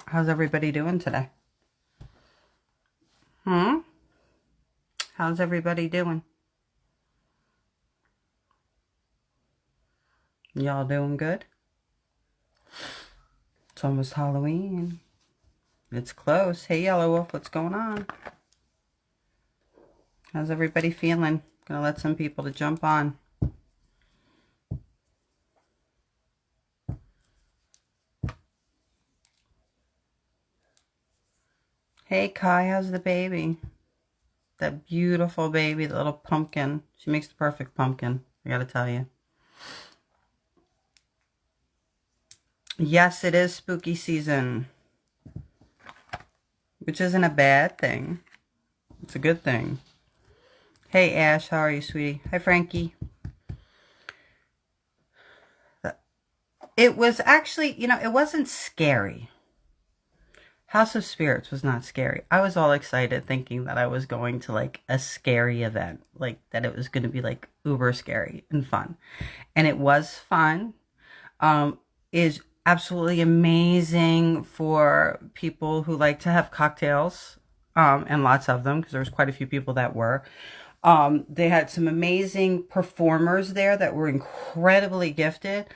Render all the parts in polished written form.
How's everybody doing today? How's everybody doing? Y'all doing good? It's almost Halloween. It's close. Hey, Yellow Wolf, what's going on? How's everybody feeling? Gonna let some people to jump on. Hey, Kai, how's the baby? That beautiful baby, the little pumpkin. She makes the perfect pumpkin, I gotta tell you. Yes, it is spooky season, which isn't a bad thing. It's a good thing. Hey, Ash, how are you, sweetie? Hi, Frankie. It was actually, it wasn't scary. House of Spirits was not scary. I was all excited thinking that I was going to like a scary event, like that it was going to be like uber scary and fun. And it was fun. Is absolutely amazing for people who like to have cocktails, and lots of them, because there was quite a few people that were. They had some amazing performers there that were incredibly gifted.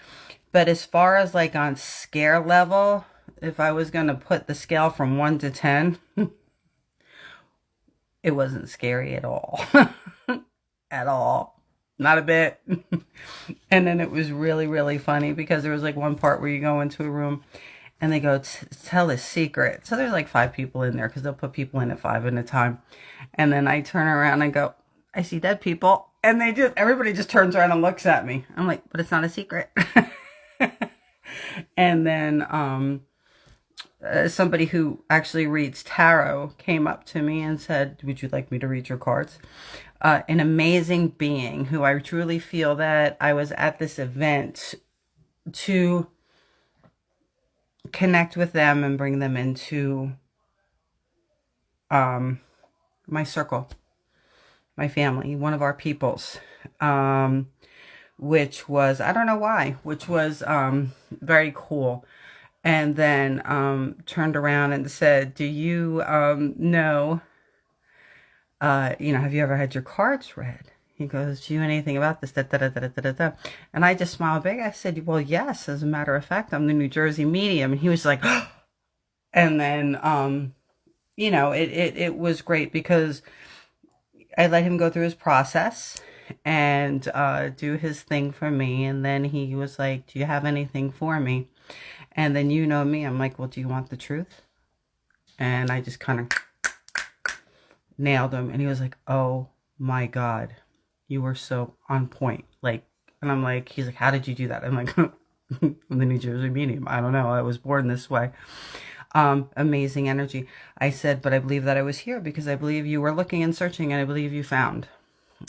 But as far as like on scare level, if I was going to put the scale from 1 to 10, it wasn't scary at all. At all. Not a bit. And then it was really, really funny because there was like one part where you go into a room and they go, tell a secret. So there's like 5 people in there because they'll put people in at 5 at a time. And then I turn around and go, I see dead people. And everybody just turns around and looks at me. I'm like, but it's not a secret. And then somebody who actually reads tarot came up to me and said, would you like me to read your cards? An amazing being who I truly feel that I was at this event to connect with them and bring them into my circle, my family, one of our peoples, which was, I don't know why, which was very cool. And then turned around and said, do you know, have you ever had your cards read? He goes, do you know anything about this? Da, da, da, da, da, da. And I just smiled big. I said, well, yes, as a matter of fact, I'm the New Jersey medium. And he was like, oh. And then, it was great because I let him go through his process and do his thing for me. And then he was like, do you have anything for me? And then you know me, I'm like, well, do you want the truth? And I just kind of nailed him. And he was like, oh my God, you were so on point. Like, and I'm like, he's like, how did you do that? I'm like, I'm the New Jersey medium. I don't know. I was born this way. Amazing energy. I said, but I believe that I was here because I believe you were looking and searching and I believe you found.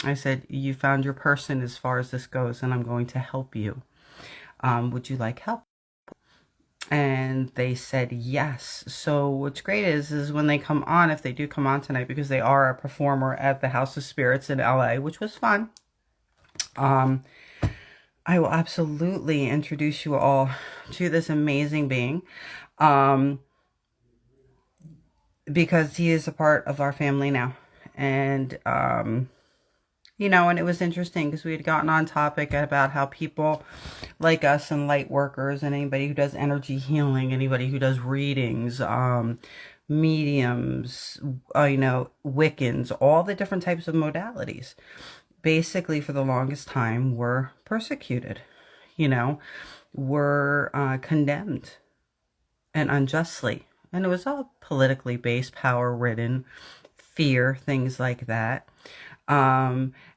I said, you found your person as far as this goes and I'm going to help you. Would you like help? And they said yes. So what's great is when they come on, if they do come on tonight, because they are a performer at the House of Spirits in LA, which was fun. I will absolutely introduce you all to this amazing being, because he is a part of our family now. And, and it was interesting because we had gotten on topic about how people like us and light workers and anybody who does energy healing, anybody who does readings, mediums, Wiccans, all the different types of modalities, basically for the longest time were persecuted, were condemned and unjustly. And it was all politically based, power ridden, fear, things like that.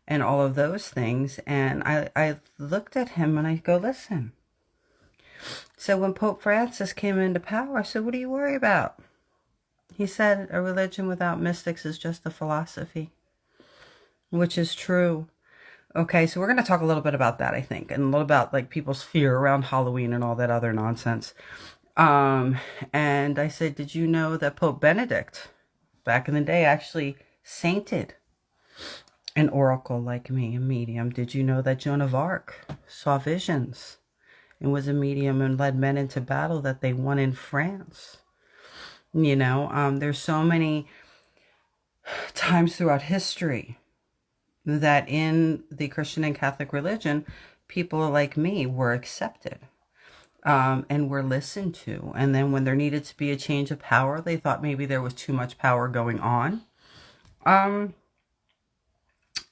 And all of those things. And I looked at him and I go, listen. So when Pope Francis came into power, I said, what do you worry about? He said, a religion without mystics is just a philosophy, which is true. Okay, so we're going to talk a little bit about that, I think, and a little about like people's fear around Halloween and all that other nonsense. And I said, did you know that Pope Benedict, back in the day, actually sainted an oracle like me, a medium? Did you know that Joan of Arc saw visions and was a medium and led men into battle that they won in France? You know, there's so many times throughout history that in the Christian and Catholic religion, people like me were accepted, and were listened to. And then when there needed to be a change of power, they thought maybe there was too much power going on.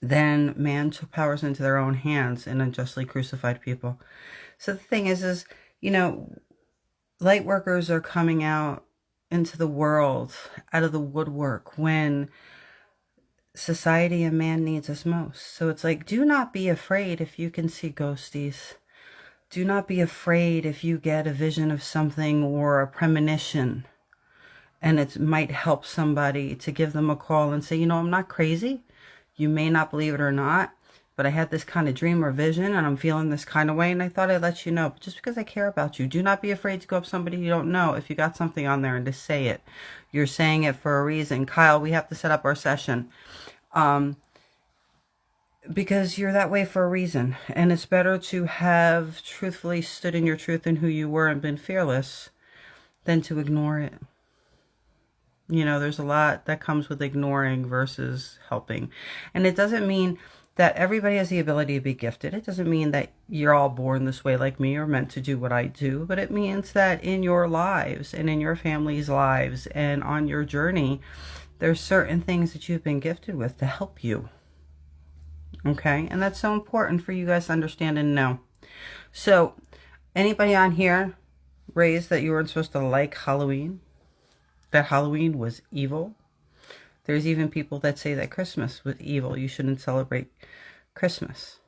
Then man took powers into their own hands and unjustly crucified people. So the thing is, you know, light workers are coming out into the world, out of the woodwork, when society and man needs us most. So it's like, do not be afraid if you can see ghosties. Do not be afraid if you get a vision of something or a premonition, and it might help somebody, to give them a call and say, you know, I'm not crazy. You may not believe it or not, but I had this kind of dream or vision and I'm feeling this kind of way, and I thought I'd let you know. But just because I care about you, do not be afraid to go up to somebody you don't know if you got something on there and to say it. You're saying it for a reason. Kyle, we have to set up our session. Because you're that way for a reason. And it's better to have truthfully stood in your truth and who you were and been fearless than to ignore it. You know, there's a lot that comes with ignoring versus helping. And it doesn't mean that everybody has the ability to be gifted. It doesn't mean that you're all born this way like me or meant to do what I do. But it means that in your lives and in your family's lives and on your journey, there's certain things that you've been gifted with to help you. Okay? And that's so important for you guys to understand and know. So, anybody on here raised that you weren't supposed to like Halloween? That Halloween was evil? There's even people that say that Christmas was evil. You shouldn't celebrate Christmas.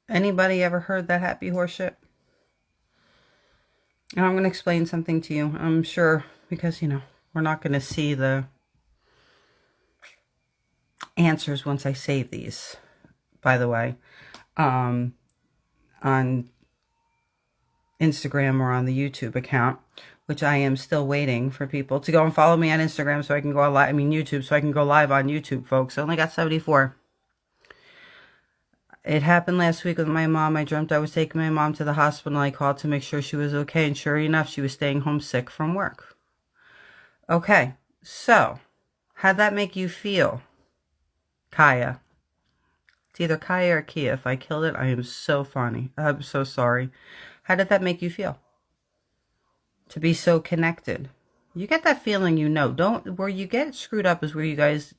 Anybody ever heard that happy horse shit? And I'm going to explain something to you. I'm sure, because, you know, we're not going to see the answers once I save these, by the way, on Instagram or on the YouTube account, which I am still waiting for people to go and follow me on Instagram so I can go live. I mean, YouTube, so I can go live on YouTube, folks. I only got 74. It happened last week with my mom. I dreamt I was taking my mom to the hospital. I called to make sure she was okay. And sure enough, she was staying home sick from work. Okay, so how'd that make you feel, Kaya? It's either Kaya or Kia. If I killed it, I am so funny. I'm so sorry. How did that make you feel? To be so connected. You get that feeling, you know. Where you get screwed up is where you guys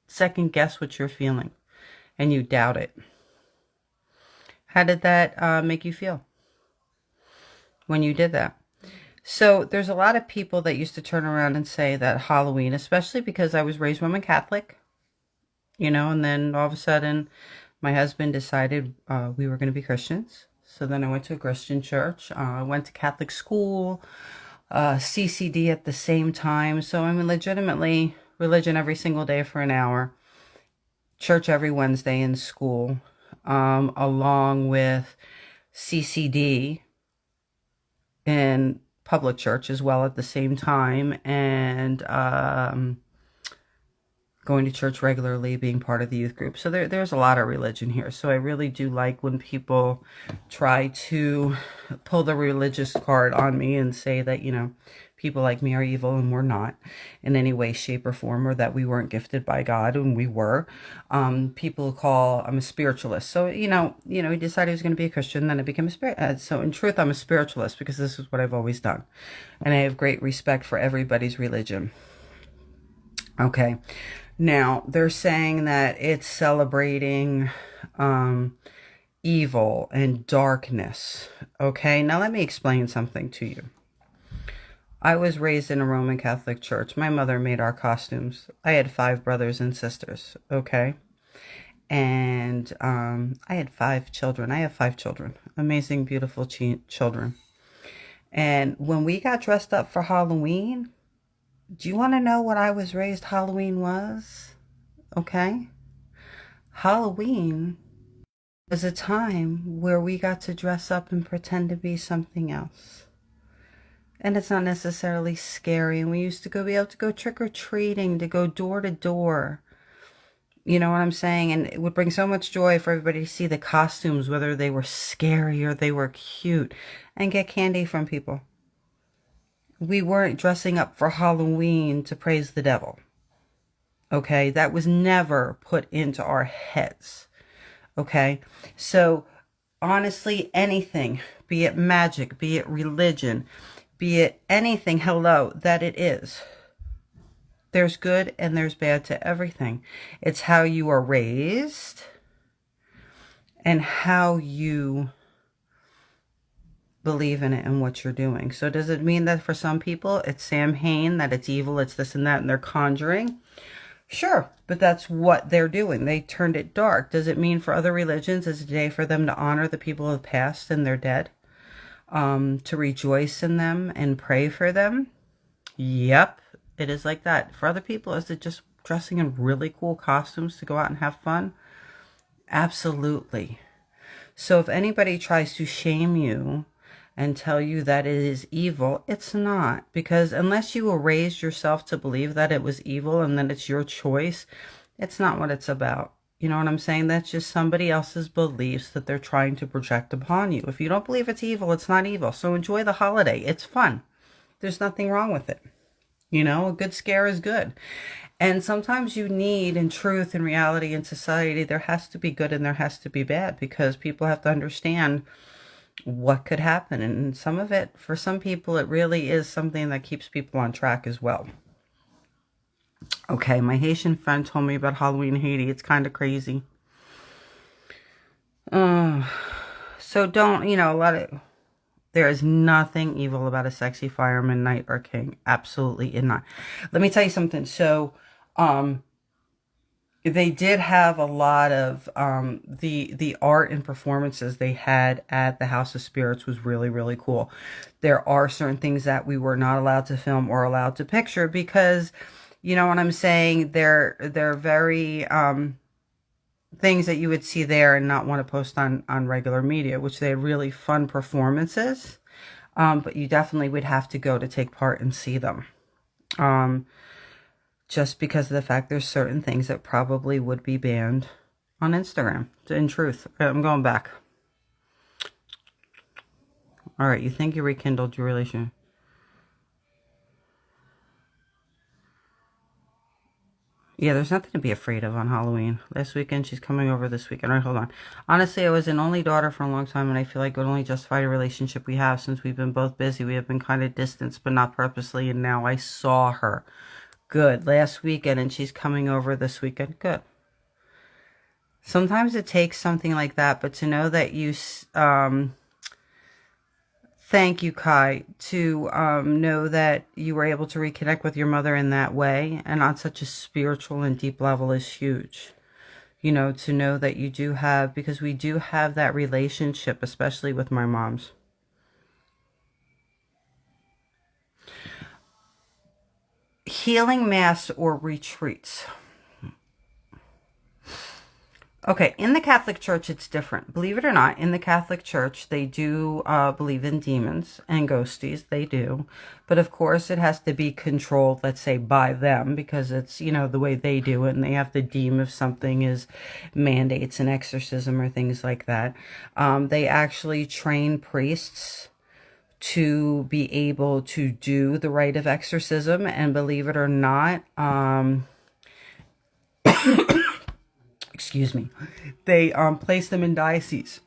second guess what you're feeling and you doubt it. How did that make you feel when you did that? So there's a lot of people that used to turn around and say that Halloween, especially because I was raised Roman Catholic, you know, and then all of a sudden my husband decided we were going to be Christians. So then I went to a Christian church. I went to Catholic school, CCD at the same time. So I'm legitimately religion every single day for an hour. Church every Wednesday in school, along with CCD in public church as well at the same time. And going to church regularly, being part of the youth group. So there's a lot of religion here. So I really do like when people try to pull the religious card on me and say that, you know, people like me are evil, and we're not in any way, shape, or form, or that we weren't gifted by God, and we were. People call, I'm a spiritualist. So, you know, he decided he was going to be a Christian, then I became a spirit. So in truth, I'm a spiritualist because this is what I've always done. And I have great respect for everybody's religion. Okay. Now, they're saying that it's celebrating evil and darkness. Okay, now let me explain something to you. I was raised in a Roman Catholic church. My mother made our costumes. I had 5 brothers and sisters, okay? And I had 5 children. I have 5 children. Amazing, beautiful children. And when we got dressed up for Halloween, do you want to know what I was raised Halloween was? Okay? Halloween was a time where we got to dress up and pretend to be something else. And it's not necessarily scary. And we used to be able to go trick-or-treating, to go door to door. You know what I'm saying? And it would bring so much joy for everybody to see the costumes, whether they were scary or they were cute, and get candy from people. We weren't dressing up for Halloween to praise the devil. Okay, that was never put into our heads. Okay, so honestly, anything, be it magic, be it religion, be it anything, hello, that it is. There's good and there's bad to everything. It's how you are raised and how you believe in it and what you're doing. So does it mean that for some people it's Samhain, that it's evil, it's this and that, and they're conjuring? Sure, but that's what they're doing. They turned it dark. Does it mean for other religions it's a day for them to honor the people who have passed and they're dead? To rejoice in them and pray for them? Yep, it is like that. For other people, is it just dressing in really cool costumes to go out and have fun? Absolutely. So if anybody tries to shame you and tell you that it is evil, it's not. Because unless you raised yourself to believe that it was evil and that it's your choice, it's not what it's about. You know what I'm saying? That's just somebody else's beliefs that they're trying to project upon you. If you don't believe it's evil, it's not evil. So enjoy the holiday. It's fun. There's nothing wrong with it. You know, a good scare is good. And sometimes you need, in truth, in reality, in society, there has to be good and there has to be bad, because people have to understand what could happen. And some of it, for some people, it really is something that keeps people on track as well. Okay, my Haitian friend told me about Halloween in Haiti. It's kind of crazy. So don't, there is nothing evil about a sexy fireman, knight, or king. Absolutely not. Let me tell you something. So, they did have a lot of, the art and performances they had at the House of Spirits was really, really cool. There are certain things that we were not allowed to film or allowed to picture because, you know what I'm saying? They're very, things that you would see there and not want to post on regular media, which they had really fun performances. But you definitely would have to go to take part and see them. Just because of the fact there's certain things that probably would be banned on Instagram. In truth, I'm going back. All right, you think you rekindled your relationship? Yeah, there's nothing to be afraid of on Halloween. Last weekend, she's coming over this weekend. All right, hold on. Honestly, I was an only daughter for a long time, and I feel like it would only justify the relationship we have since we've been both busy. We have been kind of distanced, but not purposely, and now I saw her. Good. Last weekend, and she's coming over this weekend. Good. Sometimes it takes something like that, but to know that you... Thank you, Kai, to know that you were able to reconnect with your mother in that way and on such a spiritual and deep level is huge. You know, to know that you do have, because we do have that relationship, especially with my mom's. Healing mass or retreats. Okay, in the Catholic Church, it's different. Believe it or not, in the Catholic Church, they do believe in demons and ghosties. They do. But of course, it has to be controlled, let's say, by them, because it's, the way they do it. And they have to deem if something is mandates an exorcism or things like that. They actually train priests to be able to do the rite of exorcism. And believe it or not, excuse me, they place them in dioceses.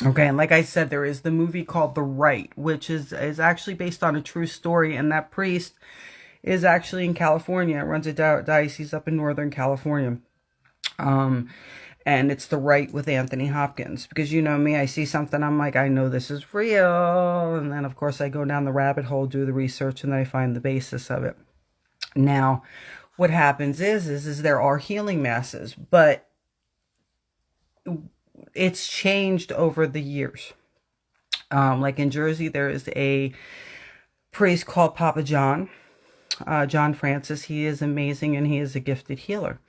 Okay, and like I said, there is the movie called The Rite, which is actually based on a true story, and that priest is actually in California, runs a diocese up in Northern California. And it's The Rite with Anthony Hopkins, because you know me, I see something, I'm like, I know this is real, and then of course I go down the rabbit hole, do the research, and then I find the basis of it. Now, what happens is there are healing masses, but it's changed over the years. Like in Jersey, there is a priest called Papa John, John Francis. He is amazing and he is a gifted healer.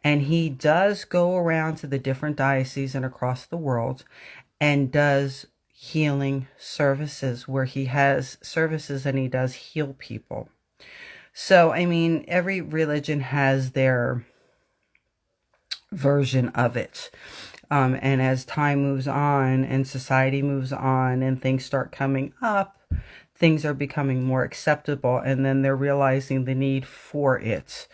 And he does go around to the different dioceses and across the world and does healing services where he has services and he does heal people. So, I mean, every religion has their version of it. And as time moves on and society moves on and things start coming up, things are becoming more acceptable, and then they're realizing the need for it.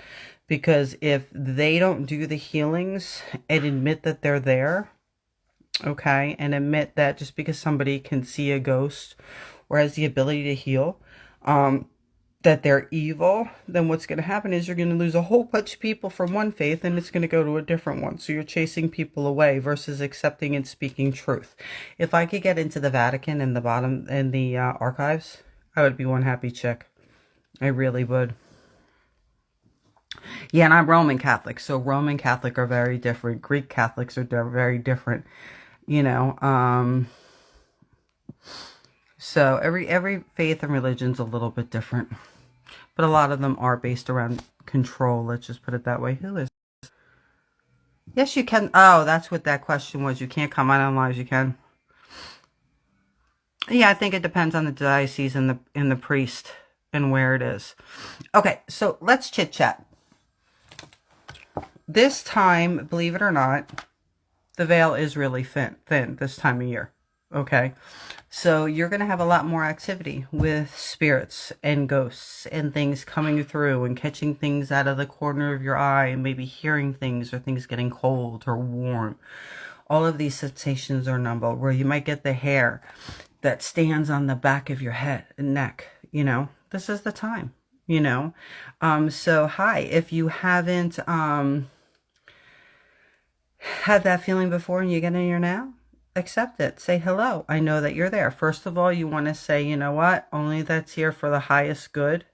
Because if they don't do the healings and admit that they're there, okay, and admit that just because somebody can see a ghost or has the ability to heal, that they're evil, then what's going to happen is you're going to lose a whole bunch of people from one faith, and it's going to go to a different one. So you're chasing people away versus accepting and speaking truth. If I could get into the Vatican and the archives, I would be one happy chick. I really would. Yeah, and I'm Roman Catholic, so Roman Catholic are very different. Greek Catholics are very different. So every faith and religion's a little bit different. But a lot of them are based around control. Let's just put it that way. Who is? Yes, you can. Oh, that's what that question was. You can't comment on lives. You can. Yeah, I think it depends on the diocese and the priest and where it is. Okay, so let's chit chat. This time, believe it or not, the veil is really thin this time of year. Okay, so you're going to have a lot more activity with spirits and ghosts and things coming through and catching things out of the corner of your eye and maybe hearing things or things getting cold or warm. All of these sensations are number where you might get the hair that stands on the back of your head and neck. This is the time, So hi, if you haven't had that feeling before and you get in here now, accept it. Say hello. I know that you're there. First of all, you want to say, you know what? Only that's here for the highest good,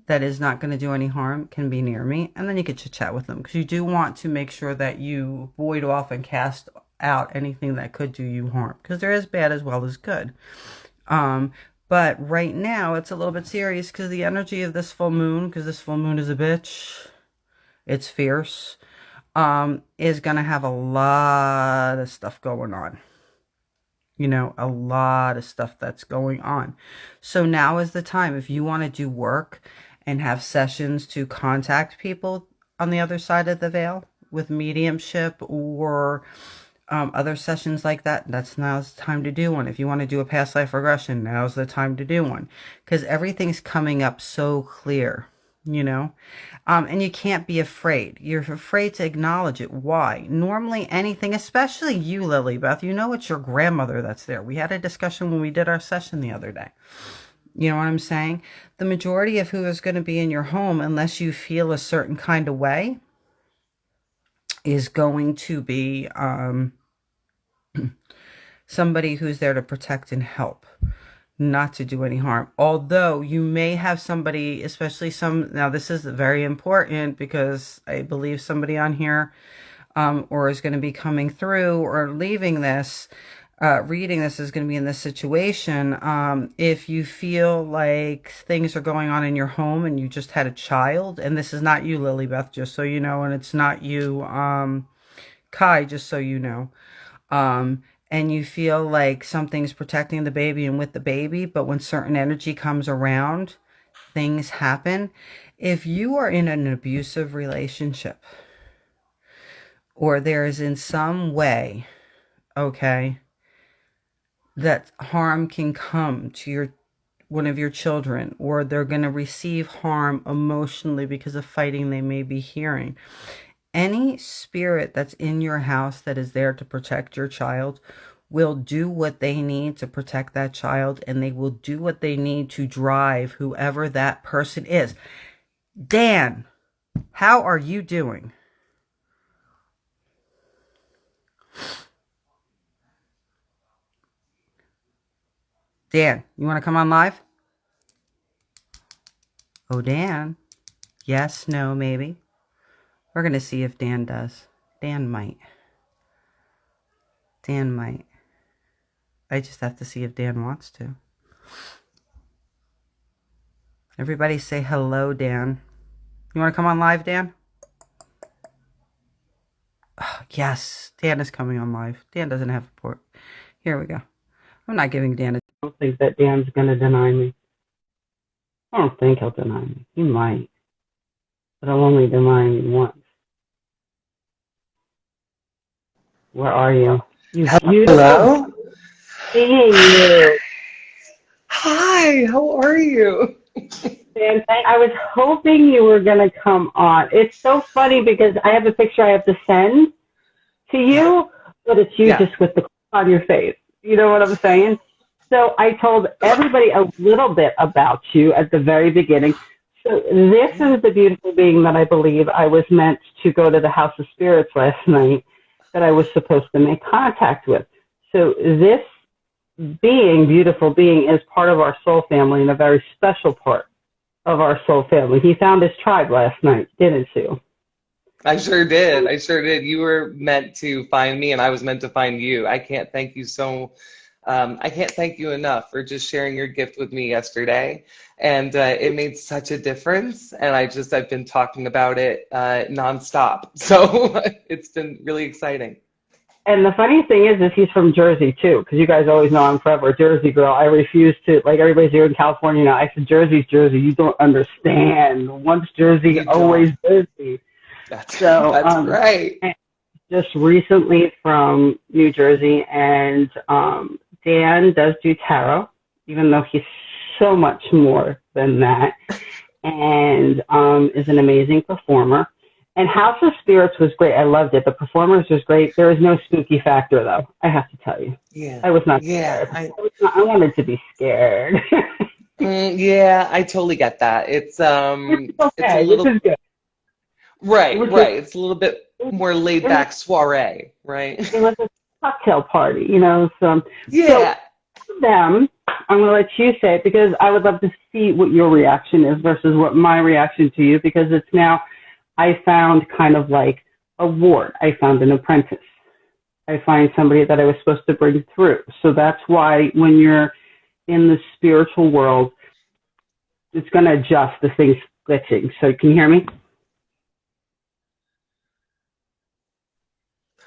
that is not going to do any harm, can be near me. And then you can chit chat with them, because you do want to make sure that you void off and cast out anything that could do you harm, because there is bad as well as good. But right now it's a little bit serious because the energy of this full moon, because this full moon is a bitch, it's fierce, is going to have a lot of stuff going on. A lot of stuff that's going on. So now is the time. If you want to do work and have sessions to contact people on the other side of the veil with mediumship or other sessions like that, now's the time to do one. If you want to do a past life regression, now's the time to do one, because everything's coming up so clear. And you can't be afraid. You're afraid to acknowledge it. Why? Normally anything, especially you, Lily Beth, it's your grandmother that's there. We had a discussion when we did our session the other day. You know what I'm saying? The majority of who is going to be in your home, unless you feel a certain kind of way, is going to be somebody who's there to protect and help, not to do any harm. Although you may have somebody, especially now this is very important, because I believe somebody on here or is going to be coming through or leaving this, reading this, is going to be in this situation. If you feel like things are going on in your home and you just had a child, and this is not you, Lily Beth, just so you know, and it's not you, Kai, just so you know, and you feel like something's protecting the baby and with the baby, but when certain energy comes around, things happen. If you are in an abusive relationship, or there is in some way, okay, that harm can come to one of your children, or they're going to receive harm emotionally because of fighting they may be hearing. Any spirit that's in your house that is there to protect your child will do what they need to protect that child, and they will do what they need to drive whoever that person is. Dan, how are you doing? Dan, you want to come on live? Oh, Dan. Yes, no, maybe. We're going to see if Dan does. Dan might. Dan might. I just have to see if Dan wants to. Everybody say hello, Dan. You want to come on live, Dan? Oh, yes, Dan is coming on live. Dan doesn't have a port. Here we go. I'm not giving Dan a... I don't think that Dan's going to deny me. I don't think he'll deny me. He might. But I'll only deny me once. Where are you? You beautiful. Hello? Seeing you. Hi, how are you? And I was hoping you were going to come on. It's so funny because I have a picture I have to send to you, but it's you Yeah. just with the on your face. You know what I'm saying? So I told everybody a little bit about you at the very beginning. So this is the beautiful being that I believe I was meant to go to the House of Spirits last night that I was supposed to make contact with. So this being, beautiful being, is part of our soul family and a very special part of our soul family. He found his tribe last night, didn't you? I sure did. I sure did. You were meant to find me, and I was meant to find you. I can't thank you enough for just sharing your gift with me yesterday. And it made such a difference. And I've been talking about it nonstop. So it's been really exciting. And the funny thing is he's from Jersey too, because you guys always know I'm forever a Jersey girl. I refuse to, like everybody's here in California now. I said, Jersey's Jersey. You don't understand. Once Jersey, You always don't. Jersey. That's So, that's right. just recently from New Jersey, and Dan does do tarot, even though he's so much more than that, and is an amazing performer. And House of Spirits was great. I loved it. The performance was great. There was no spooky factor, though, I have to tell you. Yeah. I was not Yeah. scared. I wanted to be scared. Yeah, I totally get that. It's Which is it's a okay, which little is good. right, Which is, right. It's a little bit more laid it was, back soiree, right? it was a cocktail party, you know. So Yeah. for them, I'm going to let you say it because I would love to see what your reaction is versus what my reaction to you, because it's now, I found kind of like a ward. I found an apprentice. I find somebody that I was supposed to bring through. So that's why when you're in the spiritual world, it's going to adjust the things glitching. So can you hear me?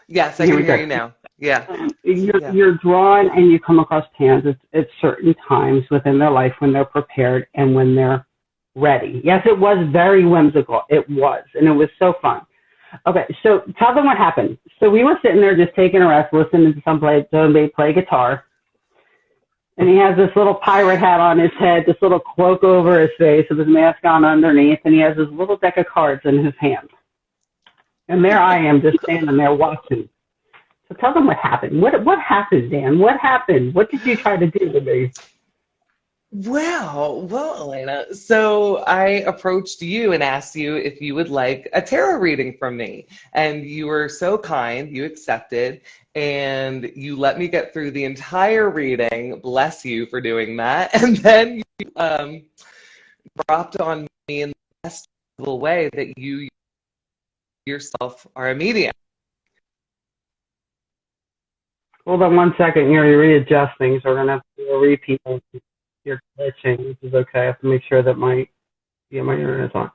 Yes, I Here can we hear go. you now. Yeah. Yeah. You're drawn and you come across hands at certain times within their life when they're prepared and when they're ready. Yes, it was very whimsical. It was, and it was so fun. Okay, so tell them what happened. So we were sitting there just taking a rest, listening to somebody play guitar, and he has this little pirate hat on his head, this little cloak over his face with his mask on underneath, and he has this little deck of cards in his hand. And there I am just standing there watching. So tell them what happened. What happened, Dan? What happened? What did you try to do to me? Well, Elena, so I approached you and asked you if you would like a tarot reading from me. And you were so kind, you accepted, and you let me get through the entire reading. Bless you for doing that. And then you dropped on me in the best possible way that you yourself are a medium. Hold on one second. You're readjusting, so we're going to have to repeat. You're glitching, which is okay. I have to make sure that my internet's on.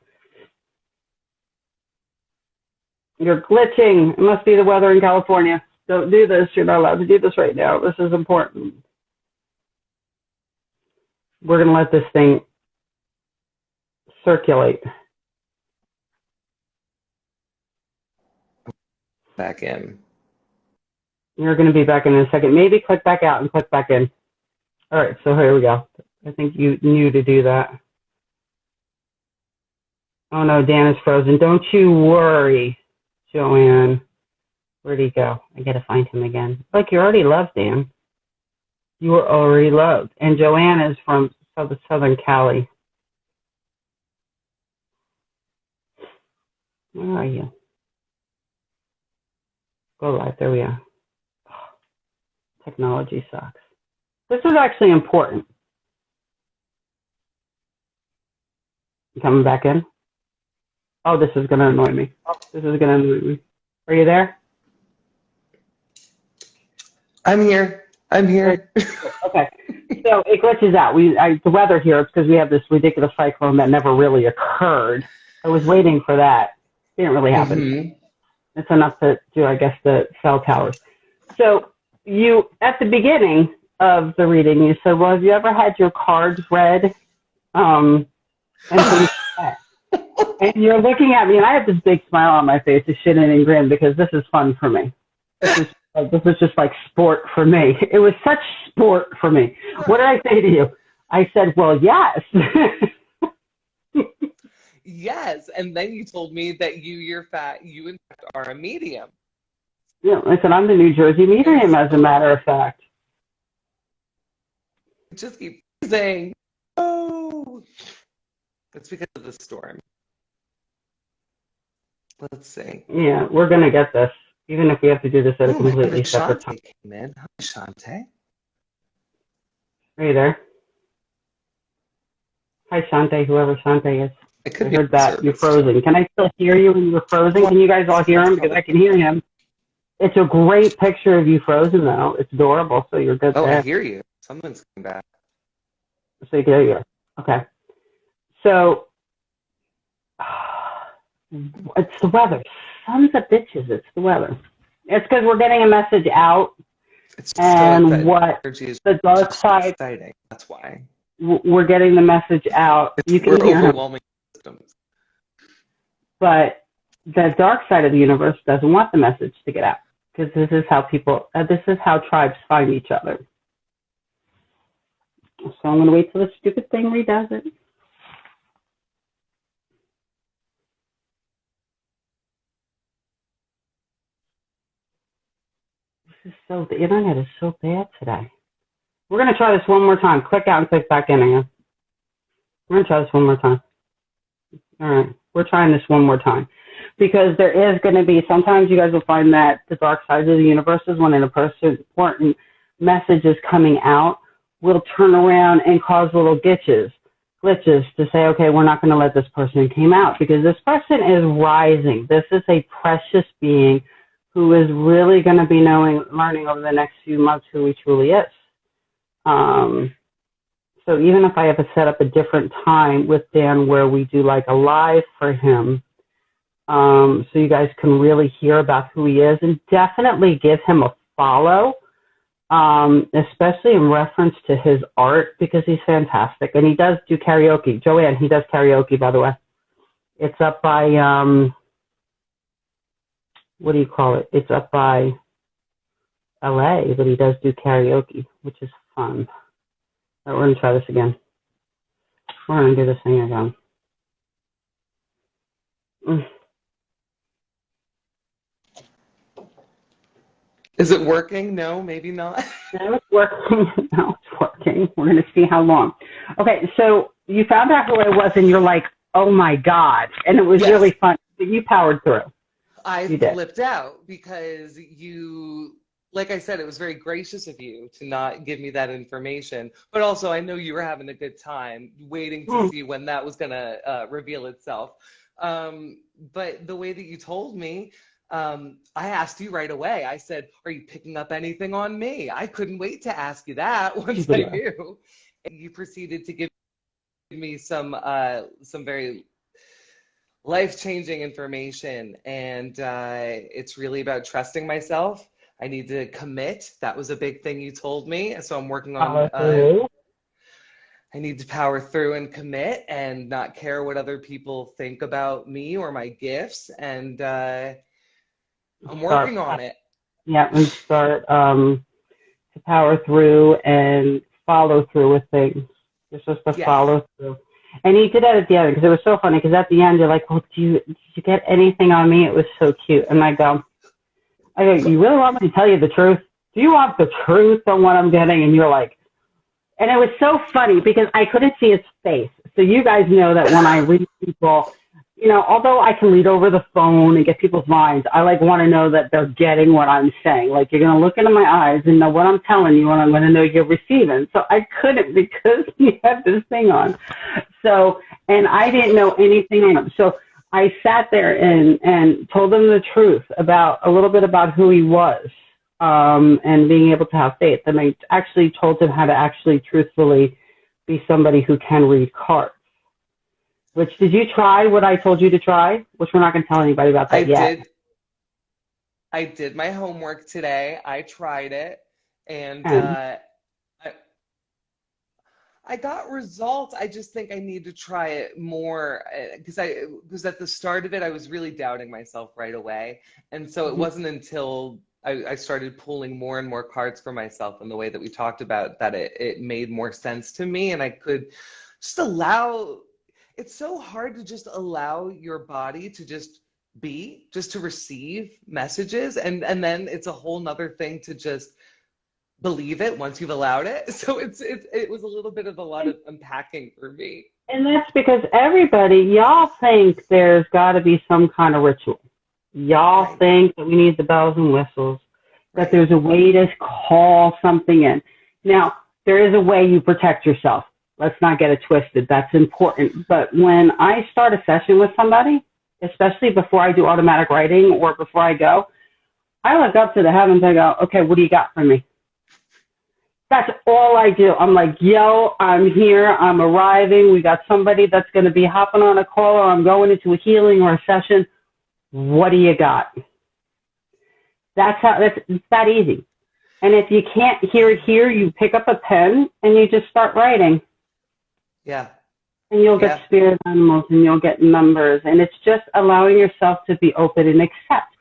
You're glitching. It must be the weather in California. Don't do this. You're not allowed to do this right now. This is important. We're going to let this thing circulate. Back in. You're going to be back in a second. Maybe click back out and click back in. All right, so here we go. I think you knew to do that. Oh no, Dan is frozen. Don't you worry, Joanne. Where'd he go? I gotta find him again. Like, you're already loved, Dan. You were already loved. And Joanne is from Southern Cali. Where are you? Go live. There we are. Technology sucks. This is actually important. You coming back in? Oh, this is going to annoy me. This is going to annoy me. Are you there? I'm here. I'm here. Okay. So it glitches out. The weather here, it's because we have this ridiculous cyclone that never really occurred. I was waiting for that. It didn't really happen. Mm-hmm. It's enough to do, I guess, the cell towers. So you, at the beginning of the reading, you said, well, have you ever had your cards read? And things like that. And you're looking at me, and I have this big smile on my face, a shit-eating grin, because this is fun for me. This is just like sport for me. It was such sport for me. What did I say to you? I said, well, yes. Yes, and then you told me that you in fact are a medium. Yeah, I said, I'm the New Jersey And medium, as a so matter of fact. just keep saying, oh, it's because of the storm. Let's see. Yeah, we're going to get this, even if we have to do this at a Oh, my completely God, separate time. Shante came in. Hi, Shante. Are you there? Hi, Shante, whoever Shante is. It I could be heard a that. You're service job. frozen. Can I still hear you when you're frozen? Well, Can you guys all hear that's him? Because probably. I can hear him. It's a great picture of you frozen, though. It's adorable, so you're good Oh, I there. hear you. Someone's coming back. So there you go. Okay. So it's the weather. Sons of bitches, it's the weather. It's because we're getting a message out, It's so and exciting. what Energy is the dark just so side, exciting. That's why. we're getting the message out. You We're can hear him, overwhelming systems. but the dark side of the universe doesn't want the message to get out, because this is how tribes find each other. So I'm going to wait till the stupid thing redoes it. The internet is so bad today. We're going to try this one more time. Click out and click back in again. We're going to try this one more time. All right. We're trying this one more time. Because there is going to be, sometimes you guys will find that the dark side of the universe is when an important message is coming out, will turn around and cause little glitches to say, okay, we're not going to let this person come out because this person is rising. This is a precious being who is really going to be learning over the next few months who he truly is. So even if I have to set up a different time with Dan where we do like a live for him, so you guys can really hear about who he is, and definitely give him a follow, especially in reference to his art, because he's fantastic. And he does do karaoke. Joanne, he does karaoke, by the way. It's up by, what do you call it? It's up by LA, but he does do karaoke, which is fun. All right, we're going to try this again. We're going to do this thing again. Is it working? No, maybe not. Now it's working. Now it's working. We're going to see how long. Okay, so you found out who I was, and you're like, oh, my God. And it was Yes. really fun. But you powered through. I You did. flipped out because like I said, it was very gracious of you to not give me that information. But also, I know you were having a good time waiting to see when that was going to reveal itself. But the way that you told me, I asked you right away. I said, are you picking up anything on me? I couldn't wait to ask you that once I knew. And you proceeded to give me some very life-changing information, and it's really about trusting myself. I need to commit. That was a big thing you told me, so I'm working on I need to power through and commit and not care what other people think about me or my gifts, and I'm working on it. Yeah, and start to power through and follow through with things. You're supposed to follow through. And he did that at the end, because it was so funny, because at the end you're like, well, did you get anything on me? It was so cute. And I go, you really want me to tell you the truth? Do you want the truth on what I'm getting? And you're like, and it was so funny because I couldn't see his face. So you guys know that when I read people, although I can read over the phone and get people's minds, I want to know that they're getting what I'm saying. Like, you're going to look into my eyes and know what I'm telling you, and I'm going to know you're receiving. So I couldn't, because he had this thing on. So, and I didn't know anything on him. So I sat there and told him the truth a little bit about who he was, and being able to have faith. And I actually told him how to actually truthfully be somebody who can read cards. Which, did you try what I told you to try? Which we're not going to tell anybody about that yet. I did my homework today. I tried it, and I got results. I just think I need to try it more, because at the start of it, I was really doubting myself right away. And so it wasn't until I started pulling more and more cards for myself in the way that we talked about, that it made more sense to me, and I could just allow. It's so hard to just allow your body to just be, just to receive messages, and then it's a whole nother thing to just believe it once you've allowed it. So it was a little bit of a lot of unpacking for me. And that's because everybody, y'all think there's got to be some kind of ritual. Y'all Right. think that we need the bells and whistles, that Right. there's a way to call something in. Now, there is a way you protect yourself. Let's not get it twisted. That's important. But when I start a session with somebody, especially before I do automatic writing or before I go, I look up to the heavens. I go, okay, what do you got for me? That's all I do. I'm like, yo, I'm here. I'm arriving. We got somebody that's going to be hopping on a call, or I'm going into a healing or a session. What do you got? It's that easy. And if you can't hear it here, you pick up a pen and you just start writing. Yeah. And you'll get spirit animals and you'll get numbers. And it's just allowing yourself to be open and accept.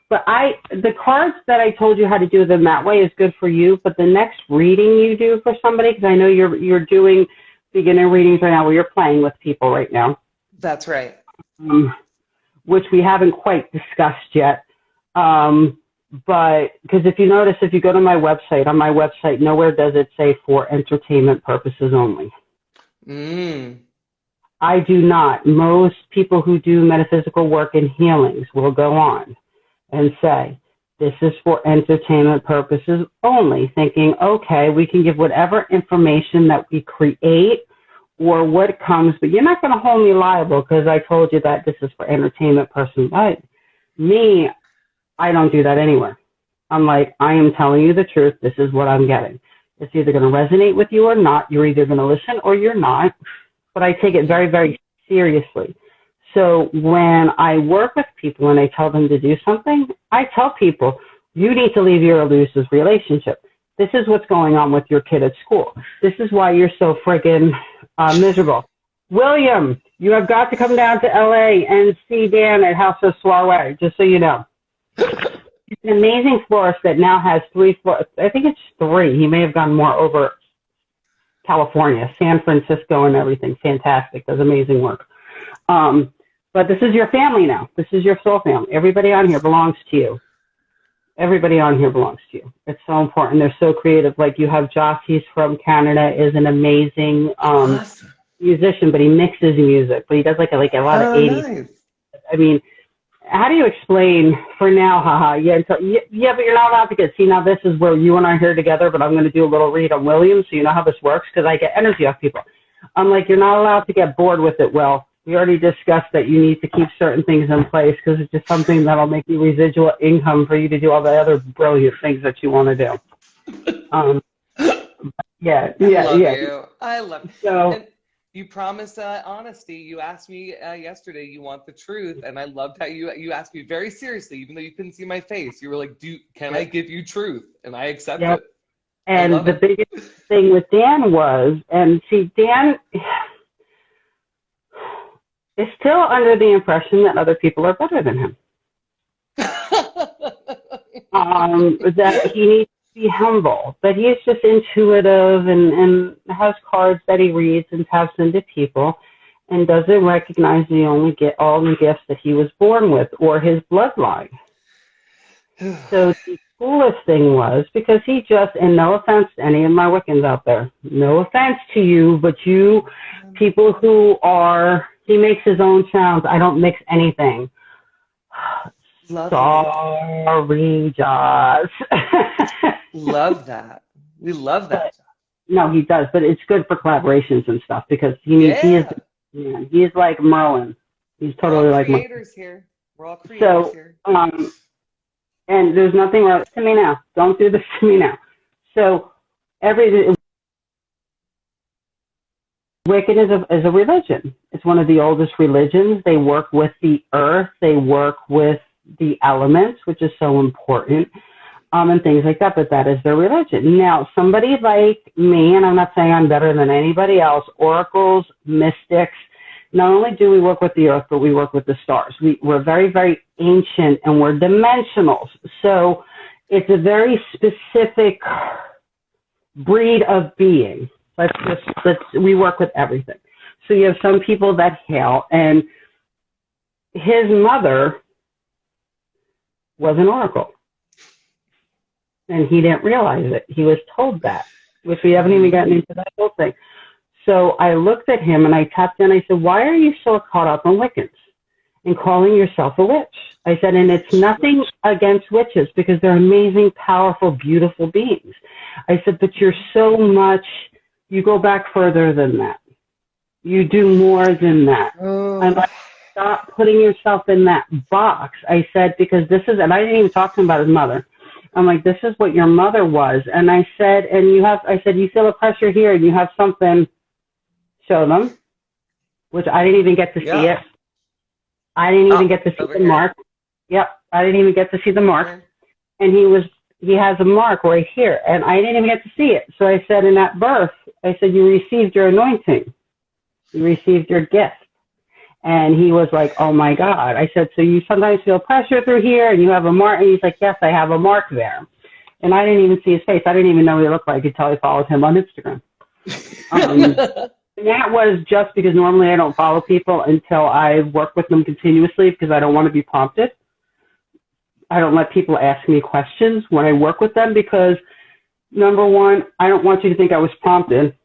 But the cards that I told you how to do them that way is good for you. But the next reading you do for somebody, because I know you're doing beginner readings right now where you're playing with people right now. That's right. Which we haven't quite discussed yet. But because if you notice, if you go to my website, on my website, nowhere does it say for entertainment purposes only. I do not. Most people who do metaphysical work and healings will go on and say, this is for entertainment purposes only, thinking, okay, we can give whatever information that we create or what comes, but you're not going to hold me liable because I told you that this is for entertainment purposes. Me, I don't do that anywhere. I'm like, I am telling you the truth. This is what I'm getting. It's either going to resonate with you or not. You're either going to listen or you're not. But I take it very, very seriously. So when I work with people and I tell them to do something, I tell people, you need to leave your elusive relationship. This is what's going on with your kid at school. This is why you're so friggin' miserable. William, you have got to come down to LA and see Dan at House of Soiree, just so you know. It's an amazing florist that now has 3 floors. I think it's 3. He may have gone more over California, San Francisco and everything. Fantastic. Does amazing work. But this is your family now. This is your soul family. Everybody on here belongs to you. Everybody on here belongs to you. It's so important. They're so creative. Like you have Josh, he's from Canada, is an amazing musician, but he mixes music. But he does like a lot of 80s. Nice. I mean, how do you explain for now, haha, but you're not allowed to get, see, now this is where you and I are here together, but I'm going to do a little read on William so you know how this works because I get energy off people. I'm like, you're not allowed to get bored with it, Will. We already discussed that you need to keep certain things in place because it's just something that'll make you residual income for you to do all the other brilliant things that you want to do. I love you. So, and you promised honesty. You asked me yesterday, you want the truth, and I loved how you asked me very seriously, even though you couldn't see my face. You were like, can I give you truth? And I accepted it. And the biggest thing with Dan was, and see, Dan is still under the impression that other people are better than him. That he needs to be humble, that he's just intuitive and has cards that he reads and taps into people and doesn't recognize he only get all the gifts that he was born with or his bloodline. So the coolest thing was, because he just, and no offense to any of my Wiccans out there, no offense to you, but you people who are, he makes his own sounds. I don't mix anything. Sorry, Josh. Love that. We love that. No, he does, but it's good for collaborations and stuff because he is like Merlin. He's totally like Merlin. Creators here. We're all creators here. And there's nothing wrong to me now. Don't do this to me now. So Wiccan is a religion. It's one of the oldest religions. They work with the earth. They work with the elements, which is so important, and things like that. But that is their religion. Now, somebody like me, and I'm not saying I'm better than anybody else, oracles, mystics, not only do we work with the earth, but we work with the stars. We're very, very ancient, and we're dimensionals. So It's a very specific breed of being. We work with everything. So you have some people that hail, and his mother was an oracle. And he didn't realize it. He was told that, which we haven't even gotten into that whole thing. So I looked at him and I tapped in. I said, why are you so caught up on Wiccans and calling yourself a witch? I said, and it's nothing against witches because they're amazing, powerful, beautiful beings. I said, but you're so much, you go back further than that. You do more than that. I'm like, stop putting yourself in that box. I said, because this is, and I didn't even talk to him about his mother. I'm like, this is what your mother was. And I said, you feel a pressure here and you have something, show them, which I didn't even get to see it. I didn't even get to see the mark. Yep. I didn't even get to see the mark. And he has a mark right here and I didn't even get to see it. So I said, in that birth, I said, you received your anointing. You received your gift. And he was like, oh my God. I said, so you sometimes feel pressure through here and you have a mark? And he's like, yes, I have a mark there. And I didn't even see his face. I didn't even know what he looked like until I followed him on Instagram. And that was just because normally I don't follow people until I work with them continuously because I don't want to be prompted. I don't let people ask me questions when I work with them because, number one, I don't want you to think I was prompted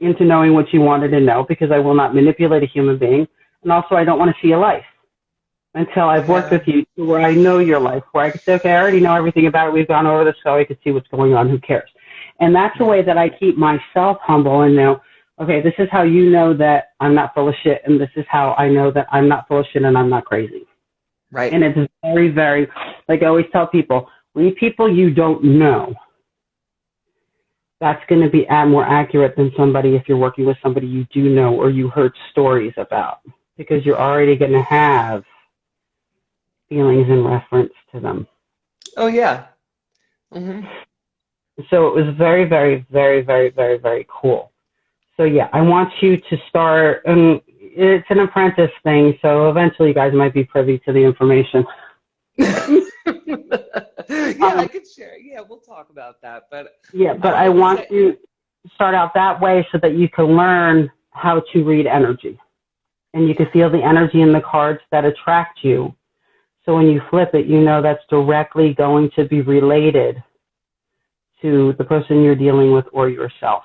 into knowing what you wanted to know because I will not manipulate a human being. And also, I don't want to see your life until I've worked with you to where I know your life, where I can say, okay, I already know everything about it. We've gone over this so I can see what's going on. Who cares? And that's the way that I keep myself humble and know, okay, this is how you know that I'm not full of shit, and this is how I know that I'm not full of shit and I'm not crazy. Right. And it's very, very, like I always tell people, when you people you don't know, that's going to be more accurate than somebody if you're working with somebody you do know or you heard stories about, because you're already going to have feelings in reference to them. Oh, yeah. Mm-hmm. So it was very, very, very, very, very, very cool. So, yeah, I want you to start, and it's an apprentice thing, so eventually you guys might be privy to the information. I could share. Yeah, we'll talk about that. But I want you to start out that way so that you can learn how to read energy. And you can feel the energy in the cards that attract you. So when you flip it, you know that's directly going to be related to the person you're dealing with or yourself.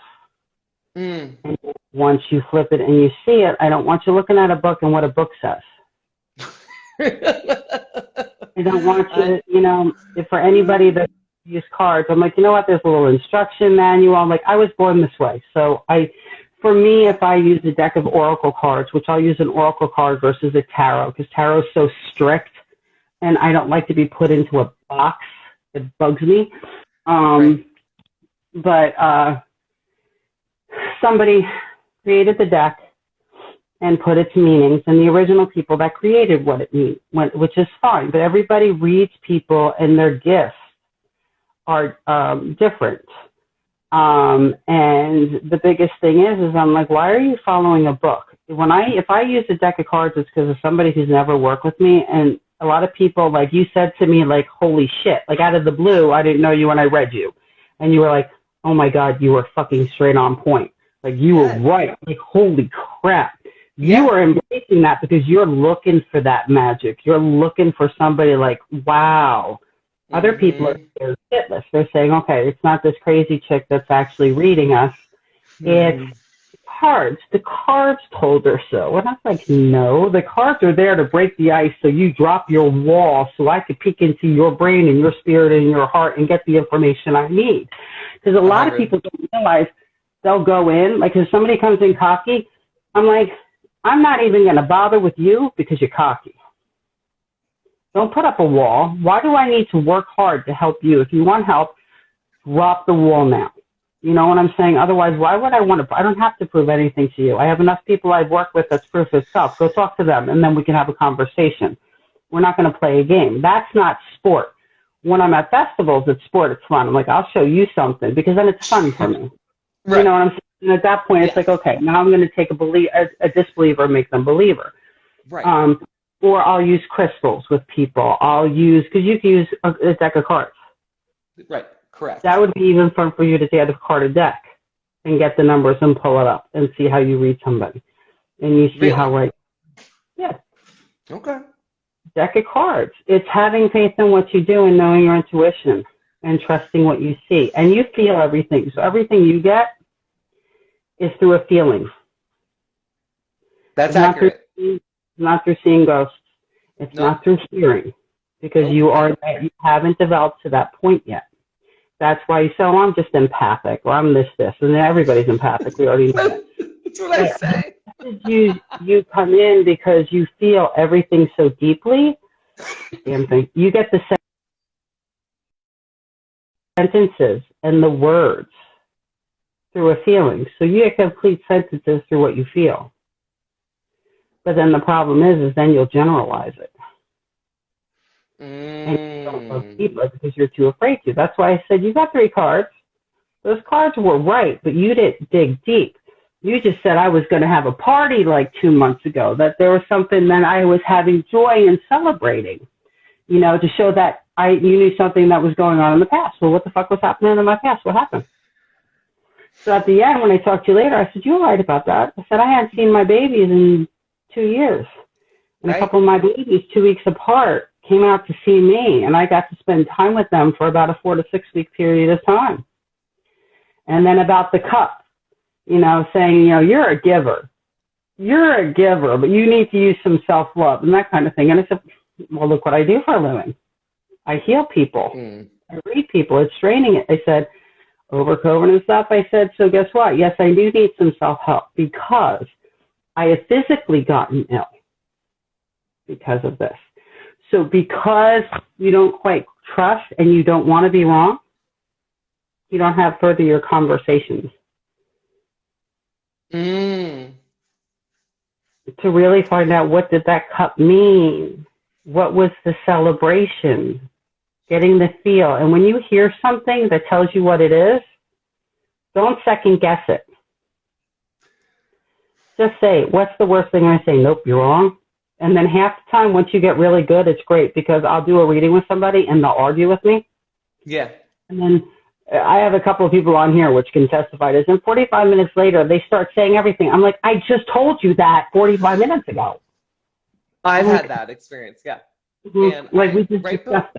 And once you flip it and you see it, I don't want you looking at a book and what a book says. I don't want you, if for anybody that use cards, I'm like, you know what, there's a little instruction manual. I'm like, I was born this way. So for me, if I use a deck of oracle cards, which I'll use an oracle card versus a tarot, because tarot is so strict and I don't like to be put into a box. It bugs me. Right. But somebody created the deck and put its meanings, and the original people that created what it means, which is fine. But everybody reads people, and their gifts are different. And the biggest thing is I'm like, why are you following a book? If I use a deck of cards, it's because of somebody who's never worked with me. And a lot of people, like you said to me, like, holy shit, like out of the blue, I didn't know you when I read you. And you were like, oh my God, you were fucking straight on point. Like you were right. Like, holy crap. You are embracing that because you're looking for that magic. You're looking for somebody like, wow. Other people are shitless. They're saying, okay, it's not this crazy chick that's actually reading us. It's cards. The cards told her so. And I was like, no, the cards are there to break the ice so you drop your wall so I could peek into your brain and your spirit and your heart and get the information I need. Because a lot of people don't realize they'll go in, like if somebody comes in cocky, I'm like, I'm not even going to bother with you because you're cocky. Don't put up a wall. Why do I need to work hard to help you? If you want help, drop the wall now. You know what I'm saying? Otherwise, why would I want to? I don't have to prove anything to you. I have enough people I've worked with that's proof itself. Go talk to them, and then we can have a conversation. We're not going to play a game. That's not sport. When I'm at festivals, it's sport. It's fun. I'm like, I'll show you something because then it's fun for me. Right. You know what I'm saying? And at that point, it's like, okay, now I'm going to take a disbeliever and make them believer. Right. Or I'll use crystals with people. I'll use, because you can use a deck of cards. Right. Correct. That would be even fun for you to take a card a deck and get the numbers and pull it up and see how you read somebody. And you see how Really? right. Yeah. Okay. Deck of cards. It's having faith in what you do and knowing your intuition and trusting what you see. And you feel everything. So everything you get is through a feeling. That's It's accurate. not through seeing ghosts. It's Nope. not through hearing, because Nope. you haven't developed to that point yet. That's why you say, oh, I'm just empathic, or I'm this, and everybody's empathic. We already know that. That's what I say. You come in because you feel everything so deeply. Damn thing. You get the sentences and the words through a feeling. So you get complete sentences through what you feel. But then the problem is then you'll generalize it. And you don't go deeper because you're too afraid to. That's why I said you got 3 cards. Those cards were right, but you didn't dig deep. You just said I was going to have a party like 2 months ago, that there was something that I was having joy and celebrating, to show that you knew something that was going on in the past. Well, what the fuck was happening in my past? What happened? So at the end, when I talked to you later, I said, you were right about that. I said, I hadn't seen my babies in 2 years. And Right. a couple of my babies, 2 weeks apart, came out to see me, and I got to spend time with them for about a 4 to 6 week period of time. And then about the cup, saying, you're a giver. You're a giver, but you need to use some self-love and that kind of thing. And I said, well, look what I do for a living. I heal people. I read people. It's draining it. They said, over COVID and stuff. I said, so guess what? Yes, I do need some self-help because I have physically gotten ill because of this. So because you don't quite trust and you don't want to be wrong, you don't have further your conversations. To really find out, what did that cup mean? What was the celebration? Getting the feel. And when you hear something that tells you what it is, don't second guess it. Just say, what's the worst thing I say? Nope, you're wrong. And then half the time, once you get really good, it's great, because I'll do a reading with somebody and they'll argue with me. Yeah. And then I have a couple of people on here which can testify to this. And 45 minutes later, they start saying everything. I'm like, I just told you that 45 minutes ago. I've had that experience, yeah. And like we just discussed.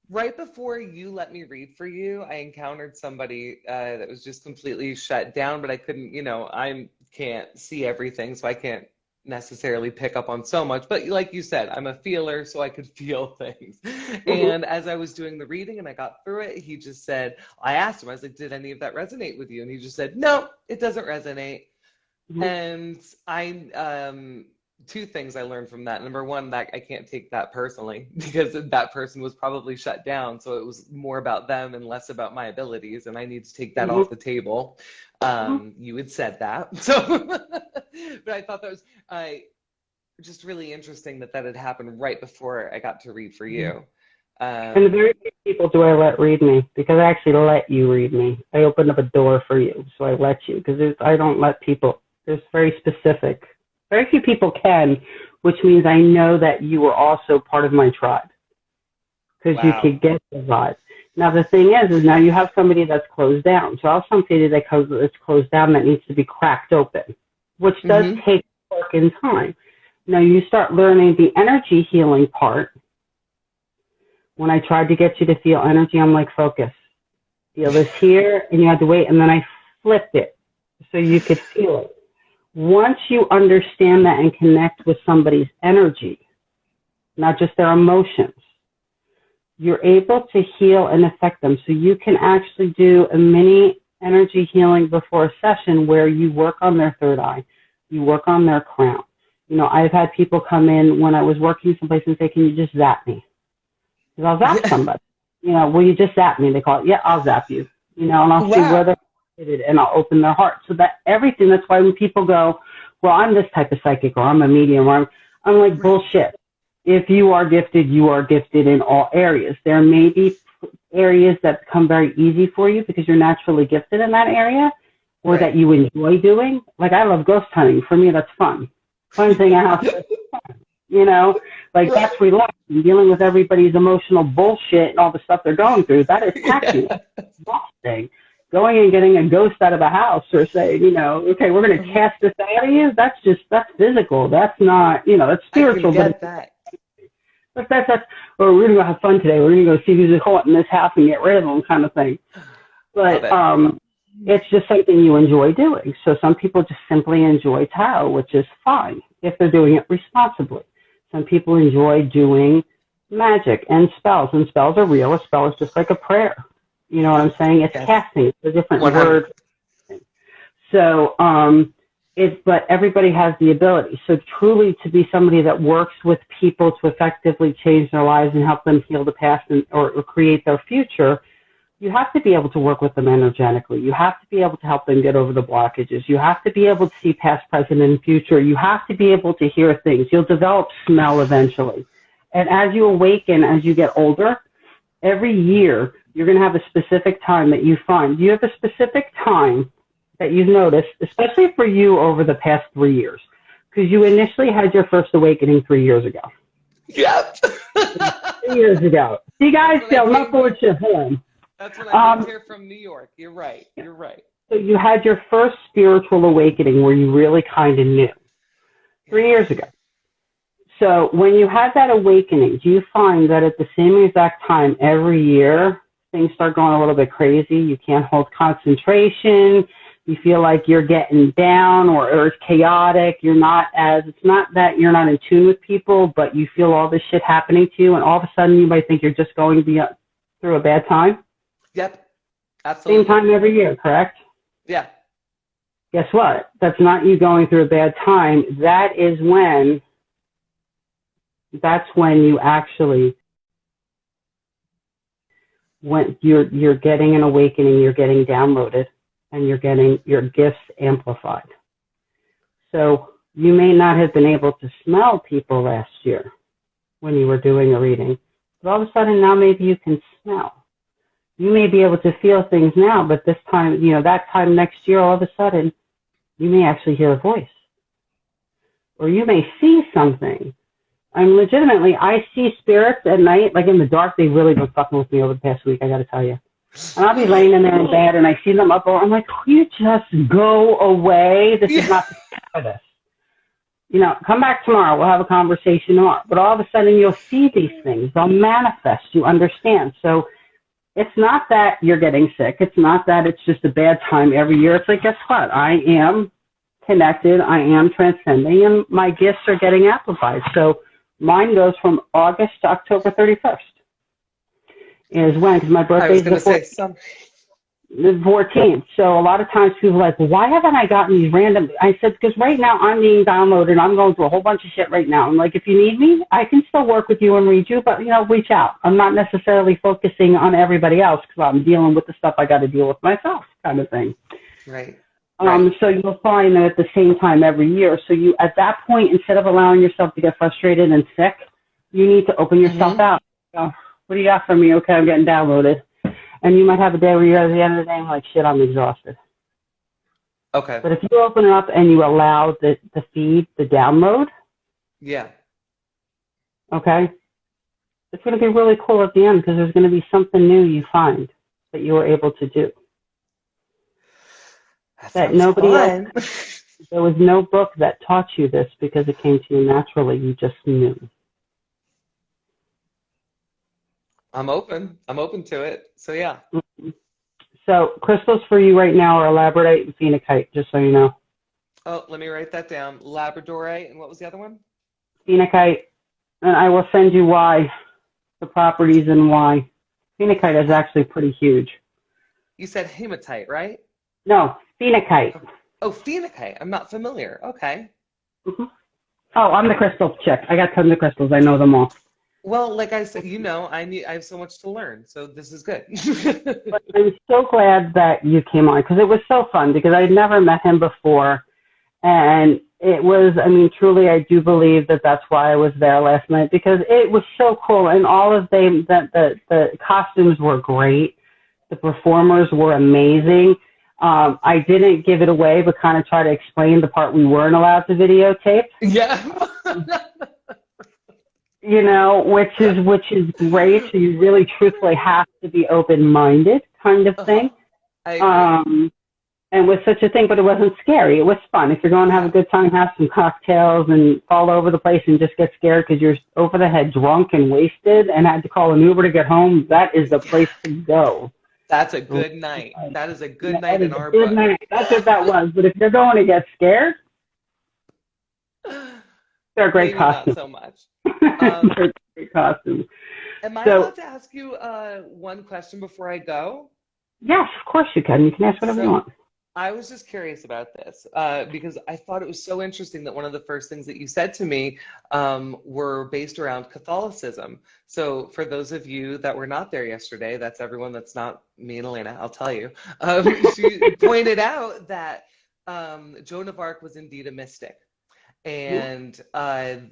Right before you let me read for you, I encountered somebody that was just completely shut down, but I couldn't, I can't see everything, so I can't necessarily pick up on so much. But like you said, I'm a feeler, so I could feel things. And as I was doing the reading and I got through it, he just said, I asked him, I was like, did any of that resonate with you? And he just said, no, it doesn't resonate. And I, 2 things I learned from that. Number one, that I can't take that personally, because that person was probably shut down. So it was more about them and less about my abilities. And I need to take that off the table. You had said that. So, but I thought that was just really interesting that had happened right before I got to read for you. And very few people do I let read me, because I actually let you read me. I opened up a door for you, so I let you, because I don't let people. There's very specific. Very few people can, which means I know that you were also part of my tribe, because you could get the vibe. Now, the thing is now you have somebody that's closed down. So I'll have somebody that's closed down that needs to be cracked open, which does take work and time. Now, you start learning the energy healing part. When I tried to get you to feel energy, I'm like, focus. Feel this here, and you had to wait, and then I flipped it so you could feel it. Once you understand that and connect with somebody's energy, not just their emotions, you're able to heal and affect them. So you can actually do a mini energy healing before a session where you work on their third eye, you work on their crown. I've had people come in when I was working someplace and say, can you just zap me? Because I'll zap somebody. Will you just zap me? They call it, yeah, I'll zap you. And I'll see where they're and I'll open their heart. So that everything, that's why when people go, well, I'm this type of psychic, or I'm a medium, or I'm like, bullshit. If you are gifted in all areas. There may be areas that become very easy for you because you're naturally gifted in that area, or that you enjoy doing. Like, I love ghost hunting. For me, that's fun. Fun thing out. Like, Right. that's relaxing. Dealing with everybody's emotional bullshit and all the stuff they're going through, that is taxing. Yeah. That's exhausting. Going and getting a ghost out of a house or saying, okay, we're going to cast this out of you, that's physical. That's not, that's I can spiritual. get that. But that's, or we're going to go have fun today. We're going to go see who's caught in this house and get rid of them kind of thing. But it's just something you enjoy doing. So some people just simply enjoy tarot, which is fine if they're doing it responsibly. Some people enjoy doing magic and spells are real. A spell is just like a prayer. You know what I'm saying? It's casting. It's a different 100. word. So, but everybody has the ability. So truly to be somebody that works with people to effectively change their lives and help them heal the past or create their future, you have to be able to work with them energetically. You have to be able to help them get over the blockages. You have to be able to see past, present, and future. You have to be able to hear things. You'll develop smell eventually. And as you awaken, as you get older, every year you're going to have a specific time that you find. You have a specific time that you've noticed, especially for you over the past 3 years, because you initially had your first awakening 3 years ago. Yep. 3 years ago. See, guys, I'm not forward to home. That's when I moved here from New York. You're right. You're right. So you had your first spiritual awakening where you really kind of knew 3 years ago. So when you had that awakening, do you find that at the same exact time every year things start going a little bit crazy? You can't hold concentration. You feel like you're getting down or it's chaotic. It's not that you're not in tune with people, but you feel all this shit happening to you, and all of a sudden you might think you're just going through a bad time. Yep. Absolutely. Same time every year, correct? Yeah. Guess what? That's not you going through a bad time. That's when you actually, when you're getting an awakening, you're getting downloaded, and you're getting your gifts amplified. So you may not have been able to smell people last year when you were doing a reading, but all of a sudden now maybe you can smell. You may be able to feel things now, but this time, that time next year, all of a sudden, you may actually hear a voice. Or you may see something. Legitimately, I see spirits at night, like in the dark. They've really been fucking with me over the past week, I got to tell you. And I'll be laying in there in bed, and I see them up, I'm like, you just go away. This is not the time for this. Come back tomorrow. We'll have a conversation tomorrow. But all of a sudden, you'll see these things. They'll manifest. You understand. So it's not that you're getting sick. It's not that it's just a bad time every year. It's like, guess what? I am connected. I am transcending, and my gifts are getting amplified. So mine goes from August to October 31st. Is when, because my birthday is the 14th. So a lot of times people are like, well, why haven't I gotten these random? I said, because right now I'm being downloaded and I'm going through a whole bunch of shit right now. I'm like, if you need me, I can still work with you and read you, but, reach out. I'm not necessarily focusing on everybody else because I'm dealing with the stuff I got to deal with myself kind of thing. Right. So you'll find that at the same time every year. So you, at that point, instead of allowing yourself to get frustrated and sick, you need to open yourself out. So, what do you got for me? Okay, I'm getting downloaded. And you might have a day where you're at the end of the day, I'm like, shit, I'm exhausted. Okay. But if you open it up and you allow the feed, the download. Yeah. Okay. It's going to be really cool at the end because there's going to be something new you find that you were able to do. That nobody else. There was no book that taught you this because it came to you naturally. You just knew. I'm open to it. So yeah. Mm-hmm. So crystals for you right now are labradorite and phenakite, just so you know. Oh, let me write that down. Labradorite, and what was the other one? Phenakite, and I will send you why, the properties and why. Phenakite is actually pretty huge. You said hematite, right? No, phenakite. Oh, phenakite. I'm not familiar. Okay. Mm-hmm. Oh, I'm the crystal chick. I got tons of crystals. I know them all. Well, like I said, I have so much to learn, so this is good. But I'm so glad that you came on because it was so fun because I'd never met him before. And it was, truly, I do believe that that's why I was there last night because it was so cool. And all of the costumes were great. The performers were amazing. I didn't give it away, but kind of try to explain the part we weren't allowed to videotape. Yeah. which is great. So you really truthfully have to be open-minded kind of thing. I agree. And was such a thing, but it wasn't scary. It was fun. If you're going to have a good time, have some cocktails and fall over the place and just get scared because you're over the head drunk and wasted and had to call an Uber to get home, that is the place to go. That's a good night. That is a good night in our book. Night. That's what that was. But if you're going to get scared, they're great costumes. Not so much. They're great costumes. Am I allowed to ask you one question before I go? Yes, of course you can. You can ask whatever you want. I was just curious about this because I thought it was so interesting that one of the first things that you said to me were based around Catholicism. So for those of you that were not there yesterday, that's everyone that's not me and Elena, I'll tell you. She pointed out that Joan of Arc was indeed a mystic. And I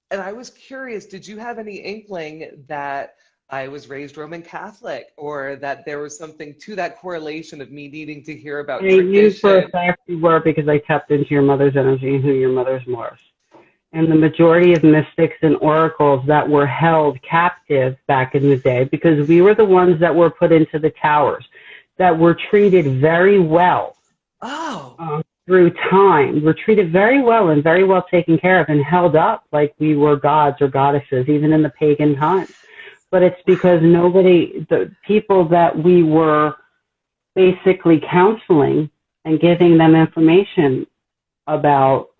was curious, did you have any inkling that I was raised Roman Catholic, or that there was something to that correlation of me needing to hear about tradition? You for a fact you were, because I tapped into your mother's energy and who your mother's was. And the majority of mystics and oracles that were held captive back in the day, because we were the ones that were put into the towers, that were treated very well through time, were treated very well and very well taken care of and held up like we were gods or goddesses, even in the pagan times. But it's because the people that we were basically counseling and giving them information about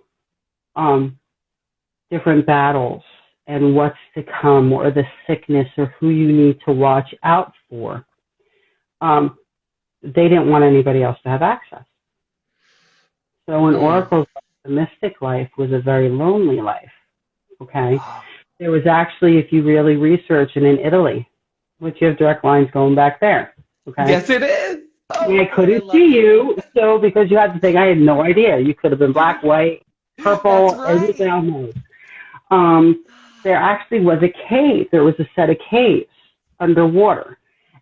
different battles and what's to come, or the sickness, or who you need to watch out for, they didn't want anybody else to have access. So in oracles, the mystic life was a very lonely life, okay? There was actually, if you really research, and in Italy, which you have direct lines going back there. Okay. Yes, it is. I couldn't see you, so because you had to think, I had no idea. You could have been black, white, purple, everything else. There actually was a cave. There was a set of caves underwater,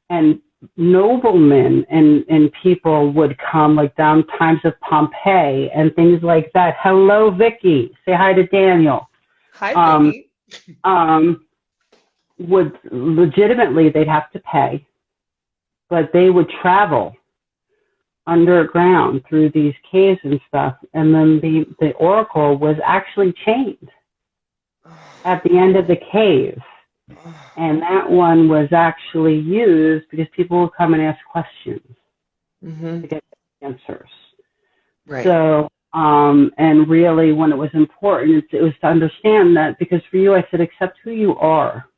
and noblemen and people would come, like down times of Pompeii and things like that. Hello, Vicky. Say hi to Daniel. Hi, Vicky. Would legitimately, they'd have to pay, but they would travel underground through these caves and stuff, and then the oracle was actually chained at the end of the cave, and that one was actually used because people would come and ask questions to get answers. Right. So and really, when it was important, it was to understand that, because for you, I said, accept who you are.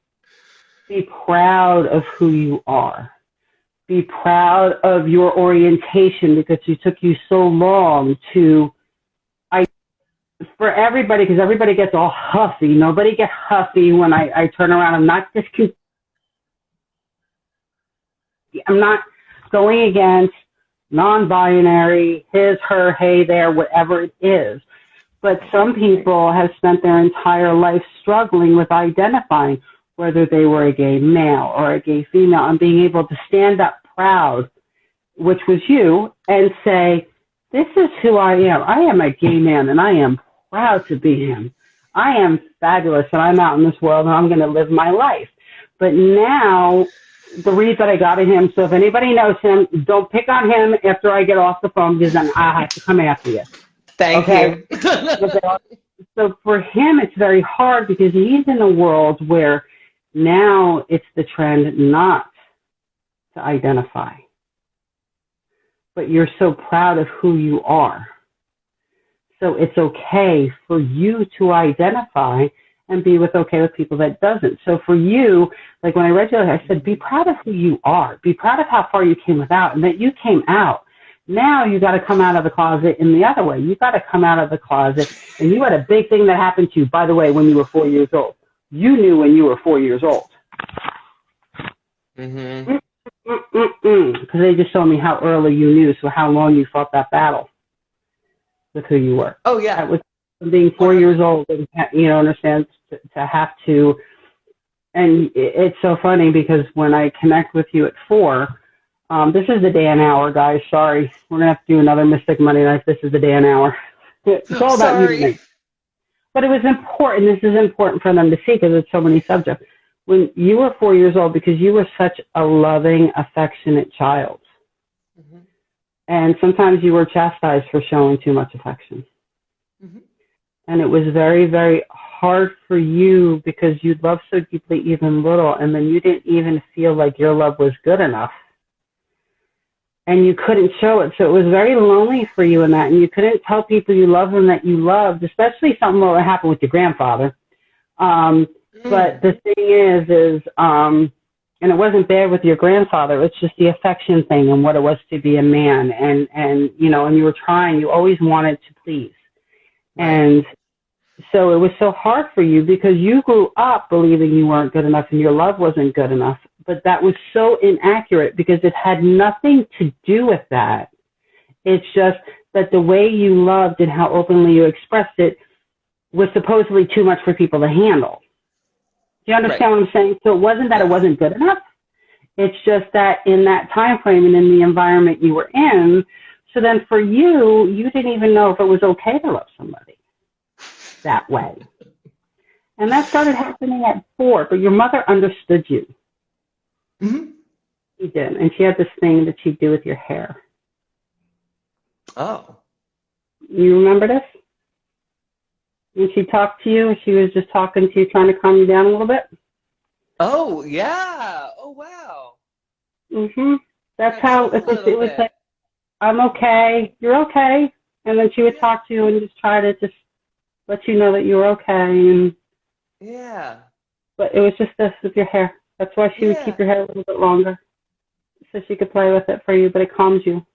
Be proud of who you are. Be proud of your orientation, because it took you so long for everybody, because everybody gets all huffy. Nobody gets huffy when I turn around. I'm not going against non-binary, his, her, hey, there, whatever it is. But some people have spent their entire life struggling with identifying whether they were a gay male or a gay female, and being able to stand up proud, which was you, and say, this is who I am. I am a gay man, and I am proud to be him. I am fabulous, and I'm out in this world, and I'm going to live my life. But now, the read that I got of him, so if anybody knows him, don't pick on him after I get off the phone, because then I have to come after you. Thank you. So for him, it's very hard, because he's in a world where now it's the trend not to identify. But you're so proud of who you are. So it's okay for you to identify and be okay with people that doesn't. So for you, like when I read you, I said, be proud of who you are. Be proud of how far you came without, and that you came out. Now you got to come out of the closet in the other way. You got to come out of the closet, and you had a big thing that happened to you, by the way, when you were 4 years old. You knew when you were 4 years old. Because they just showed me how early you knew, so how long you fought that battle with who you were. Oh, yeah. That was being 4 years old, and, understand, to have to. And it's so funny, because when I connect with you at 4, this is the day and hour, guys. Sorry. We're going to have to do another Mystic Monday Night. This is the day and hour. It's all about you. But it was important. This is important for them to see because it's so many subjects. When you were 4 years old, because you were such a loving, affectionate child. Mm-hmm. And sometimes you were chastised for showing too much affection. Mm-hmm. And it was very, very hard for you because you loved so deeply even little, and then you didn't even feel like your love was good enough. And you couldn't show it. So it was very lonely for you in that. And you couldn't tell people you love them that you loved, especially something that happened with your grandfather. But the thing is, and it wasn't bad with your grandfather. It's just the affection thing and what it was to be a man. And you know, and you were trying, you always wanted to please. And so it was so hard for you because you grew up believing you weren't good enough and your love wasn't good enough. But that was so inaccurate because it had nothing to do with that. It's just that the way you loved and how openly you expressed it was supposedly too much for people to handle. Do you understand what I'm saying? So it wasn't that it wasn't good enough. It's just that in that time frame and in the environment you were in, so then for you, you didn't even know if it was okay to love somebody that way. And that started happening at 4, but your mother understood you. Mm-hmm. She did. And she had this thing that she'd do with your hair. Oh. You remember this? When she talked to you, she was just talking to you, trying to calm you down a little bit? Oh, yeah. Oh, wow. Mm-hmm. That's how it was like, I'm okay. You're okay. And then she would talk to you and just try to just let you know that you were okay. And but it was just this with your hair. That's why she would keep your hair a little bit longer, so she could play with it for you, but it calms you.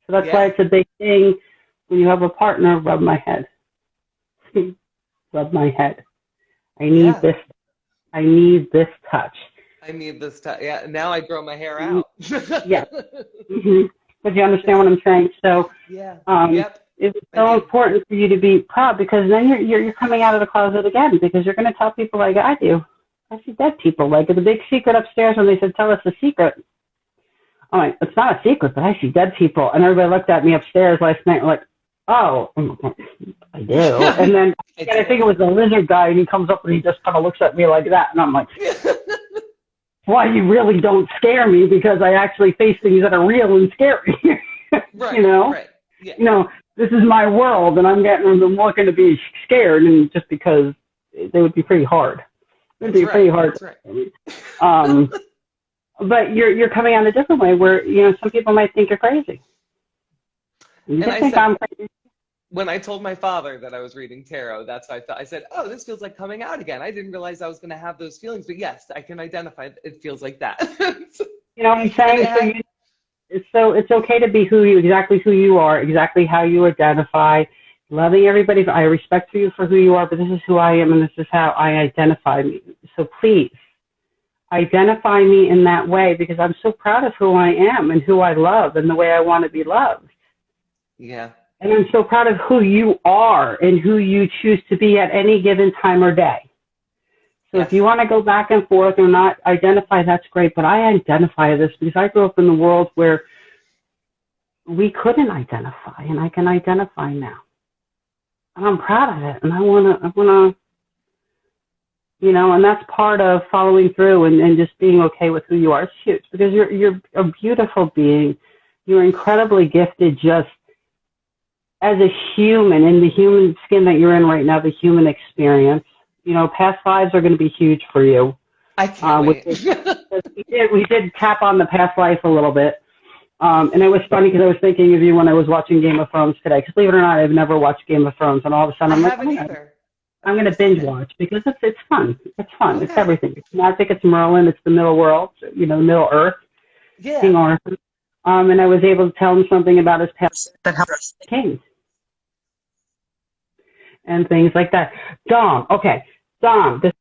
So that's why it's a big thing when you have a partner, rub my head. Rub my head. I need this. I need this touch. I need this touch. Yeah, now I grow my hair out. Yeah. Mm-hmm. But you understand what I'm saying? So it's so important for you to be proud because then you're coming out of the closet again because you're going to tell people like I do. I see dead people. Like the big secret upstairs when they said, tell us the secret. I'm like, it's not a secret, but I see dead people. And everybody looked at me upstairs last night and like, oh, I do. And then I think it was the lizard guy and he comes up and he just kind of looks at me like that. And I'm like, why you really don't scare me because I actually face things that are real and scary. You know? Right. Yeah. You know, this is my world and I'm looking to be scared and just because they would be pretty hard. It would be pretty hard. Right. But you're coming out a different way where, you know, some people might think you're crazy. You just think I'm crazy. When I told my father that I was reading tarot, that's what I thought. I said, oh, this feels like coming out again. I didn't realize I was going to have those feelings. But yes, I can identify it feels like that. You know what I'm saying? So it's okay to be exactly who you are, exactly how you identify, loving everybody. I respect you for who you are, but this is who I am and this is how I identify me. So please identify me in that way because I'm so proud of who I am and who I love and the way I want to be loved. Yeah. And I'm so proud of who you are and who you choose to be at any given time or day. So if you want to go back and forth or not identify, that's great. But I identify this because I grew up in the world where we couldn't identify, and I can identify now. And I'm proud of it. And I want to, you know, and that's part of following through and just being okay with who you are. It's huge because you're a beautiful being. You're incredibly gifted just as a human, in the human skin that you're in right now, the human experience. You know, past lives are going to be huge for you. I can't wait. We did tap on the past life a little bit. And it was funny because I was thinking of you when I was watching Game of Thrones today. Because believe it or not, I've never watched Game of Thrones. And all of a sudden I'm like, I'm going to binge watch because it's fun. It's fun. Okay. It's everything. It's magic. It's Merlin. It's the middle world, you know, Middle Earth. Yeah. King Arthur. And I was able to tell him something about his past that helped kings. And things like that. Dom, this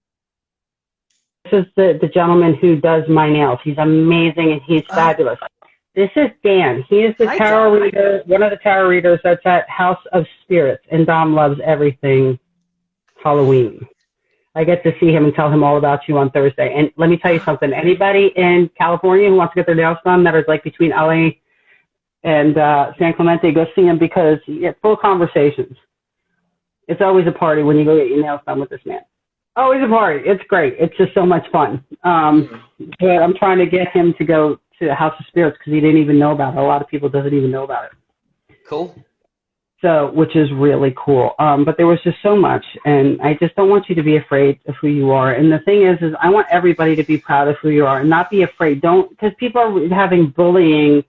is the gentleman who does my nails. He's amazing and he's fabulous. This is Dan. He is the tarot reader, one of the tarot readers that's at House of Spirits, and Dom loves everything Halloween. I get to see him and tell him all about you on Thursday. And let me tell you something. Anybody in California who wants to get their nails done that is like between LA and San Clemente, go see him because he has full conversations. It's always a party when you go get your nails done with this man. Always a party. It's great. It's just so much fun. But I'm trying to get him to go to the House of Spirits because he didn't even know about it. A lot of people doesn't even know about it. Cool. So, which is really cool. But there was just so much, and I just don't want you to be afraid of who you are. And the thing is I want everybody to be proud of who you are and not be afraid. Don't, because people are having bullying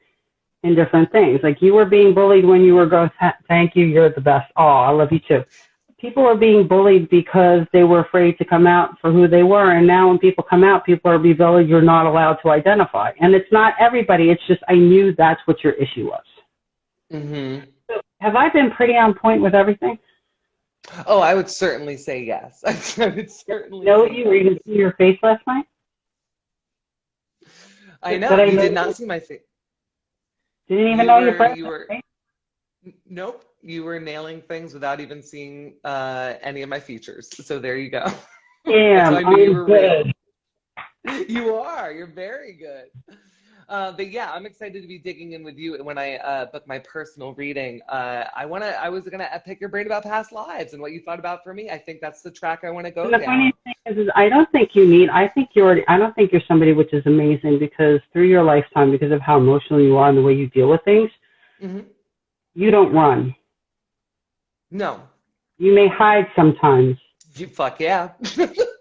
in different things. Like you were being bullied when you were going, thank you, you're the best. Oh, I love you too. People are being bullied because they were afraid to come out for who they were. And now when people come out, people are being bullied. You're not allowed to identify. And it's not everybody. It's just, I knew that's what your issue was. Mm-hmm. So have I been pretty on point with everything? Oh, I would certainly say yes. I would certainly. No, you were even see your face last night? I know. You did not see my face. Didn't even know your face? Nope. You were nailing things without even seeing any of my features. So there you go. Damn, I'm good. You are. You're very good. But yeah, I'm excited to be digging in with you when I book my personal reading. I was gonna pick your brain about past lives and what you thought about for me. I think that's the track I want to go down. The funny thing is I don't think you need. I don't think you're somebody, which is amazing, because through your lifetime, because of how emotional you are and the way you deal with things, you don't run. No. You may hide sometimes. You fuck yeah.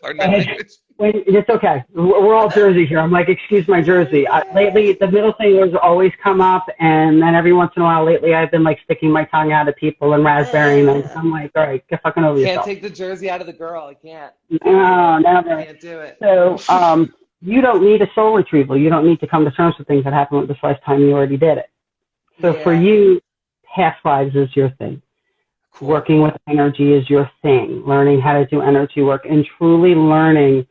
Pardon my language. It's okay. We're all Jersey here. I'm like, excuse my Jersey. Lately, the middle fingers always come up, and then every once in a while, lately, I've been like sticking my tongue out at people and raspberrying them. I'm like, all right, get fucking over yourself. Can't take the Jersey out of the girl. I can't. No, never. I can't do it. So, you don't need a soul retrieval. You don't need to come to terms with things that happened with this lifetime. You already did it. So for you, past lives is your thing. Cool. Working with energy is your thing. Learning how to do energy work and truly learning.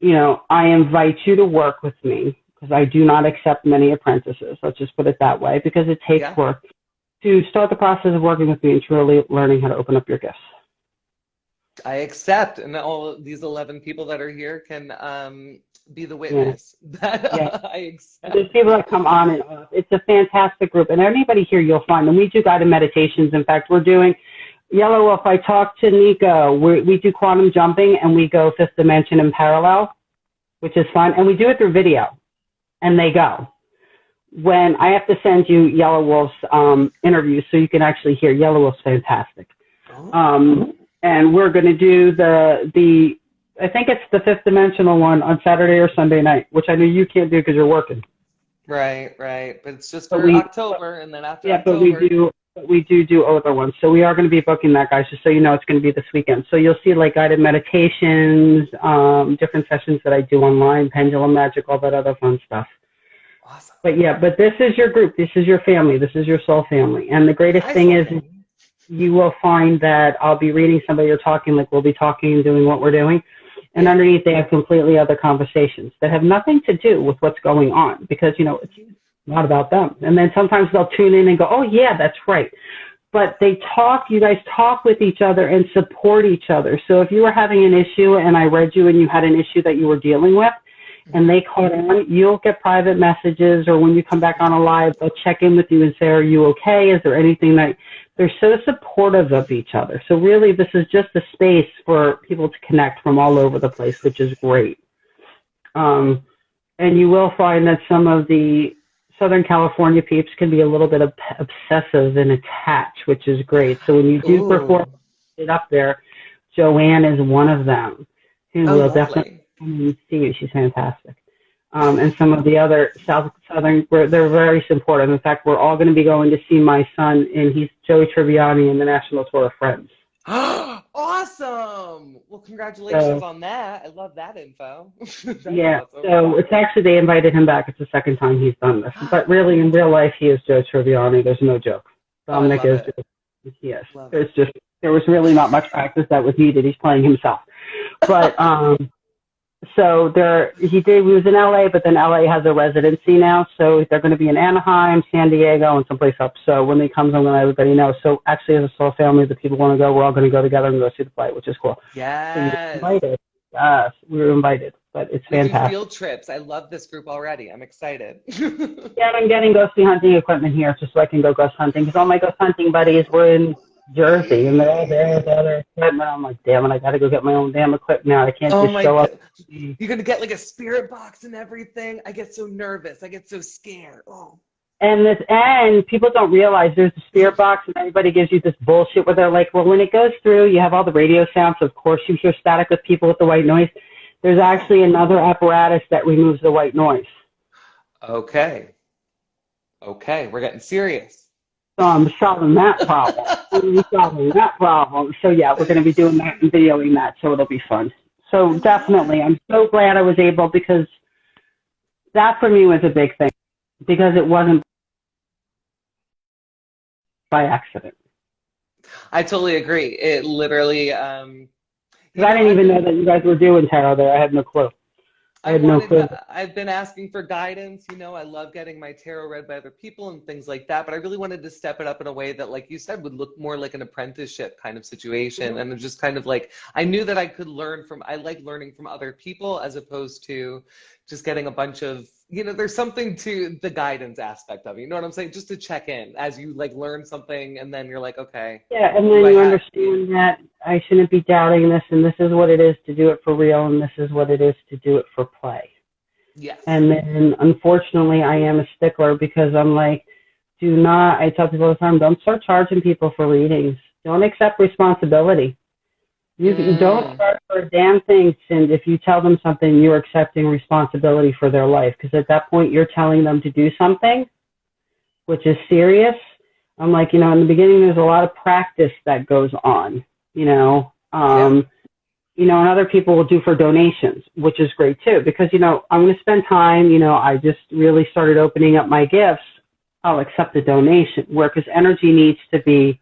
You know, I invite you to work with me because I do not accept many apprentices. Let's just put it that way, because it takes work to start the process of working with me and truly learning how to open up your gifts. I accept, and all of these 11 people that are here can be the witness that I accept. There's people that come on and off. It's a fantastic group, and anybody here you'll find. And we do guided meditations. In fact, we're doing Yellow Wolf. I talked to Nico. We do quantum jumping, and we go fifth dimension in parallel, which is fun. And we do it through video, and they go. When I have to send you Yellow Wolf's interviews so you can actually hear. Yellow Wolf's fantastic. And we're going to do the I think it's the fifth dimensional one on Saturday or Sunday night, which I know you can't do because you're working. Right. But it's just for October, and then after October. But we do other ones. So we are going to be booking that, guys, just so you know it's going to be this weekend. So you'll see like guided meditations, different sessions that I do online, pendulum magic, all that other fun stuff. Awesome. But this is your group. This is your family. This is your soul family. And the greatest thing is you will find that I'll be reading somebody or talking, like we'll be talking and doing what we're doing. And underneath, they have completely other conversations that have nothing to do with what's going on because, you know, it's not about them. And then sometimes they'll tune in and go, oh, yeah, that's right. But you guys talk with each other and support each other. So if you were having an issue and I read you and you had an issue that you were dealing with and they caught on, you'll get private messages, or when you come back on a live, they'll check in with you and say, are you okay? Is there anything that... They're so supportive of each other. So really, this is just a space for people to connect from all over the place, which is great. And you will find that some of the Southern California peeps can be a little bit obsessive and attached, which is great. So when you do perform it up there, Joanne is one of them who will definitely come and see you. She's fantastic. And some of the other Southern, they're very supportive. In fact, we're all going to be going to see my son, and he's Joey Tribbiani in the National Tour of Friends. Awesome! Well, congratulations on that. I love that info. Yeah, awesome. So it's actually, they invited him back. It's the second time he's done this. But really, in real life, he is Joe Tribbiani. There's no joke. Dominic is just, yes. There was really not much practice that was needed. He's playing himself. But, so he was in LA, but then LA has a residency now. So they're going to be in Anaheim, San Diego, and someplace up. So when he comes, I'm going to let everybody know. So actually, as a soul family, the people want to go, we're all going to go together and go see the play, which is cool. Yes. So you're invited. Yes, we were invited, but it's fantastic. Field trips. I love this group already. I'm excited. Yeah, I'm getting ghosty hunting equipment here just so I can go ghost hunting, because all my ghost hunting buddies were in Jersey, and they're all there with other equipment. I'm like, damn it, I got to go get my own damn equipment now. I can't Oh just my show up. God. You're going to get like a spirit box and everything. I get so nervous. I get so scared. Oh. And people don't realize there's a spirit box, and everybody gives you this bullshit where they're like, well, when it goes through, you have all the radio sounds. So of course, you hear static with people with the white noise. There's actually another apparatus that removes the white noise. Okay. Okay. We're getting serious. So I'm solving that problem. So yeah, we're going to be doing that and videoing that, so it'll be fun. So definitely, I'm so glad I was able, because that for me was a big thing, because it wasn't by accident. I totally agree. It literally, I didn't even know that you guys were doing tarot there. I had no clue. I've been asking for guidance. You know, I love getting my tarot read by other people and things like that, but I really wanted to step it up in a way that, like you said, would look more like an apprenticeship kind of situation. And just kind of like, I knew that I could I like learning from other people as opposed to just getting a bunch of, you know, there's something to the guidance aspect of it. You know what I'm saying? Just to check in as you like learn something, and then you're like, okay. Yeah, and then you understand that I shouldn't be doubting this, and this is what it is to do it for real, and this is what it is to do it for play. Yes. And then, unfortunately, I am a stickler, because I'm like, I tell people all the time, don't start charging people for readings. Don't accept responsibility. You don't start for a damn thing, and if you tell them something, you're accepting responsibility for their life, because at that point, you're telling them to do something, which is serious. I'm like, in the beginning, there's a lot of practice that goes on, and other people will do for donations, which is great too, because, I'm going to spend time, I just really started opening up my gifts. I'll accept a donation, because energy needs to be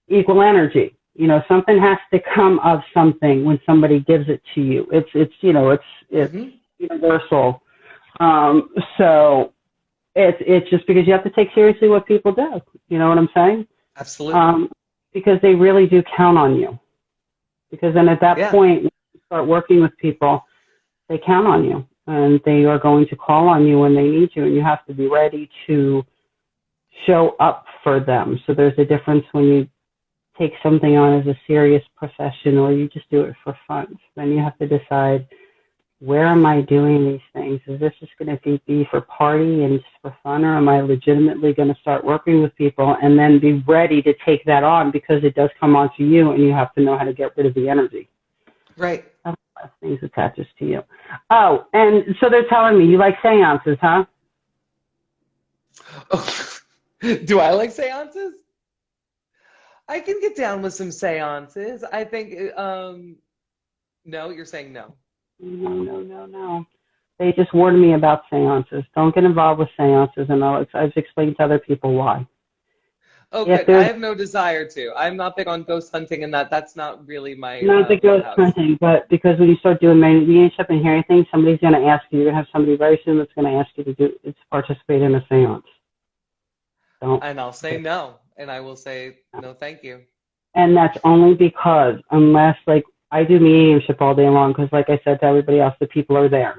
equal energy. Something has to come of something when somebody gives it to you. It's universal. So it's just because you have to take seriously what people do. You know what I'm saying? Absolutely. Because they really do count on you. Because then at that point, when you start working with people, they count on you, and they are going to call on you when they need you, and you have to be ready to show up for them. So there's a difference when you take something on as a serious profession, or you just do it for fun. So then you have to decide, where am I doing these things? Is this just going to be for party and just for fun, or am I legitimately going to start working with people and then be ready to take that on, because it does come onto you, and you have to know how to get rid of the energy. Right. That's a lot of things attaches to you. Oh, and so they're telling me you like seances, huh? Oh, do I like seances? I can get down with some seances. I think, no, you're saying no. No. They just warned me about seances. Don't get involved with seances, and I've explained to other people why. Okay, I have no desire to. I'm not big on ghost hunting, and that's not really my. Not the ghost hunting, but because when you start doing mediumship and hearing things, somebody's going to ask you. You're going to have somebody very soon that's going to ask you to participate in a seance. And I'll say no, and I will say no, thank you. And that's only because, unless, like, I do mediumship all day long, because, like I said to everybody else, the people are there.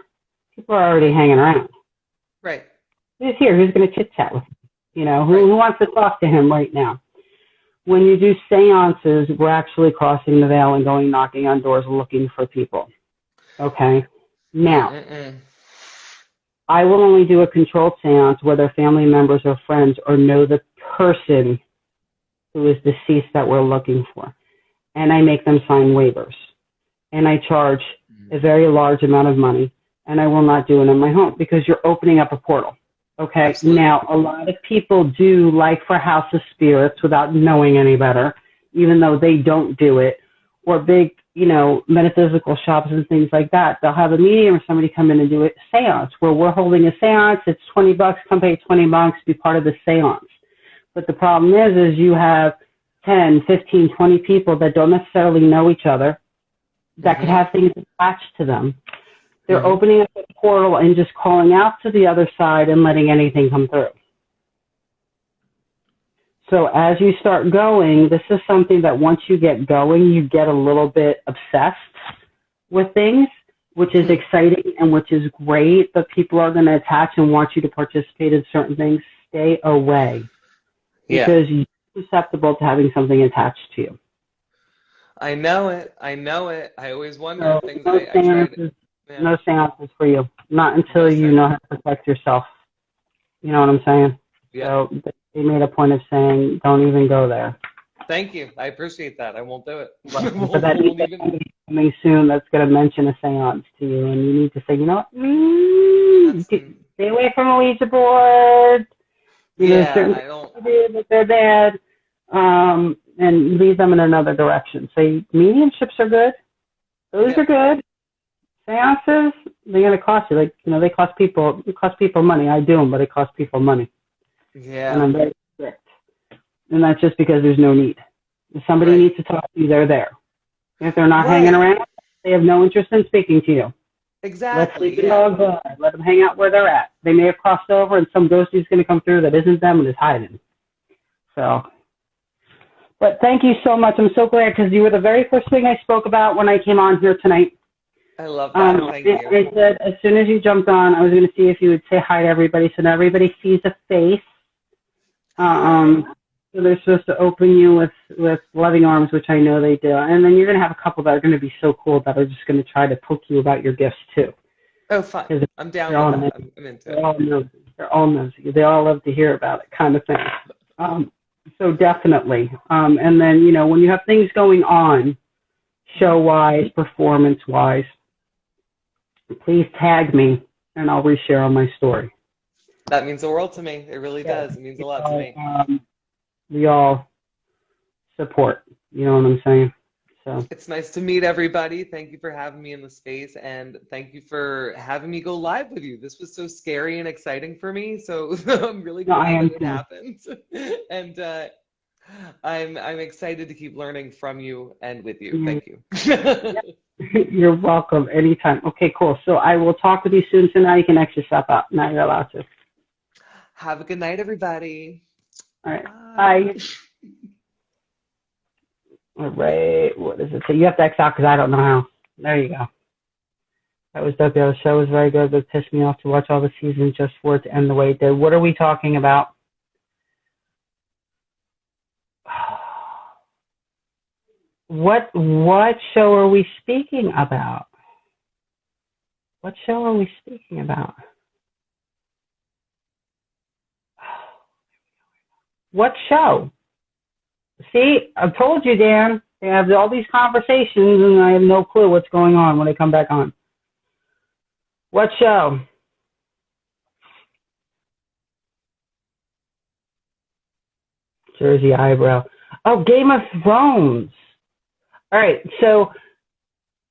People are already hanging around. Right. Who's here? Who's going to chit-chat with him? Who wants to talk to him right now? When you do seances, we're actually crossing the veil and going knocking on doors looking for people. Okay? Now, I will only do a controlled seance where they're family members or friends or know the person who is deceased that we're looking for. And I make them sign waivers. And I charge a very large amount of money. And I will not do it in my home, because you're opening up a portal. Okay? Absolutely. Now, a lot of people do like for House of Spirits without knowing any better, even though they don't do it, or big, metaphysical shops and things like that. They'll have a medium or somebody come in and do a seance where we're holding a seance. It's $20. Come pay $20, be part of the seance. But the problem is you have 10, 15, 20 people that don't necessarily know each other, that could have things attached to them. They're opening up a portal and just calling out to the other side and letting anything come through. So as you start going, this is something that once you get going, you get a little bit obsessed with things, which is exciting and which is great, but people are going to attach and want you to participate in certain things. Stay away. Because susceptible to having something attached to you. I know it. I know it. I always wonder So if things no I tried. seances, Yeah. no seances for you. Not No until you sense. know how to protect yourself. You know what I'm saying? Yeah. So they made a point of saying, don't even go there. Thank you. I appreciate that. I won't do it. But won't, that won't even. coming soon that's going to mention a seance to you, and you need to say, you know what? Stay away from a Ouija board. Yeah, certain I don't. things to do that they're bad, and lead them in another direction. So mediumships are good. Those are good. Seances, they're going to cost you. Like, they cost people. It costs people money. I do them, but it costs people money. Yeah. And I'm very strict. And that's just because there's no need. If somebody needs to talk to you, they're there. If they're not hanging around, they have no interest in speaking to you. Exactly. Let sleeping dogs lie. Let them hang out where they're at. They may have crossed over, and some ghostie is going to come through that isn't them and is hiding. So, but thank you so much. I'm so glad because you were the very first thing I spoke about when I came on here tonight. I love that. Thank you. I said as soon as you jumped on, I was going to see if you would say hi to everybody, so now everybody sees a face. So they're supposed to open you with loving arms, which I know they do. And then you're going to have a couple that are going to be so cool that are just going to try to poke you about your gifts, too. Oh, fun. I'm down with that. I'm into it. They're all nosy. They all love to hear about it, kind of thing. So definitely. And then, when you have things going on, show-wise, performance-wise, please tag me, and I'll reshare on my story. That means the world to me. It really does. It means a lot to me. We all support. You know what I'm saying? So it's nice to meet everybody. Thank you for having me in the space, and thank you for having me go live with you. This was so scary and exciting for me. So I'm really glad that it happened. And I'm excited to keep learning from you and with you. Thank you. You're welcome. Anytime. Okay, cool. So I will talk with you soon. So now you can X yourself up. Now you're allowed to. Have a good night, everybody. All right. Bye. All right. What is it? So you have to X out because I don't know how. There you go. That was dope. The show was very good, but it pissed me off to watch all the seasons just for it to end the way it did. What are we talking about? What show are we speaking about? What show are we speaking about? What show? See, I've told you, Dan. They have all these conversations, and I have no clue what's going on when they come back on. What show? Jersey Eyebrow. Oh, Game of Thrones. All right, so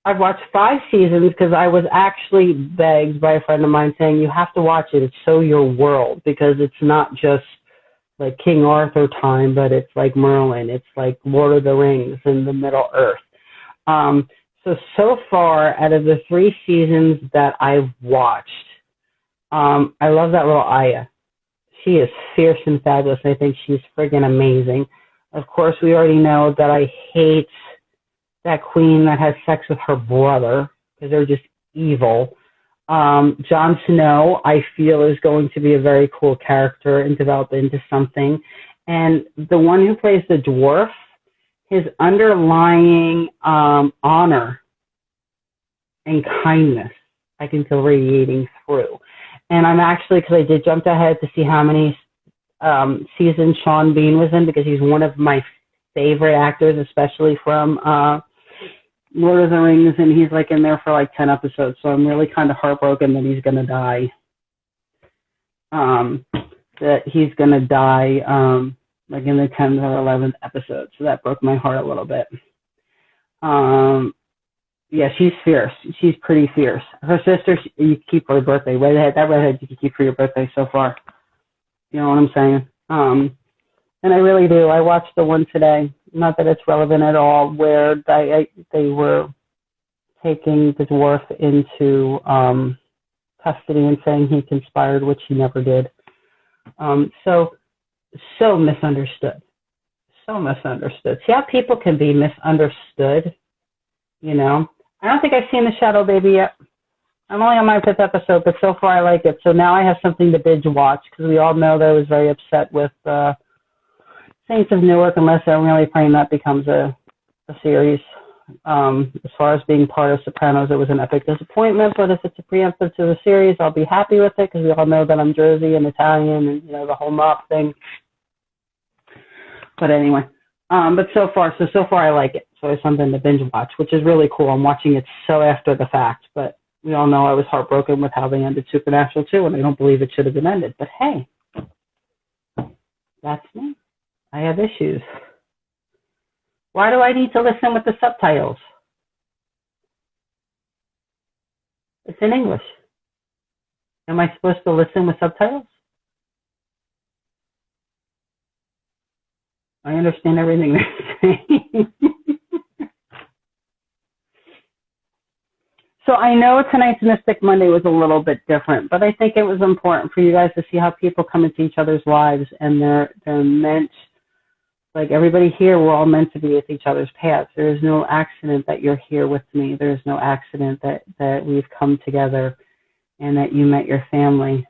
I've watched 5 seasons because I was actually begged by a friend of mine saying, you have to watch it. It's so your world, because it's not just like King Arthur time, but it's like Merlin. It's like Lord of the Rings in the Middle Earth. So far, out of the 3 seasons that I've watched, I love that little Aya. She is fierce and fabulous. I think she's friggin' amazing. Of course, we already know that I hate that queen that has sex with her brother, because they're just evil. Jon Snow, I feel, is going to be a very cool character and develop into something. And the one who plays the dwarf, his underlying honor and kindness, I can feel radiating through. And I'm actually, because I did jump ahead to see how many seasons Sean Bean was in, because he's one of my favorite actors, especially from Lord of the Rings, and he's like in there for like 10 episodes, so I'm really kind of heartbroken that he's gonna die. Like in the 10th or 11th episode, so that broke my heart a little bit. Yeah, she's fierce. She's pretty fierce. Her sister, you keep for her birthday. That redhead you can keep for your birthday so far. You know what I'm saying? And I really do. I watched the one today. Not that it's relevant at all, where they were taking the dwarf into custody and saying he conspired, which he never did. So misunderstood. So misunderstood. See how people can be misunderstood? You know? I don't think I've seen The Shadow Baby yet. I'm only on my 5th episode, but so far I like it. So now I have something to binge watch, because we all know that I was very upset with Saints of Newark, unless I'm really praying that becomes a series. As far as being part of Sopranos, it was an epic disappointment, but if it's a preemptive to a series, I'll be happy with it because we all know that I'm Jersey and Italian and, the whole mop thing. But anyway, but so far I like it. So it's something to binge watch, which is really cool. I'm watching it so after the fact, but we all know I was heartbroken with how they ended Supernatural too, and I don't believe it should have been ended. But hey, that's me. I have issues. Why do I need to listen with the subtitles? It's in English. Am I supposed to listen with subtitles? I understand everything they're saying. So I know tonight's Mystic Monday was a little bit different, but I think it was important for you guys to see how people come into each other's lives, and they're meant, like everybody here, we're all meant to be with each other's paths. There is no accident that you're here with me. There is no accident that we've come together and that you met your family.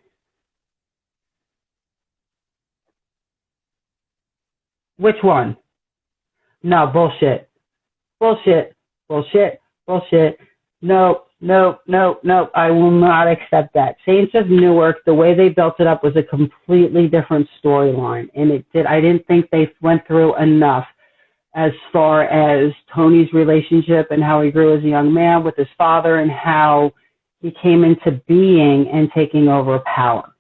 Which one? No, bullshit. Bullshit. Bullshit. Bullshit. Nope. Nope, nope, nope. I will not accept that. Saints of Newark, the way they built it up was a completely different storyline, and I didn't think they went through enough as far as Tony's relationship and how he grew as a young man with his father and how he came into being and taking over power.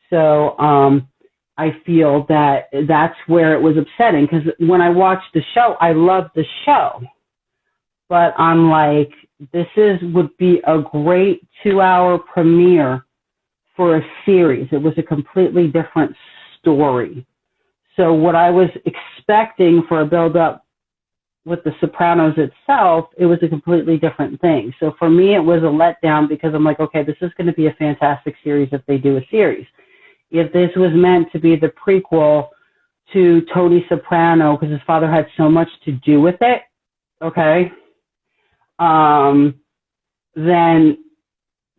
So I feel that that's where it was upsetting, because when I watched the show, I loved the show, but I'm like, this would be a great 2-hour premiere for a series. It was a completely different story. So what I was expecting for a build-up with The Sopranos itself, it was a completely different thing. So for me, it was a letdown because I'm like, okay, this is going to be a fantastic series if they do a series. If this was meant to be the prequel to Tony Soprano, because his father had so much to do with it, okay, then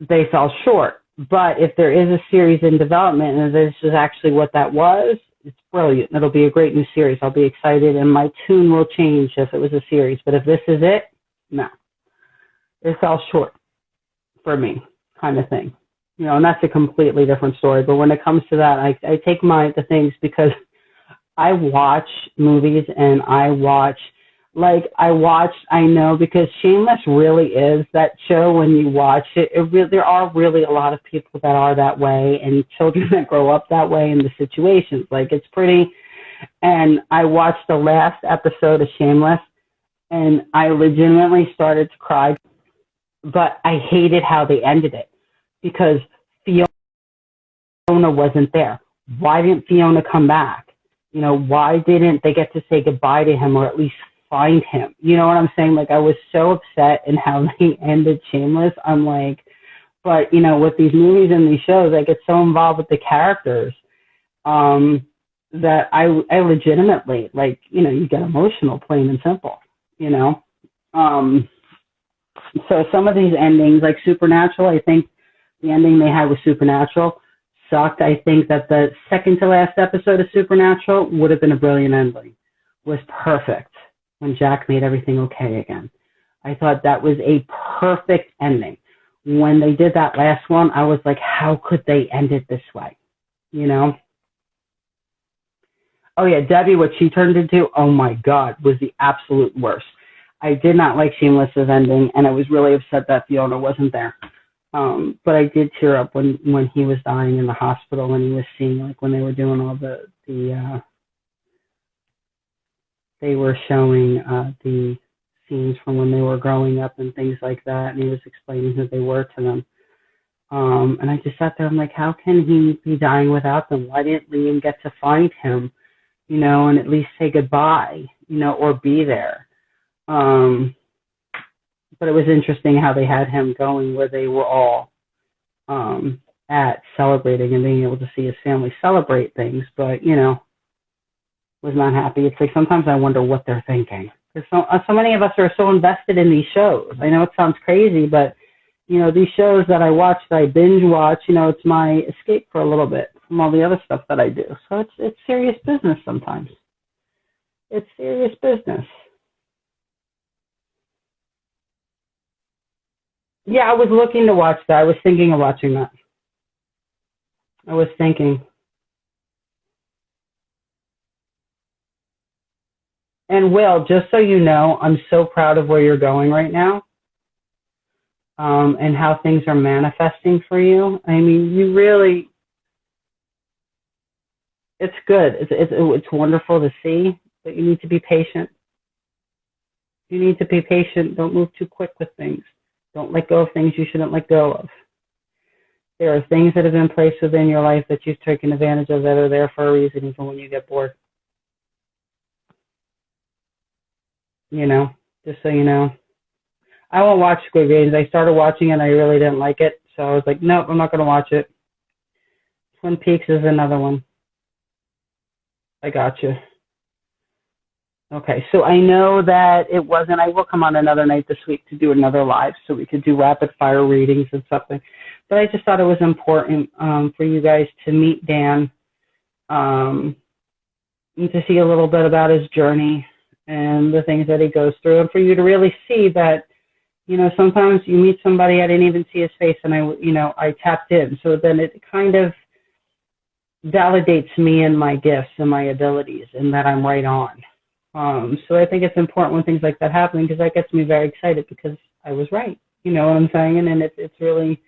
they fell short. But if there is a series in development and this is actually what that was, it's brilliant. It'll be a great new series. I'll be excited, and my tune will change if it was a series. But if this is it, no. It fell short for me, kind of thing. And that's a completely different story. But when it comes to that, I take the things because I watch movies and I know because Shameless really is that show. When you watch it, there are really a lot of people that are that way, and children that grow up that way in the situations. Like, it's pretty. And I watched the last episode of Shameless, and I legitimately started to cry. But I hated how they ended it because Fiona wasn't there. Why didn't Fiona come back? Why didn't they get to say goodbye to him or at least find him? You know what I'm saying? Like, I was so upset in how they ended Shameless. I'm like, but with these movies and these shows, I get so involved with the characters that I legitimately, you get emotional, plain and simple, So some of these endings, like Supernatural, I think the ending they had with Supernatural sucked. I think that the second to last episode of Supernatural would have been a brilliant ending. Was perfect when Jack made everything okay again. I thought that was a perfect ending. When they did that last one, I was like, how could they end it this way? Oh yeah, Debbie, what she turned into, oh my God, was the absolute worst. I did not like Shameless's ending, and I was really upset that Fiona wasn't there. But I did tear up when he was dying in the hospital, and he was seeing, when they were doing all they were showing the scenes from when they were growing up and things like that, and he was explaining who they were to them. And I just sat there, I'm like, how can he be dying without them? Why didn't Liam get to find him, and at least say goodbye, or be there? But it was interesting how they had him going where they were all at celebrating and being able to see his family celebrate things, but, was not happy. It's like sometimes I wonder what they're thinking. Because so many of us are so invested in these shows. I know it sounds crazy, but, these shows that I watch, that I binge watch, it's my escape for a little bit from all the other stuff that I do. So it's serious business sometimes. It's serious business. Yeah, I was looking to watch that. I was thinking of watching that. I was thinking. And Will, just so you know, I'm so proud of where you're going right now, and how things are manifesting for you. I mean, you really, it's good. It's wonderful to see, but you need to be patient. You need to be patient. Don't move too quick with things. Don't let go of things you shouldn't let go of. There are things that have been placed within your life that you've taken advantage of that are there for a reason, even when you get bored. You know, just so you know. I won't watch Squid Games. I started watching it and I really didn't like it. So I was like, nope, I'm not going to watch it. Twin Peaks is another one. I got you. Okay, so I know that it wasn't, I will come on another night this week to do another live so we could do rapid fire readings and something. But I just thought it was important for you guys to meet Dan, and to see a little bit about his journey and the things that he goes through, and for you to really see that, you know, sometimes you meet somebody, I didn't even see his face, and I tapped in. So then it kind of validates me and my gifts and my abilities and that I'm right on. So I think it's important when things like that happen, because that gets me very excited because I was right. You know what I'm saying? And it's really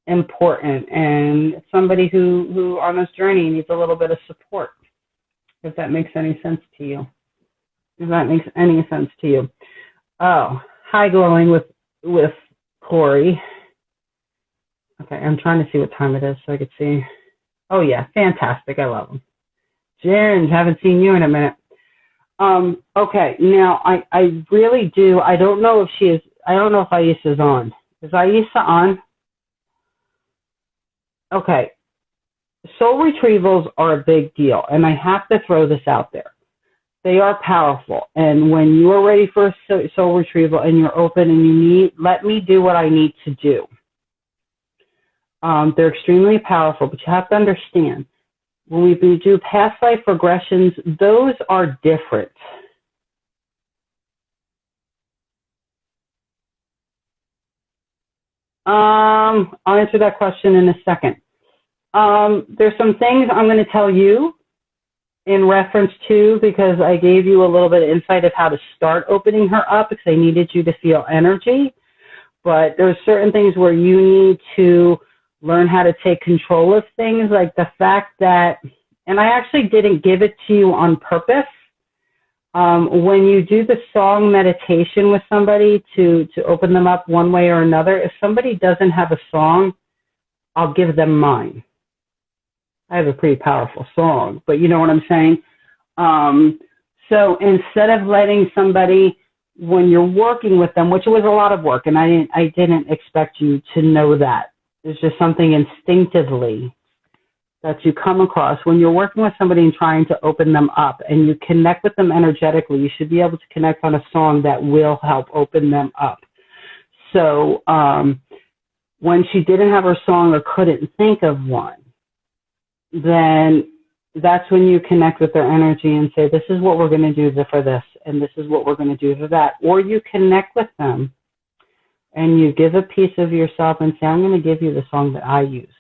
important. And somebody who on this journey needs a little bit of support, if that makes any sense to you. If that makes any sense to you. Oh, hi, Glowing with Corey. Okay, I'm trying to see what time it is so I could see. Oh, yeah, fantastic. I love him. Jen, haven't seen you in a minute. Okay, now I really do. I don't know if she is, I don't know if Aissa's on. Is Aissa on? Okay. Soul retrievals are a big deal, and I have to throw this out there. They are powerful, and when you are ready for a soul retrieval and you're open and you need, let me do what I need to do. They're extremely powerful, but you have to understand, when we do past life regressions, those are different. I'll answer that question in a second. There's some things I'm going to tell you in reference to, because I gave you a little bit of insight of how to start opening her up, because I needed you to feel energy. But there's certain things where you need to learn how to take control of things, like the fact that, and I actually didn't give it to you on purpose. When you do the song meditation with somebody to open them up one way or another, if somebody doesn't have a song, I'll give them mine. I have a pretty powerful song, but you know what I'm saying? So instead of letting somebody, when you're working with them, which was a lot of work, and I didn't expect you to know that. It's just something instinctively that you come across when you're working with somebody and trying to open them up, and you connect with them energetically. You should be able to connect on a song that will help open them up. So when she didn't have her song or couldn't think of one, then that's when you connect with their energy and say, this is what we're going to do for this, and this is what we're going to do for that. Or you connect with them and you give a piece of yourself and say, I'm going to give you the song that I use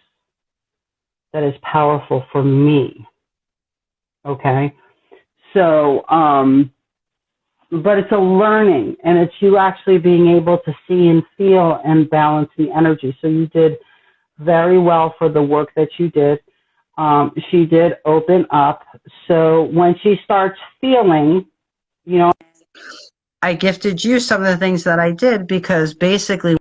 that is powerful for me. Okay? So, but it's a learning, and it's you actually being able to see and feel and balance the energy. So you did very well for the work that you did. She did open up. So when she starts feeling, you know, I gifted you some of the things that I did, because basically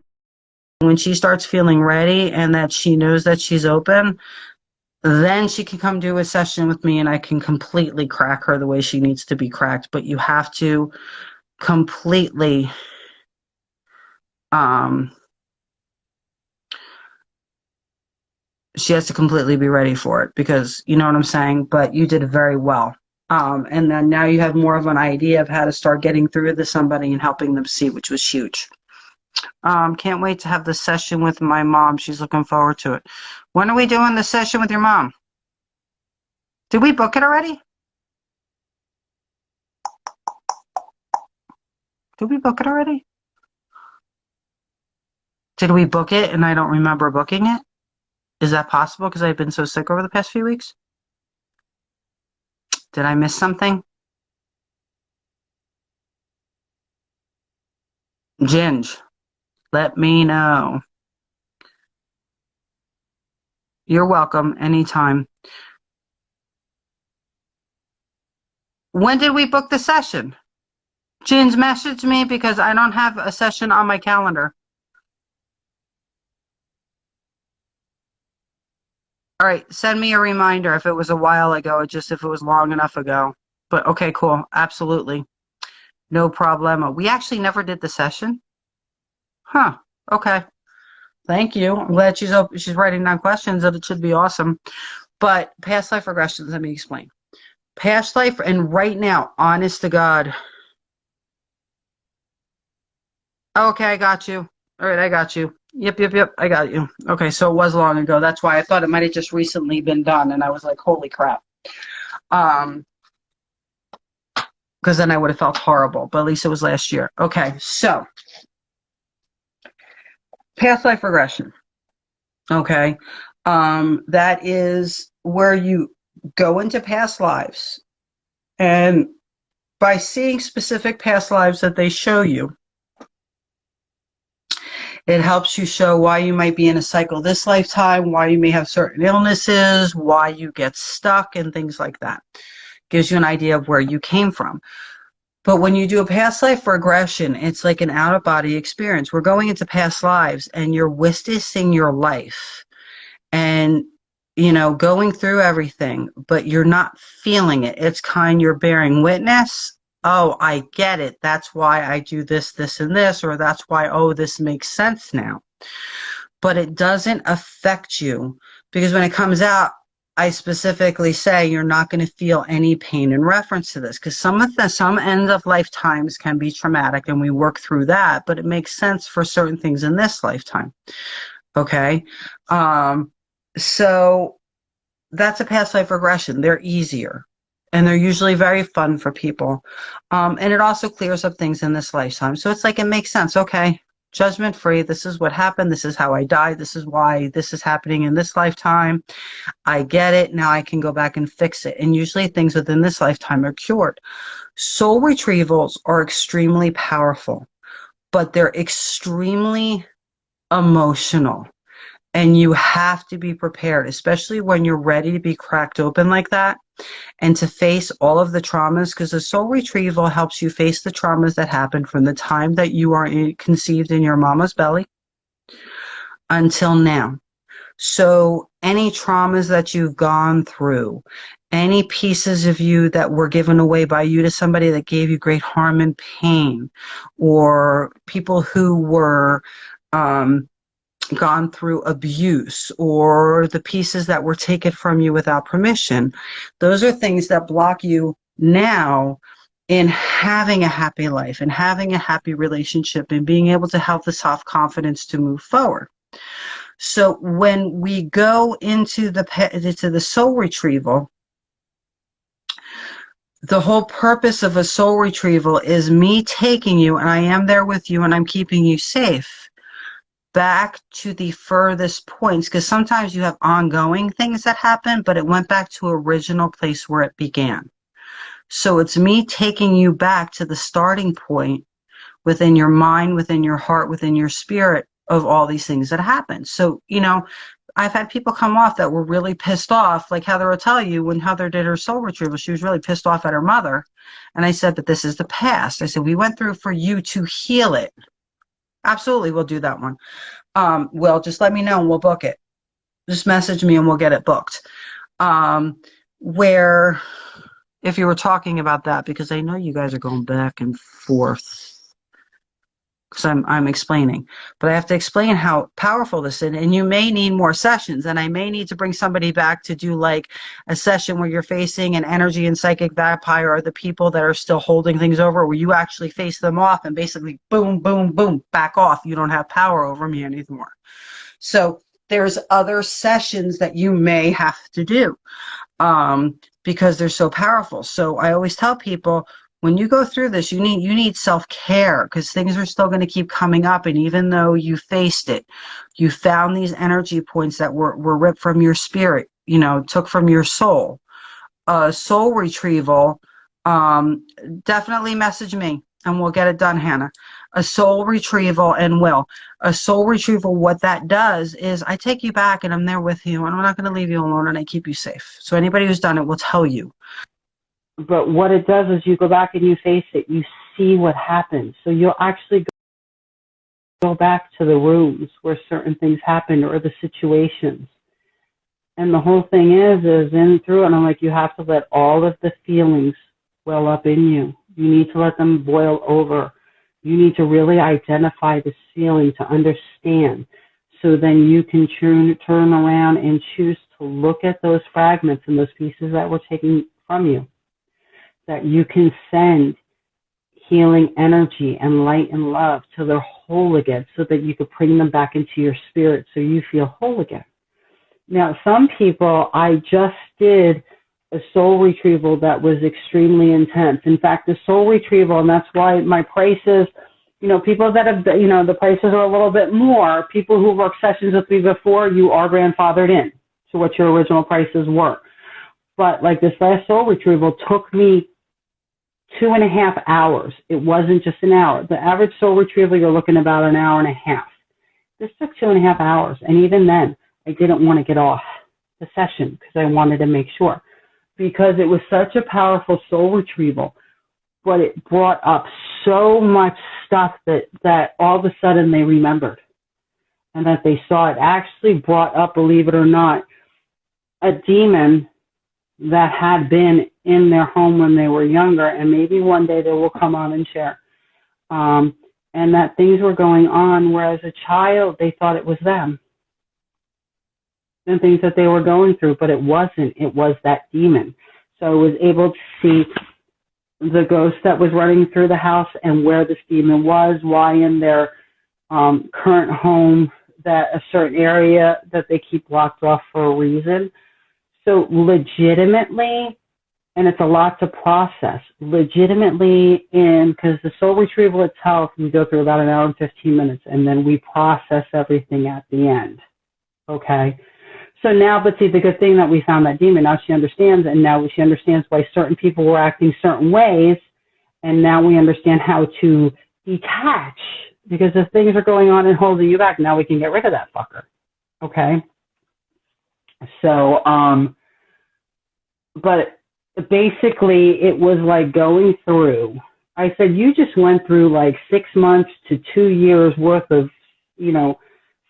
when she starts feeling ready and that she knows that she's open, then she can come do a session with me and I can completely crack her the way she needs to be cracked. But you have to completely she has to completely be ready for it, because you know what I'm saying. But you did very well, and then now you have more of an idea of how to start getting through to somebody and helping them see, which was huge. Can't wait to have the session with my mom. She's looking forward to it. When are we doing the session with your mom? Did we book it already? Did we book it already? Did we book it and I don't remember booking it? Is that possible because I've been so sick over the past few weeks? Did I miss something? Ginge, let me know. You're welcome anytime. When did we book the session? Ginge, message me because I don't have a session on my calendar. All right, send me a reminder if it was a while ago, just if it was long enough ago. But okay, cool. Absolutely. No problemo. We actually never did the session. Huh. Okay. Thank you. I'm glad she's writing down questions, and it should be awesome. But past life regressions, let me explain. Past life, and right now, honest to God. Okay, I got you. All right, I got you. Yep, I got you. Okay, so it was long ago. That's why I thought it might have just recently been done, and I was like, holy crap. Because then I would have felt horrible, but at least it was last year. Okay, so past life regression. Okay, that is where you go into past lives, and by seeing specific past lives that they show you, it helps you show why you might be in a cycle this lifetime, why you may have certain illnesses, why you get stuck, and things like that. Gives you an idea of where you came from. But when you do a past life regression, it's like an out-of-body experience. We're going into past lives, and you're witnessing your life and, going through everything, but you're not feeling it. It's you're bearing witness. Oh, I get it. That's why I do this, this, and this, or that's why, oh, this makes sense now. But it doesn't affect you because when it comes out, I specifically say you're not going to feel any pain in reference to this because some end of lifetimes can be traumatic and we work through that, but it makes sense for certain things in this lifetime. Okay. So that's a past life regression. They're easier. And they're usually very fun for people. And it also clears up things in this lifetime. So it's like it makes sense. Okay, judgment free. This is what happened. This is how I died. This is why this is happening in this lifetime. I get it. Now I can go back and fix it. And usually things within this lifetime are cured. Soul retrievals are extremely powerful, but they're extremely emotional. And you have to be prepared, especially when you're ready to be cracked open like that and to face all of the traumas, because the soul retrieval helps you face the traumas that happened from the time that you are conceived in your mama's belly until now. So any traumas that you've gone through, any pieces of you that were given away by you to somebody that gave you great harm and pain, or people who were gone through abuse, or the pieces that were taken from you without permission. Those are things that block you now in having a happy life and having a happy relationship and being able to have the self-confidence to move forward. So when we go into the soul retrieval, the whole purpose of a soul retrieval is me taking you, and I am there with you, and I'm keeping you safe, back to the furthest points, because sometimes you have ongoing things that happen, but it went back to original place where it began. So it's me taking you back to the starting point within your mind, within your heart, within your spirit of all these things that happened. So, I've had people come off that were really pissed off, like Heather will tell you, when Heather did her soul retrieval, she was really pissed off at her mother. And I said, but this is the past. I said, we went through for you to heal it. Absolutely, we'll do that one. Well, just let me know and we'll book it. Just message me and we'll get it booked. Where, if you were talking about that, because I know you guys are going back and forth, because I'm explaining, but I have to explain how powerful this is, and you may need more sessions, and I may need to bring somebody back to do like a session where you're facing an energy and psychic vampire, or the people that are still holding things over, where you actually face them off and basically boom, boom, boom, back off. You don't have power over me anymore. So there's other sessions that you may have to do because they're so powerful. So I always tell people, when you go through this, you need self-care, because things are still going to keep coming up. And even though you faced it, you found these energy points that were ripped from your spirit, took from your soul. Soul retrieval, definitely message me and we'll get it done, Hannah. A soul retrieval, and a soul retrieval, what that does is I take you back and I'm there with you, and I'm not going to leave you alone, and I keep you safe. So anybody who's done it will tell you. But what it does is you go back and you face it. You see what happened. So you'll actually go back to the rooms where certain things happened, or the situations. And the whole thing is in through it, I'm like, you have to let all of the feelings well up in you. You need to let them boil over. You need to really identify this feeling to understand. So then you can turn around and choose to look at those fragments and those pieces that were taken from you. That you can send healing energy and light and love till they're whole again, so that you could bring them back into your spirit so you feel whole again. Now, some people, I just did a soul retrieval that was extremely intense. In fact, the soul retrieval, and that's why my prices, people that have, the prices are a little bit more. People who worked sessions with me before, you are grandfathered in to what your original prices were. But like this last soul retrieval took me 2.5 hours. It wasn't just an hour. The average soul retrieval, you're looking about an hour and a half. This took 2.5 hours. And even then, I didn't want to get off the session because I wanted to make sure. Because it was such a powerful soul retrieval, but it brought up so much stuff that all of a sudden they remembered and that they saw. It actually brought up, believe it or not, a demon that had been in their home when they were younger, and maybe one day they will come on and share. And that things were going on where as a child they thought it was them and things that they were going through, but it wasn't. It was that demon. So I was able to see the ghost that was running through the house and where this demon was, why in their current home, that a certain area that they keep blocked off for a reason. So legitimately, and it's a lot to process, legitimately because the soul retrieval itself, we go through about an hour and 15 minutes, and then we process everything at the end. Okay? So now, but see, the good thing that we found that demon, now she understands, and now she understands why certain people were acting certain ways, and now we understand how to detach, because if things are going on and holding you back, now we can get rid of that fucker. Okay? So, but basically it was like going through, I said, you just went through like 6 months to 2 years worth of,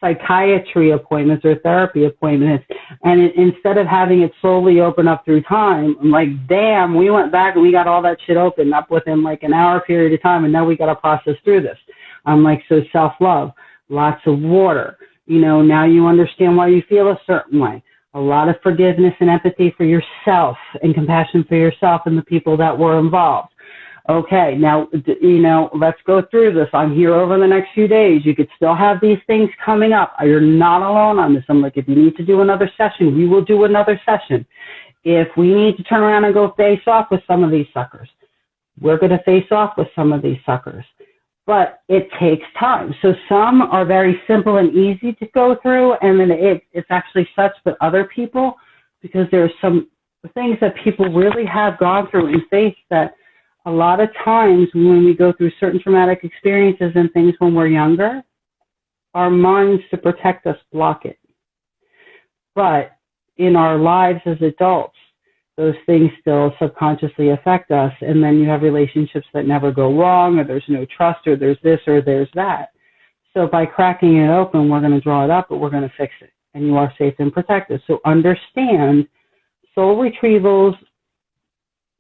psychiatry appointments or therapy appointments. And instead of having it slowly open up through time, I'm like, damn, we went back and we got all that shit opened up within like an hour period of time. And now we got to process through this. I'm like, so self-love, lots of water, now you understand why you feel a certain way. A lot of forgiveness and empathy for yourself and compassion for yourself and the people that were involved. Okay, now, let's go through this. I'm here over the next few days. You could still have these things coming up. You're not alone on this. I'm like, if you need to do another session, we will do another session. If we need to turn around and go face off with some of these suckers, we're going to face off with some of these suckers. But it takes time. So some are very simple and easy to go through, and then it's actually such that other people, because there are some things that people really have gone through and faced that a lot of times when we go through certain traumatic experiences and things when we're younger, our minds to protect us block it. But in our lives as adults, those things still subconsciously affect us, and then you have relationships that never go wrong, or there's no trust, or there's this, or there's that. So by cracking it open, we're going to draw it up, but we're going to fix it, and you are safe and protected. So understand, soul retrievals,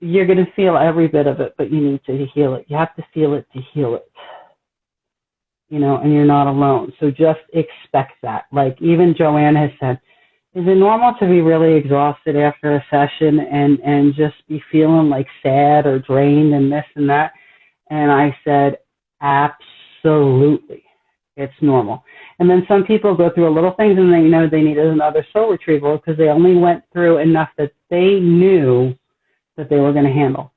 you're going to feel every bit of it, but you need to heal it. You have to feel it to heal it, and you're not alone. So just expect that. Like even Joanne has said, is it normal to be really exhausted after a session and just be feeling like sad or drained and this and that? And I said, absolutely. It's normal. And then some people go through a little things and they needed another soul retrieval because they only went through enough that they knew that they were going to handle.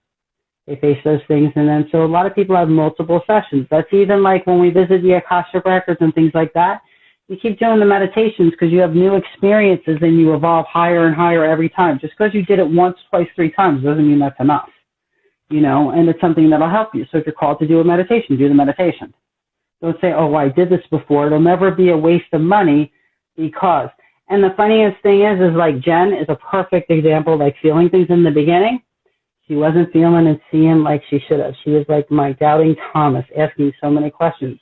They face those things. And then so a lot of people have multiple sessions. That's even like when we visit the Akashic records and things like that. You keep doing the meditations because you have new experiences and you evolve higher and higher every time. Just because you did it once, twice, 3 times doesn't mean that's enough, you know, and it's something that'll help you. So if you're called to do a meditation, do the meditation. Don't say, oh, I did this before. It'll never be a waste of money because. And the funniest thing is like Jen is a perfect example, like feeling things in the beginning. She wasn't feeling and seeing like she should have. She was like my doubting Thomas, asking so many questions.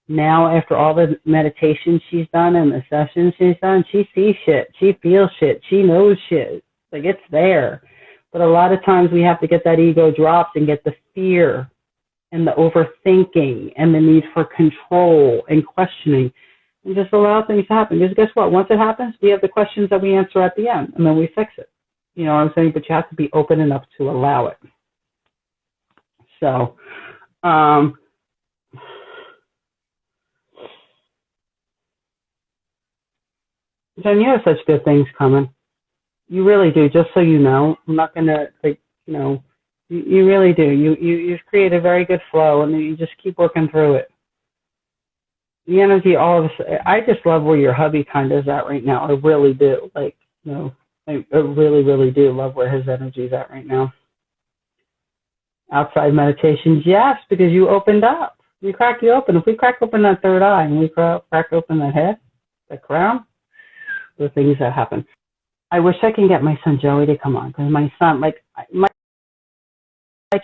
Now, after all the meditation she's done and the sessions she's done, she sees shit. She feels shit. She knows shit. Like, it's there. But a lot of times we have to get that ego dropped and get the fear and the overthinking and the need for control and questioning and just allow things to happen. Because guess what? Once it happens, we have the questions that we answer at the end, and then we fix it. You know what I'm saying? But you have to be open enough to allow it. So, Jen, you have such good things coming. You really do, just so you know. I'm not going to, like, you know, you really do. You've created a very good flow, and you just keep working through it. The energy, all of us, I just love where your hubby kind of is at right now. I really do. Like, you know, I really, really do love where his energy is at right now. Outside meditations, yes, because you opened up. We crack you open. If we crack open that third eye and we crack open that head, that crown, the things that happen. I wish I can get my son Joey to come on, because my son, like, my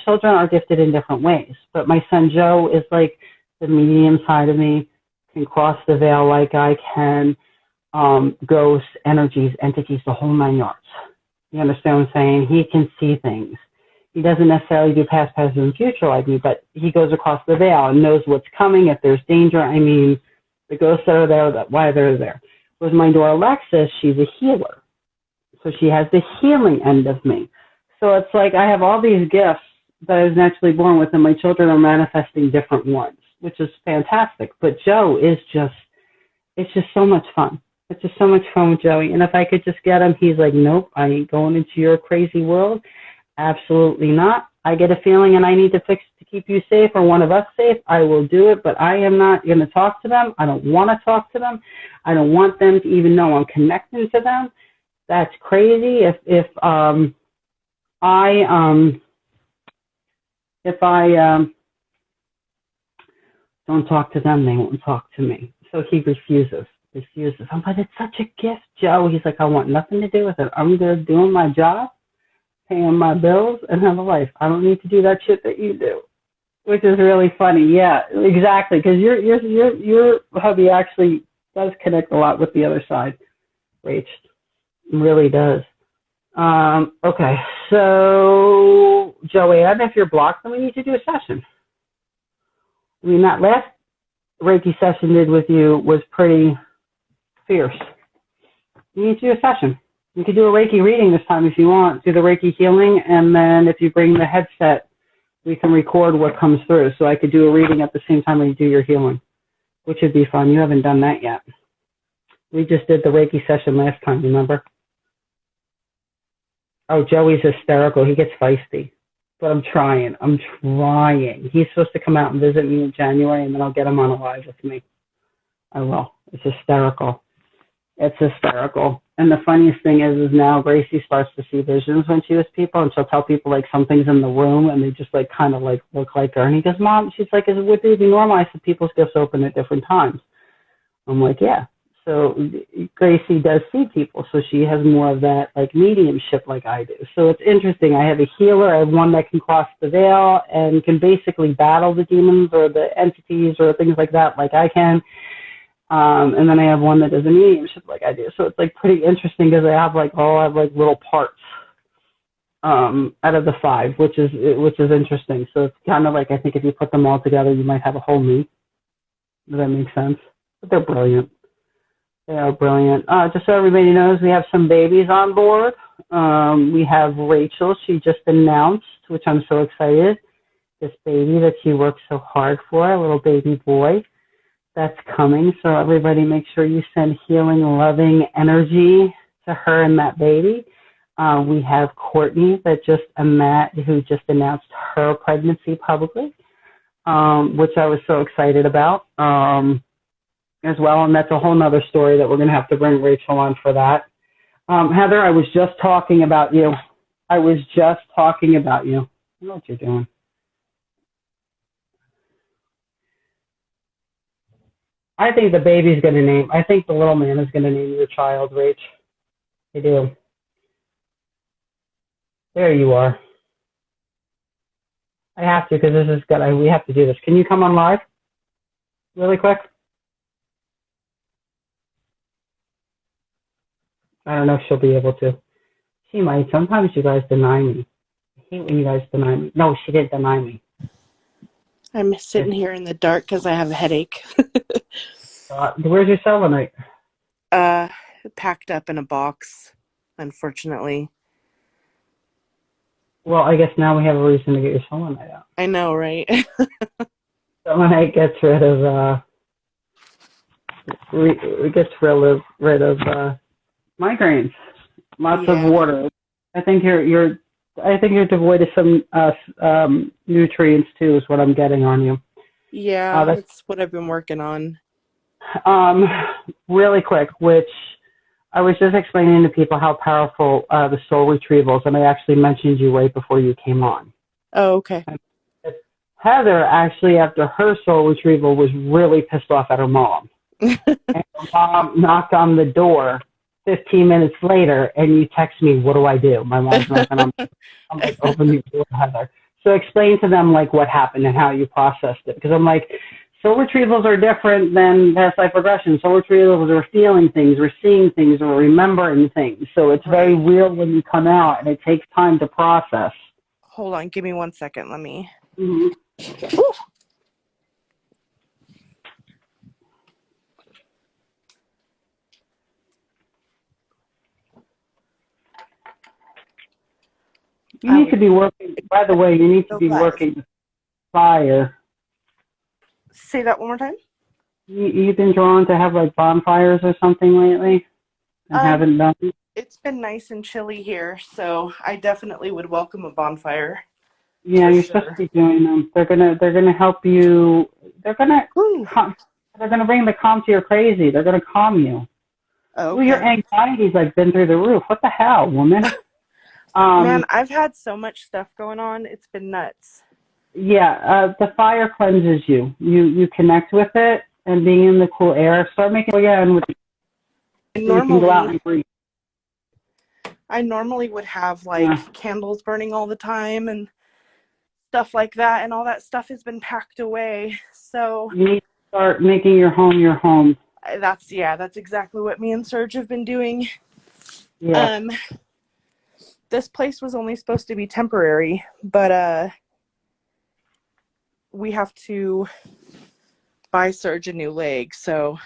children are gifted in different ways, but my son Joe is like the medium side of me, can cross the veil like I can, ghosts, energies, entities, the whole 9 yards. You understand what I'm saying? He can see things. He doesn't necessarily do past, present, and future like me, but he goes across the veil and knows what's coming, if there's danger. I mean, the ghosts that are there, why they're there. With my daughter Alexis, she's a healer. So she has the healing end of me. So it's like I have all these gifts that I was naturally born with, and my children are manifesting different ones, which is fantastic. But Joe is just, it's just so much fun. It's just so much fun with Joey. And if I could just get him, he's like, nope, I ain't going into your crazy world. Absolutely not. I get a feeling and I need to fix to keep you safe or one of us safe. I will do it, but I am not going to talk to them. I don't want to talk to them. I don't want them to even know I'm connecting to them. That's crazy. If I don't talk to them, they won't talk to me. So he refuses. I'm like, it's such a gift, Joe. He's like, I want nothing to do with it. I'm just doing my job, paying my bills, and have a life. I don't need to do that shit that you do, which is really funny. Yeah, exactly. Because your hubby actually does connect a lot with the other side, Rach. It really does. Okay, so Joanne, if you're blocked, then we need to do a session. I mean, that last Reiki session did with you was pretty fierce. You need to do a session. You could do a Reiki reading this time if you want. Do the Reiki healing, and then if you bring the headset, we can record what comes through. So I could do a reading at the same time you do your healing, which would be fun. You haven't done that yet. We just did the Reiki session last time, remember? Oh, Joey's hysterical. He gets feisty. But I'm trying. He's supposed to come out and visit me in January, and then I'll get him on a live with me. I will. It's hysterical. And the funniest thing is now Gracie starts to see visions when she was people, and she'll tell people like something's in the room, and they just like kind of like look like her. And he goes, Mom, she's like, would it be normal? I said, people's gifts open at different times. I'm like, yeah. So Gracie does see people, so she has more of that like mediumship like I do. So it's interesting. I have a healer. I have one that can cross the veil and can basically battle the demons or the entities or things like that like I can. And then I have one that does a mediumship like I do. So it's like pretty interesting because I have like little parts out of the 5, which is interesting. So it's kind of like I think if you put them all together, you might have a whole me. Does that make sense? But they're brilliant. They are brilliant. Just so everybody knows, we have some babies on board. We have Rachel. She just announced, which I'm so excited, this baby that she worked so hard for, a little baby boy that's coming. So everybody make sure you send healing, loving energy to her and that baby. We have Courtney who just announced her pregnancy publicly, which I was so excited about as well. And that's a whole nother story that we're going to have to bring Rachel on for that. Heather, I was just talking about you. I know what you're doing. I think the little man is going to name your child, Rach. I do. There you are. I have to because this is good. We have to do this. Can you come on live really quick? I don't know if she'll be able to. She might. Sometimes you guys deny me. I hate when you guys deny me. No, she didn't deny me. I'm sitting here in the dark because I have a headache. Where's your selenite? Packed up in a box, unfortunately. Well, I guess now we have a reason to get your selenite out. I know, right? Selenite gets rid of migraines. Lots of water. I think you're devoid of some nutrients too, is what I'm getting on you. Yeah, that's what I've been working on. Really quick, which I was just explaining to people how powerful the soul retrievals, and I actually mentioned you right before you came on. Oh, okay. Heather actually, after her soul retrieval, was really pissed off at her mom. And her mom knocked on the door 15 minutes later, and you text me, what do I do? My mom's knocking on the door. I'm like, open the door, Heather. So explain to them, like, what happened and how you processed it. Because I'm like, soul retrievals are different than past life regression. Soul retrievals are feeling things, we're seeing things, we're remembering things. So it's very real when you come out, and it takes time to process. Hold on, give me 1 second. Let me. Mm-hmm. You need to be working, by the way, working with fire. Say that one more time. You've been drawn to have like bonfires or something lately? And haven't done it? It's been nice and chilly here, so I definitely would welcome a bonfire. Yeah, you're supposed to be doing them. They're gonna help you. They're gonna bring the calm to your crazy. They're gonna calm you. Oh, okay. Well, your anxiety's like been through the roof. What the hell, woman? Man, I've had so much stuff going on. It's been nuts. Yeah, the fire cleanses you. You connect with it, and being in the cool air. Start making again with. You can go out and breathe. I normally would have like candles burning all the time and stuff like that, and all that stuff has been packed away. So you need to start making your home your home. That's exactly what me and Serge have been doing. Yeah. This place was only supposed to be temporary, but we have to buy Serge a new leg, so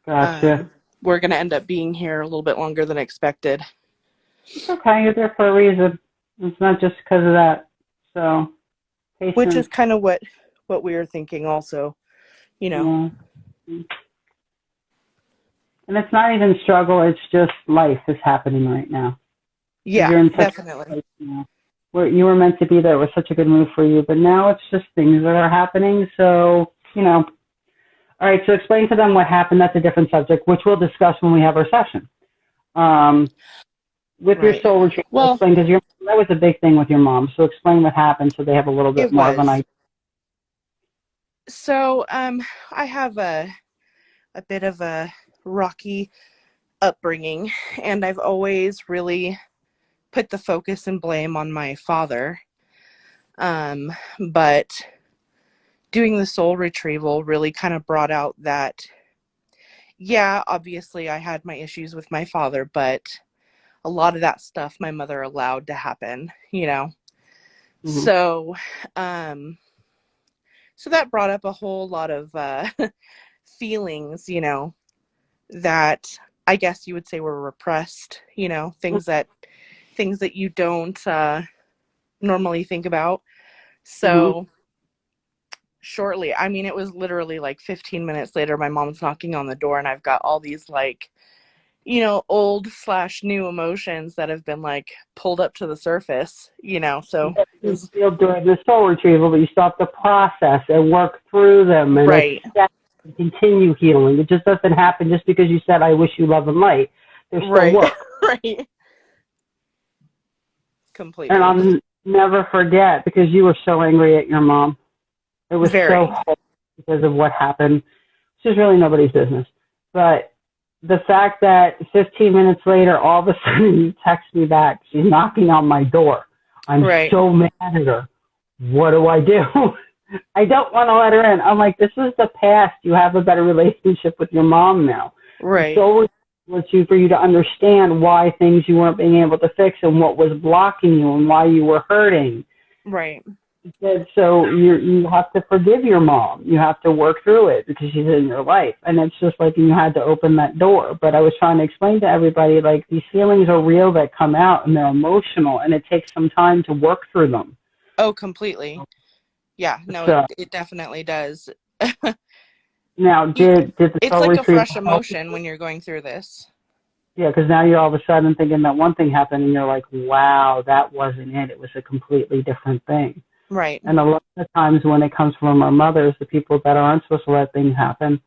gotcha. We're gonna end up being here a little bit longer than expected. It's okay. You're there for a reason. It's not just because of that. So, patience. Which is kind of what we were thinking also, you know. Yeah. And it's not even struggle. It's just life is happening right now. Yeah, you're in definitely. Where you were meant to be there. It was such a good move for you. But now it's just things that are happening. So, All right, so explain to them what happened. That's a different subject, which we'll discuss when we have our session. With your soul retreat, explain, because that was a big thing with your mom. So explain what happened so they have a little bit more of an idea. So I have a bit of a rocky upbringing, and I've always really put the focus and blame on my father. But doing the soul retrieval really kind of brought out that, yeah, obviously I had my issues with my father, but a lot of that stuff my mother allowed to happen, Mm-hmm. So that brought up a whole lot of feelings, that I guess you would say were repressed, things that you don't normally think about. So shortly, it was literally like 15 minutes later, my mom's knocking on the door, and I've got all these like old/new emotions that have been like pulled up to the surface, so You feel during the soul retrieval, but you still have to process and work through them and right, accept and continue healing. It just doesn't happen just because you said, I wish you love and light. There's still right, work. right. And Completely. I'll never forget, because you were so angry at your mom. It was so Very. hard because of what happened. It's just really nobody's business. But the fact that 15 minutes later, all of a sudden you text me back, she's knocking on my door. I'm Right. so mad at her. What do? I don't want to let her in. I'm like, this is the past. You have a better relationship with your mom now. Right. So for you to understand why things you weren't being able to fix and what was blocking you and why you were hurting. Right. So you have to forgive your mom. You have to work through it because she's in your life. And it's just like you had to open that door. But I was trying to explain to everybody, like, these feelings are real that come out and they're emotional and it takes some time to work through them. Oh, completely. Yeah, no, So, it definitely does. now, did the It's soul like a retrieval fresh help? emotion when you're going through this. Yeah, because now you're all of a sudden thinking that one thing happened and you're like, wow, that wasn't it. It was a completely different thing. Right. And a lot of times when it comes from our mothers, the people that aren't supposed to let things happen,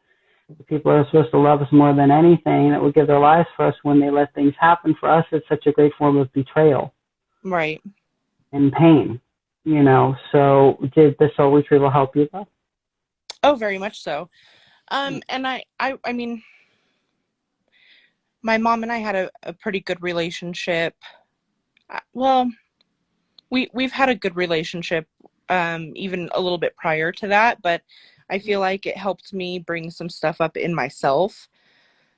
the people that are supposed to love us more than anything, that would give their lives for us, when they let things happen for us, it's such a great form of betrayal. Right. And pain, So did the soul retrieval help you though? Oh, very much so. And I mean, my mom and I had a pretty good relationship. Well, we've had a good relationship, even a little bit prior to that, but I feel like it helped me bring some stuff up in myself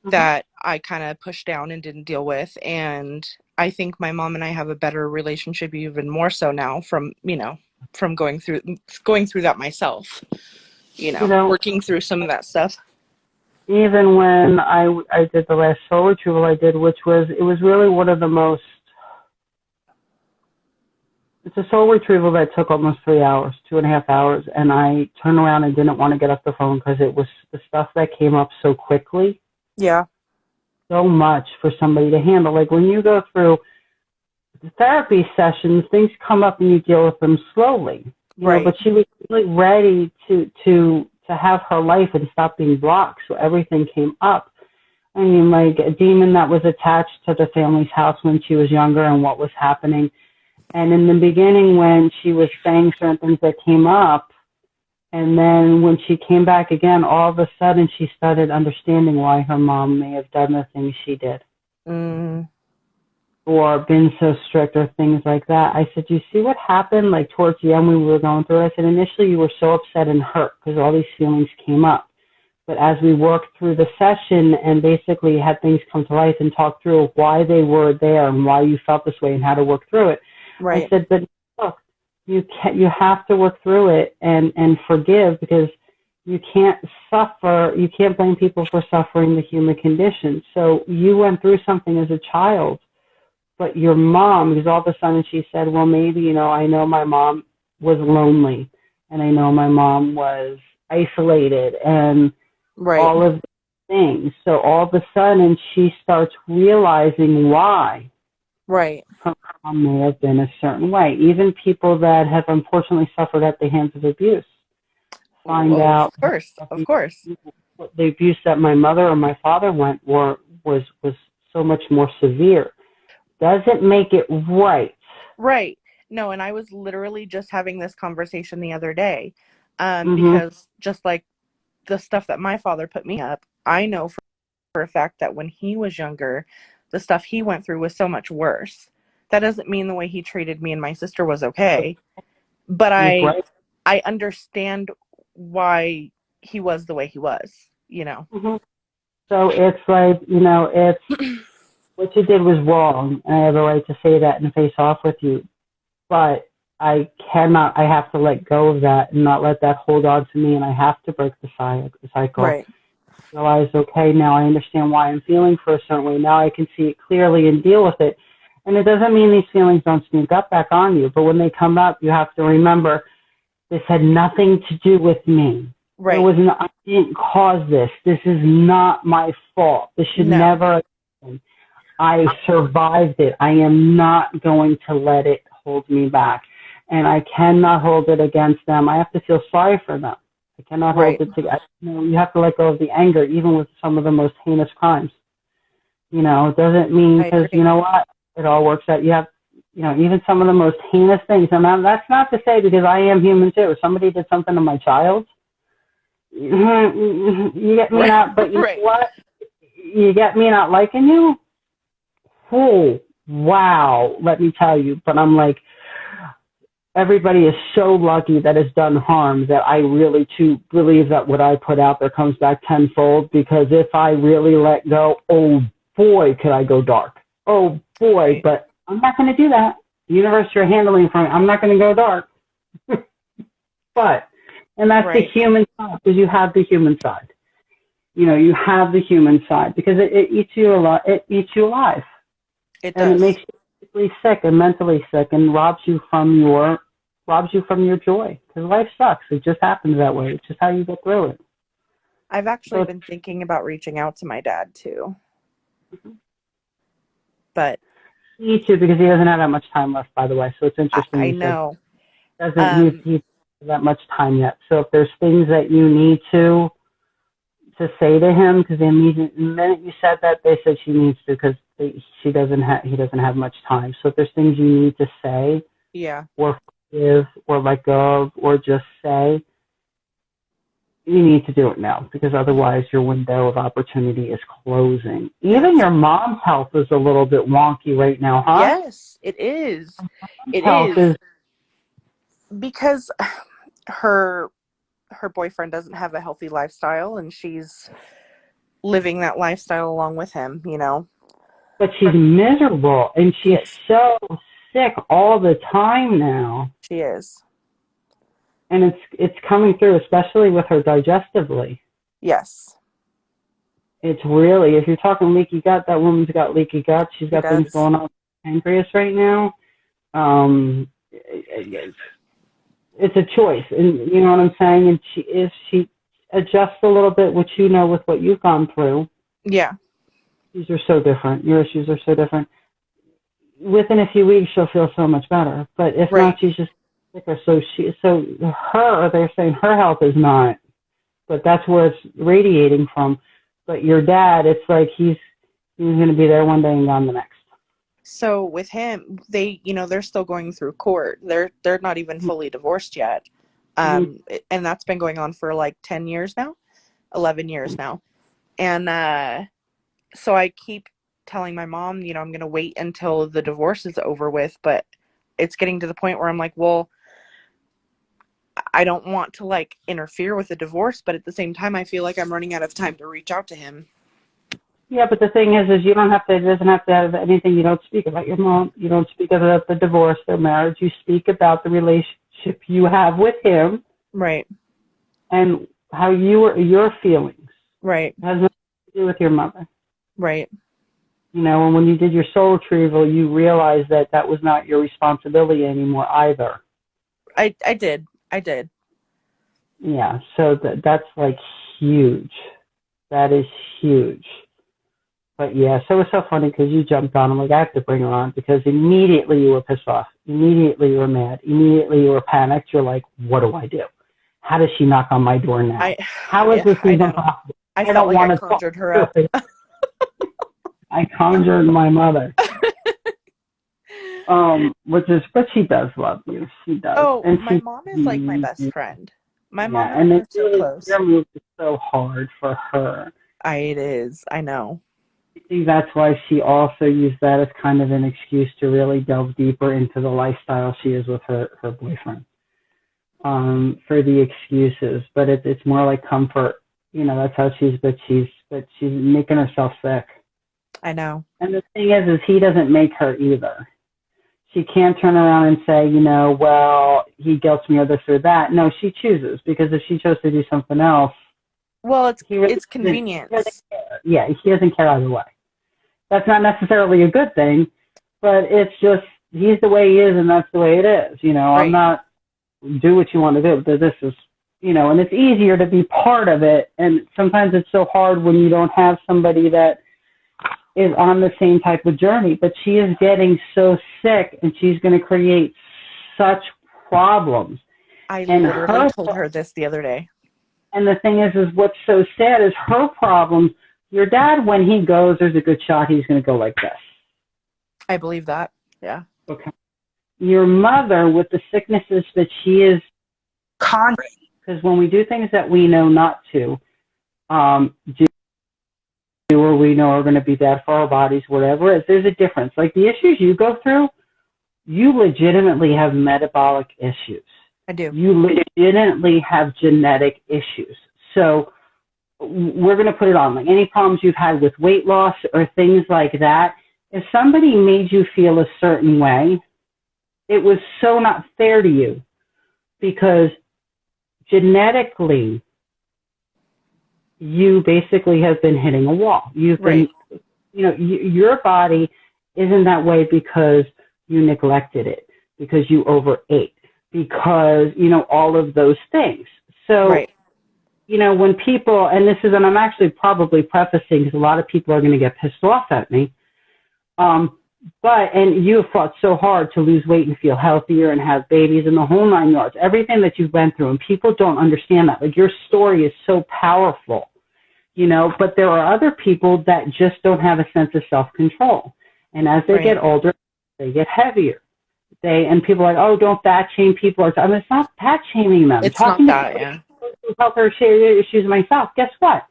that I kind of pushed down and didn't deal with. And I think my mom and I have a better relationship, even more so now, from going through that myself, working through some of that stuff. Even when I did the last soul retrieval I did, it was really one of the most, it's a soul retrieval that took almost 3 hours, 2.5 hours, and I turned around and didn't want to get off the phone because it was the stuff that came up so quickly. Yeah. So much for somebody to handle. Like when you go through the therapy sessions, things come up and you deal with them slowly. Right. But she was really ready to have her life and stop being blocked. So everything came up. I mean, like a demon that was attached to the family's house when she was younger and what was happening. And in the beginning, when she was saying certain things that came up, and then when she came back again, all of a sudden she started understanding why her mom may have done the things she did. Or been so strict or things like that. I said, you see what happened? Like towards the end when we were going through it, I said, initially you were so upset and hurt because all these feelings came up. But as we worked through the session and basically had things come to life and talked through why they were there and why you felt this way and how to work through it, right. I said, but look, you have to work through it and forgive, because you can't suffer. You can't blame people for suffering the human condition. So you went through something as a child, but your mom, because all of a sudden she said, well, maybe, I know my mom was lonely and I know my mom was isolated and all of these things. So all of a sudden she starts realizing why. Right. Her mom may have been a certain way. Even people that have unfortunately suffered at the hands of abuse find out. Of course. The abuse that my mother or my father went was so much more severe. Doesn't make it right. Right. No, and I was literally just having this conversation the other day, because just like the stuff that my father put me up, I know for a fact that when he was younger, the stuff he went through was so much worse. That doesn't mean the way he treated me and my sister was okay, but I understand why he was the way he was, So it's like, it's what you did was wrong, and I have a right to say that and face off with you. But I have to let go of that and not let that hold on to me, and I have to break the cycle. Right. Realize, okay, now I understand why I'm feeling for a certain way. Now I can see it clearly and deal with it. And it doesn't mean these feelings don't sneak up back on you, but when they come up, you have to remember this had nothing to do with me. Right. I didn't cause this. This is not my fault. This should never have I survived it. I am not going to let it hold me back. And I cannot hold it against them. I have to feel sorry for them. I cannot Right. hold it together. You have to let go of the anger, even with some of the most heinous crimes. It doesn't mean, I because agree. you know what? It all works out. You have, even some of the most heinous things. And that's not to say, because I am human too. If somebody did something to my child, you get me not, but you know Right. what? You get me not liking you? Oh, wow. Let me tell you. But I'm like, everybody is so lucky that it's done harm, that I really too believe that what I put out there comes back tenfold, because if I really let go, oh boy, could I go dark. Oh boy, Right. but I'm not going to do that. The universe you're handling from, I'm not going to go dark. And that's the Right. human side, because you have the human side. You have the human side, because it eats you alive. It eats you alive. It And it does. makes you physically sick and mentally sick, and robs you from your joy. Because life sucks. It just happens that way. It's just how you get through it. I've actually So been thinking about reaching out to my dad too. But me too, because he doesn't have that much time left, by the way. So it's interesting I you said know. he doesn't have that much time yet. So if there's things that you need to say to him, because the minute you said that, they said she needs to, because he doesn't have much time. So if there's things you need to say, Yeah. or forgive, or let go of, or just say, you need to do it now, because otherwise your window of opportunity is closing. Even your mom's health is a little bit wonky right now, huh? Yes, it is. It Health is. is, Because her boyfriend doesn't have a healthy lifestyle, and she's living that lifestyle along with him, but she's miserable, and she's Yes, so sick all the time now. she is. And it's coming through, especially with her digestively. Yes, It's really, if you're talking leaky gut, that woman's got leaky gut. She's she got things does. going on with her pancreas right now. It's a choice, and you know what I'm saying. And she adjusts a little bit, which with what you've gone through. Yeah. Issues are so different. Your issues are so different. Within a few weeks, she'll feel so much better. But if Right. not, she's just sicker. They're saying her health is not, but that's where it's radiating from. But your dad, it's like he's going to be there one day and gone the next. So with him, they're still going through court. They're not even fully divorced yet. And that's been going on for like 10 years now, 11 years now. And so I keep telling my mom, I'm going to wait until the divorce is over with, but it's getting to the point where I'm like, well, I don't want to like interfere with the divorce, but at the same time, I feel like I'm running out of time to reach out to him. Yeah, but the thing is it doesn't have to have anything. You don't speak about your mom. You don't speak about the divorce, their marriage. You speak about the relationship you have with him. Right. And how your feelings. Right. It has nothing to do with your mother. Right. And when you did your soul retrieval, you realized that was not your responsibility anymore either. I did. Yeah, so that's like huge. That is huge. But yeah, so it's so funny because you jumped on. I'm like, I have to bring her on, because immediately you were pissed off. Immediately you were mad. Immediately you were panicked. You're like, what do I do? How does she knock on my door now? How is this even possible? I don't felt like want I to conjured her up. I conjured my mother. But she does love you. She does. Oh, And my mom is like my best friend. My mom and I are so close. Your move is so hard for her. It is. I know. I think that's why she also used that as kind of an excuse to really delve deeper into the lifestyle she is with her boyfriend. For the excuses, but it's more like comfort. That's how but she's making herself sick. I know. And the thing is he doesn't make her either. She can't turn around and say, well, he guilts me or this or that. No, she chooses, because if she chose to do something else, well, it's it's convenience. Yeah, he doesn't care either way. That's not necessarily a good thing, but it's just he's the way he is, and that's the way it is. Right. I'm not do what you want to do, but this is, and it's easier to be part of it. And sometimes it's so hard when you don't have somebody that is on the same type of journey, but she is getting so sick and she's going to create such problems. I And literally told her this the other day. And the thing is what's so sad is her problems. Your dad, when he goes, there's a good shot he's going to go like this. I believe that. Yeah. Okay. Your mother, with the sicknesses that she is conscious, because when we do things that we know not to do, or we know are going to be bad for our bodies, whatever it is, there's a difference. Like the issues you go through, you legitimately have metabolic issues. I do. You legitimately have genetic issues. So we're going to put it on. Like any problems you've had with weight loss or things like that, if somebody made you feel a certain way, it was so not fair to you because genetically, you basically have been hitting a wall. You've been, your body isn't that way because you neglected it, because you overate, because, all of those things. So, when people, and this is, and I'm actually probably prefacing because a lot of people are going to get pissed off at me. And you have fought so hard to lose weight and feel healthier and have babies and the whole 9 yards, everything that you've been through, and people don't understand that. Like your story is so powerful, but there are other people that just don't have a sense of self-control. And as they get older, they get heavier. And people are like, oh, don't fat shame people. It's not fat shaming them. It's not that, yeah. Health or issues myself. Guess what?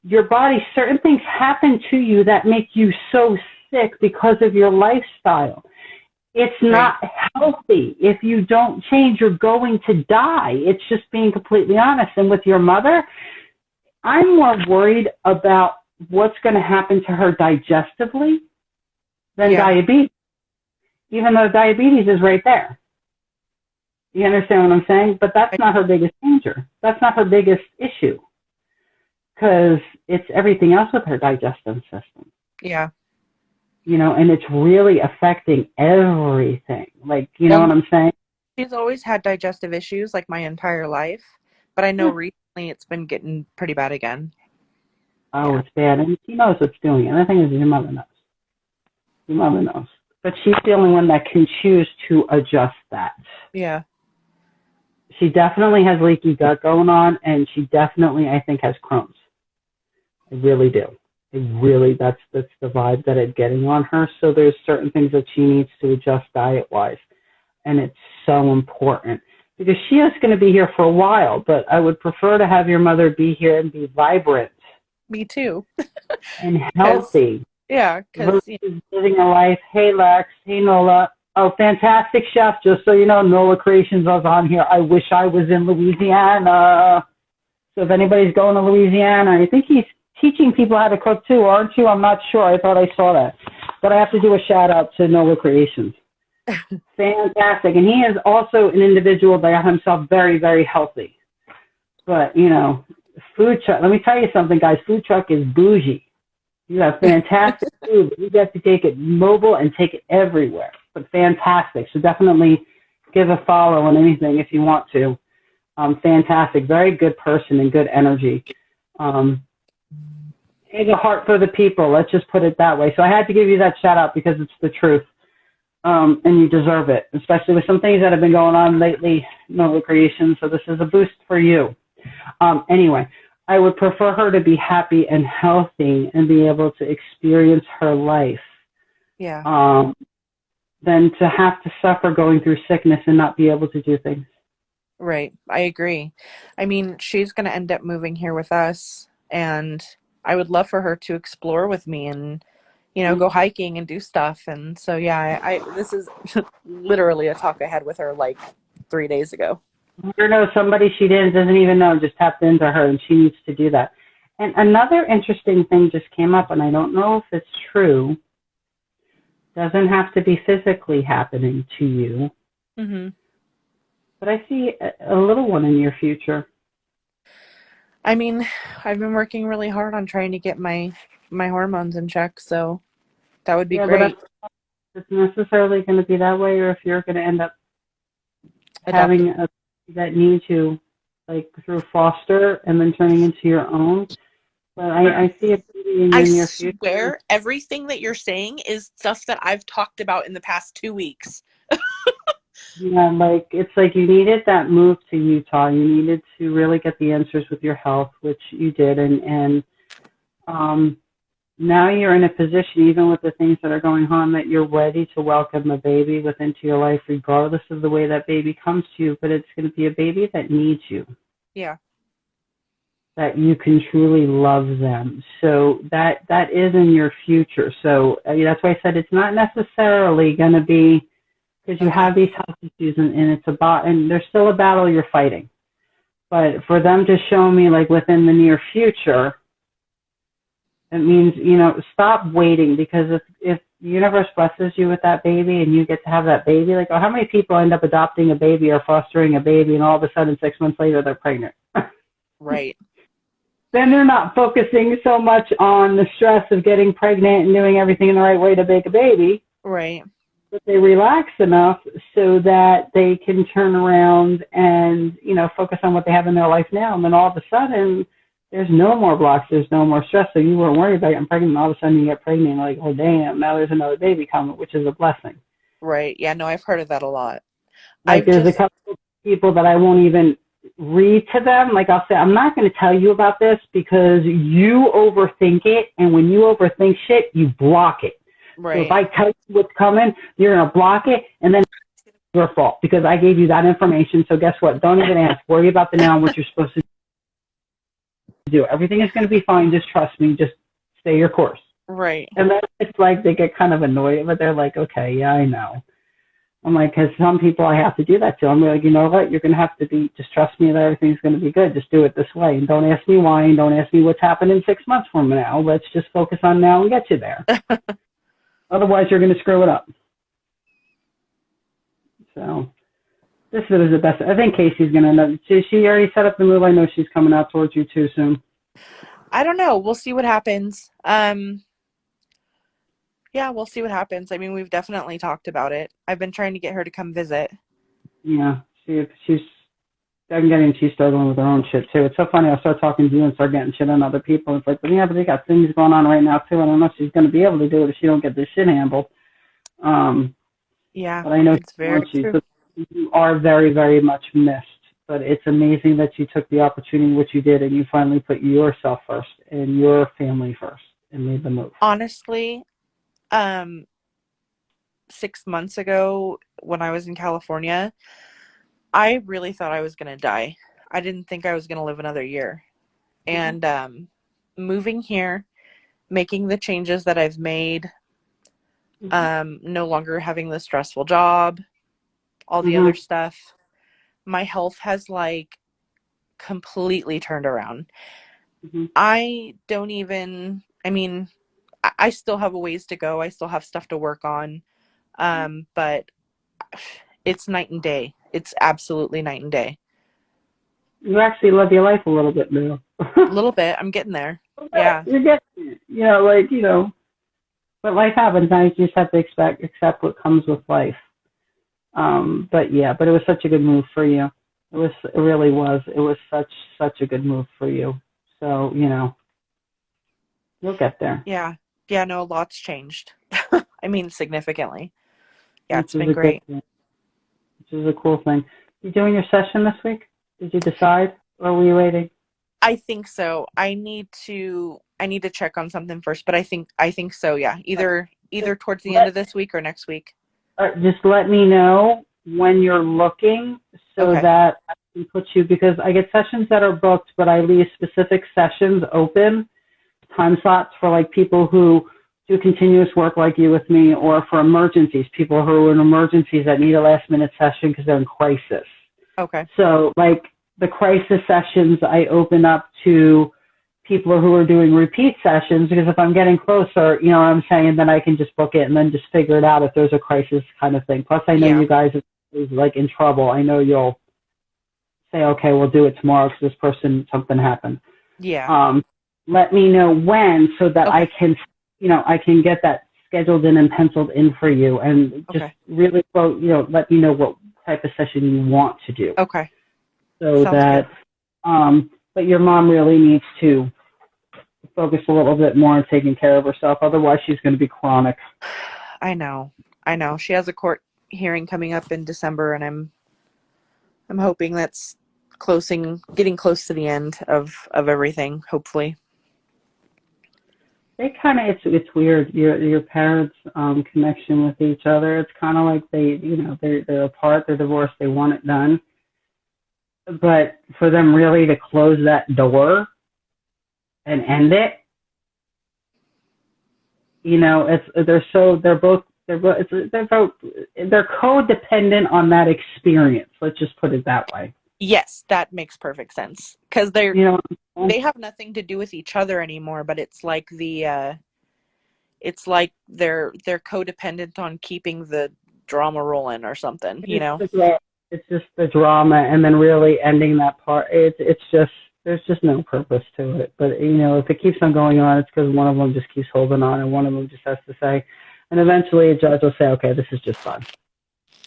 Your body, certain things happen to you that make you so sick because of your lifestyle. It's not healthy. If you don't change, you're going to die. It's just being completely honest. And with your mother, I'm more worried about what's going to happen to her digestively than diabetes, even though diabetes is right there. You understand what I'm saying? But that's not her biggest danger. That's not her biggest issue because it's everything else with her digestive system. Yeah. And it's really affecting everything. Like, know what I'm saying? She's always had digestive issues like my entire life, but I know recently it's been getting pretty bad again. Oh, it's bad. And she knows what's doing it. And the thing is, your mother knows. Your mother knows. But she's the only one that can choose to adjust that. Yeah. She definitely has leaky gut going on, and she definitely, I think, has Crohn's. I really do. That's the vibe that it's getting on her. So there's certain things that she needs to adjust diet-wise. And it's so important because she is going to be here for a while, but I would prefer to have your mother be here and be vibrant. Me too. And healthy. Yeah. Because living a life. Hey, Lex. Hey, Nola. Oh, fantastic chef. Just so you know, Nola Creations was on here. I wish I was in Louisiana. So if anybody's going to Louisiana, I think he's teaching people how to cook too, aren't you? I'm not sure. I thought I saw that. But I have to do a shout out to Nola Creations. Fantastic. And he is also an individual that got himself very, very healthy. But, food truck. Let me tell you something, guys. Food truck is bougie. You have fantastic food. You get to take it mobile and take it everywhere. But fantastic. So definitely give a follow on anything if you want to. Fantastic. Very good person and good energy. Has a heart for the people. Let's just put it that way. So I had to give you that shout out because it's the truth. And you deserve it, especially with some things that have been going on lately, Nola Creation. So this is a boost for you. Anyway, I would prefer her to be happy and healthy and be able to experience her life. Yeah. Than to have to suffer going through sickness and not be able to do things. Right. I agree. I mean, she's going to end up moving here with us, and I would love for her to explore with me and, go hiking and do stuff. And so, yeah, this is literally a talk I had with her like 3 days ago. Somebody she doesn't even know just tapped into her, and she needs to do that. And another interesting thing just came up, and I don't know if it's true. Doesn't have to be physically happening to you. Mm-hmm. But I see a little one in your future. I mean, I've been working really hard on trying to get my hormones in check, so that would be great. But it's necessarily going to be that way, or if you're going to end up having that need to, like, through foster and then turning into your own. But I see a baby in I the near future. swear everything that you're saying is stuff that I've talked about in the past 2 weeks. Yeah, like it's like you needed that move to Utah. You needed to really get the answers with your health, which you did, and um, now you're in a position, even with the things that are going on, that you're ready to welcome a baby into your life, regardless of the way that baby comes to you. But it's going to be a baby that needs you, Yeah. that you can truly love them. So that is in your future. So that's why I said it's not necessarily going to be, because you Okay. have these health issues, and it's about, and there's still a battle you're fighting. But for them to show me like within the near future, it means, stop waiting, because if the universe blesses you with that baby and you get to have that baby, like, oh, how many people end up adopting a baby or fostering a baby and all of a sudden 6 months later they're pregnant? Right. Then they're not focusing so much on the stress of getting pregnant and doing everything in the right way to make a baby. Right. But they relax enough so that they can turn around and, focus on what they have in their life now. And then all of a sudden, there's no more blocks, there's no more stress. So you weren't worried about getting pregnant, and all of a sudden you get pregnant, and like, oh, damn, now there's another baby coming, which is a blessing. Right. Yeah, no, I've heard of that a lot. Like, there's a couple of people that I won't even read to them. Like, I'll say, I'm not going to tell you about this because you overthink it. And when you overthink shit, you block it. Right. So if I tell you what's coming, you're going to block it. And then it's your fault because I gave you that information. So guess what? Don't even ask. Worry about the now and what you're supposed to do. Everything is going to be fine. Just trust me. Just stay your course. Right. And then it's like they get kind of annoyed, but they're like, okay, yeah, I know. I'm like, because some people I have to do that to. I'm like, you know what? You're going to have to just trust me that everything's going to be good. Just do it this way. And don't ask me why, and don't ask me what's happening 6 months from now. Let's just focus on now and get you there. Otherwise, you're going to screw it up. So this is the best. I think Casey's going to know. She already set up the move. I know she's coming out towards you too soon. I don't know. We'll see what happens. Yeah, we'll see what happens. I mean, we've definitely talked about it. I've been trying to get her to come visit. Yeah, she's struggling with her own shit too. It's so funny. I'll start talking to you and start getting shit on other people. It's like, but yeah, but they got things going on right now too. I don't know if she's going to be able to do it if she don't get this shit handled. Yeah, but I know it's very true. You are very, very much missed. But it's amazing that you took the opportunity, which you did, and you finally put yourself first and your family first and made the move. Honestly, 6 months ago when I was in California, I really thought I was going to die. I didn't think I was going to live another year. And moving here, making the changes that I've made, no longer having the stressful job, all the other stuff, my health has like completely turned around. I still have a ways to go. I still have stuff to work on. But it's night and day. It's absolutely night and day. You actually love your life a little bit now. A little bit. I'm getting there. Yeah. You're getting it. But life happens. Now you just have to accept what comes with life. But it was such a good move for you. It really was. It was such a good move for you. So, you'll get there. Yeah. Yeah, no, a lot's changed. I mean, significantly. Yeah, it's been great. Which is a cool thing. You doing your session this week? Did you decide, or were you waiting? I think so. I need to check on something first, but I think so. Yeah, either towards the end of this week or next week. Just let me know when you're looking so that I can put you, because I get sessions that are booked, but I leave specific sessions open, time slots for like people who do continuous work like you with me, or for emergencies, people who are in emergencies that need a last minute session because they're in crisis. Okay. So like the crisis sessions, I open up to people who are doing repeat sessions, because if I'm getting closer, you know what I'm saying, then I can just book it and then just figure it out if there's a crisis kind of thing. Plus I know you guys is like in trouble. I know you'll say, okay, we'll do it tomorrow because this person, something happened. Yeah. Let me know when so that I can, I can get that scheduled in and penciled in for you, and just really, let me know what type of session you want to do. Okay. So Sounds that, but your mom really needs to focus a little bit more on taking care of herself. Otherwise, she's going to be chronic. I know. She has a court hearing coming up in December, and I'm hoping that's getting close to the end of everything, hopefully. They kind of, it's weird. Your parents' connection with each other. It's kind of like they're apart. They're divorced. They want it done, but for them really to close that door and end it, they're codependent on that experience. Let's just put it that way. Yes, that makes perfect sense, because they have nothing to do with each other anymore. But it's like they're codependent on keeping the drama rolling or something. It's just the drama, and then really ending that part. It's just there's just no purpose to it. But if it keeps on going on, it's because one of them just keeps holding on, and one of them just has to say, and eventually a judge will say, okay, this is just done.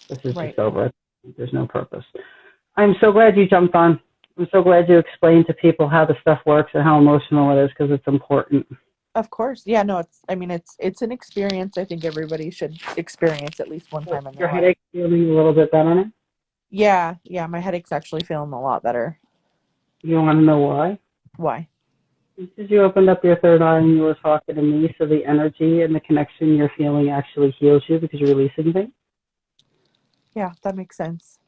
This is just over. There's no purpose. I'm so glad you jumped on. I'm so glad you explained to people how the stuff works and how emotional it is, because it's important. Of course. Yeah, no, it's an experience I think everybody should experience at least one time in their life. Your headache feeling a little bit better now? Yeah, my headache's actually feeling a lot better. You want to know why? Why? Because you opened up your third eye and you were talking to me, so the energy and the connection you're feeling actually heals you because you're releasing things. Yeah, that makes sense.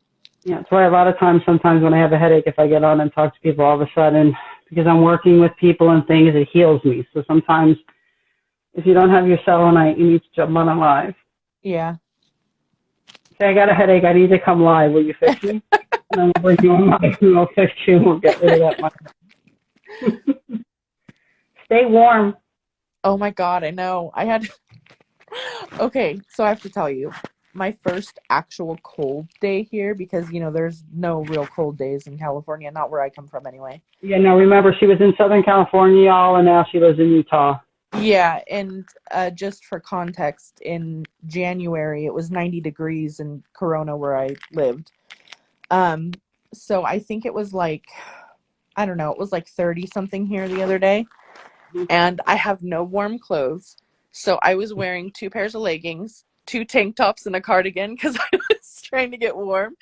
Yeah, that's why a lot of times, sometimes when I have a headache, if I get on and talk to people, all of a sudden, because I'm working with people and things, it heals me. So sometimes, if you don't have your selenite, you need to jump on live. Yeah. Say, I got a headache, I need to come live. Will you fix me? And then we'll bring you on live and we'll fix you and we'll get rid of that. Stay warm. Oh my God, I know. Okay, so I have to tell you, my first actual cold day here, because there's no real cold days in California, not where I come from anyway. Yeah, no, remember, she was in Southern California, y'all, and now she lives in Utah. Yeah, and just for context, in January it was 90 degrees in Corona where I lived. So I think it was like, I don't know, it was like 30 something here the other day, and I have no warm clothes, so I was wearing 2 pairs of leggings, 2 tank tops, and a cardigan because I was trying to get warm.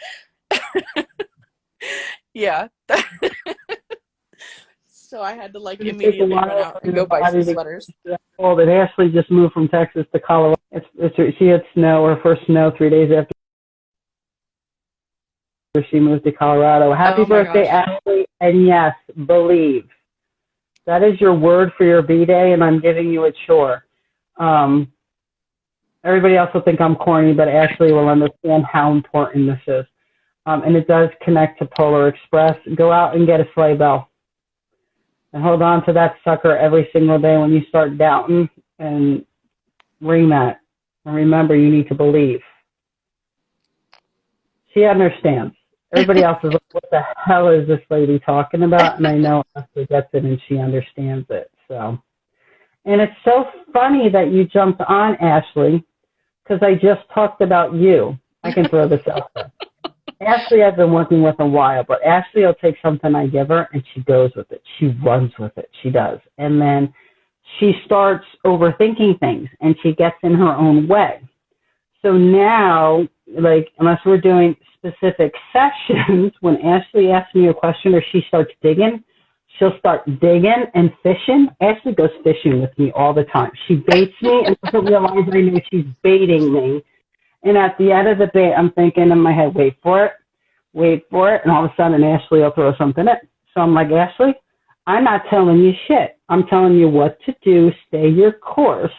Yeah. So I had to immediately run out and go buy some sweaters. Cold. And Ashley just moved from Texas to Colorado. She had snow, her first snow 3 days after she moved to Colorado. Happy birthday, Ashley. And yes, believe. That is your word for your B-Day, and I'm giving you a chore. Everybody else will think I'm corny, but Ashley will understand how important this is. And it does connect to Polar Express. Go out and get a sleigh bell. And hold on to that sucker every single day when you start doubting, and ring that. And remember, you need to believe. She understands. Everybody else is like, what the hell is this lady talking about? And I know Ashley gets it and she understands it. So, and it's so funny that you jumped on, Ashley, because I just talked about you. I can throw this out there. Ashley I've been working with a while, but Ashley will take something I give her and she goes with it. She runs with it. She does. And then she starts overthinking things and she gets in her own way. So now, unless we're doing specific sessions, when Ashley asks me a question or she starts digging, she'll start digging and fishing. Ashley goes fishing with me all the time. She baits me and doesn't realize I know she's baiting me. And at the end of the bait, I'm thinking in my head, wait for it. And all of a sudden, Ashley will throw something in. So I'm like, Ashley, I'm not telling you shit. I'm telling you what to do. Stay your course.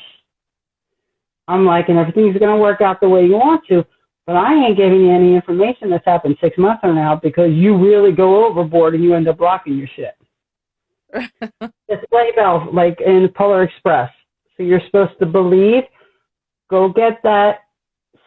I'm like, and everything's going to work out the way you want to. But I ain't giving you any information that's happened 6 months from now because you really go overboard and you end up blocking your shit. It's sleigh bell, like in Polar Express. So you're supposed to believe, go get that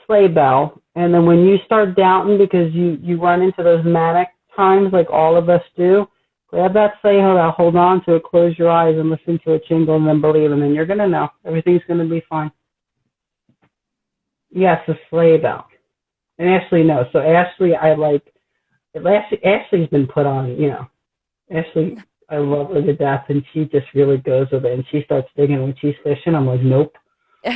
sleigh bell, and then when you start doubting because you run into those manic times like all of us do, grab that sleigh bell, hold on to it, close your eyes and listen to it jingle and then believe, and then you're going to know. Everything's going to be fine. Yes, a sleigh bell. And Ashley knows. So Ashley, Ashley's been put on, Ashley I love her to death, and she just really goes with it. And she starts digging when she's fishing. I'm like, nope,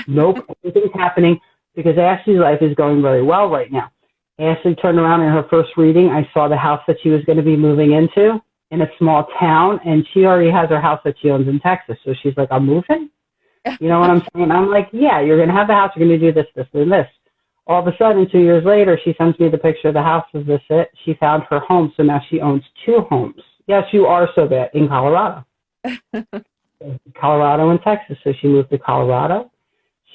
nope, everything's happening because Ashley's life is going very well right now. Ashley turned around in her first reading. I saw the house that she was going to be moving into in a small town, and she already has her house that she owns in Texas. So she's like, I'm moving. You know what I'm saying? I'm like, yeah, you're going to have the house. You're going to do this, this, and this. All of a sudden, 2 years later, she sends me the picture of the house. Is this it? She found her home, so now she owns 2 homes. Yes, you are so bad in Colorado. Colorado and Texas. So she moved to Colorado.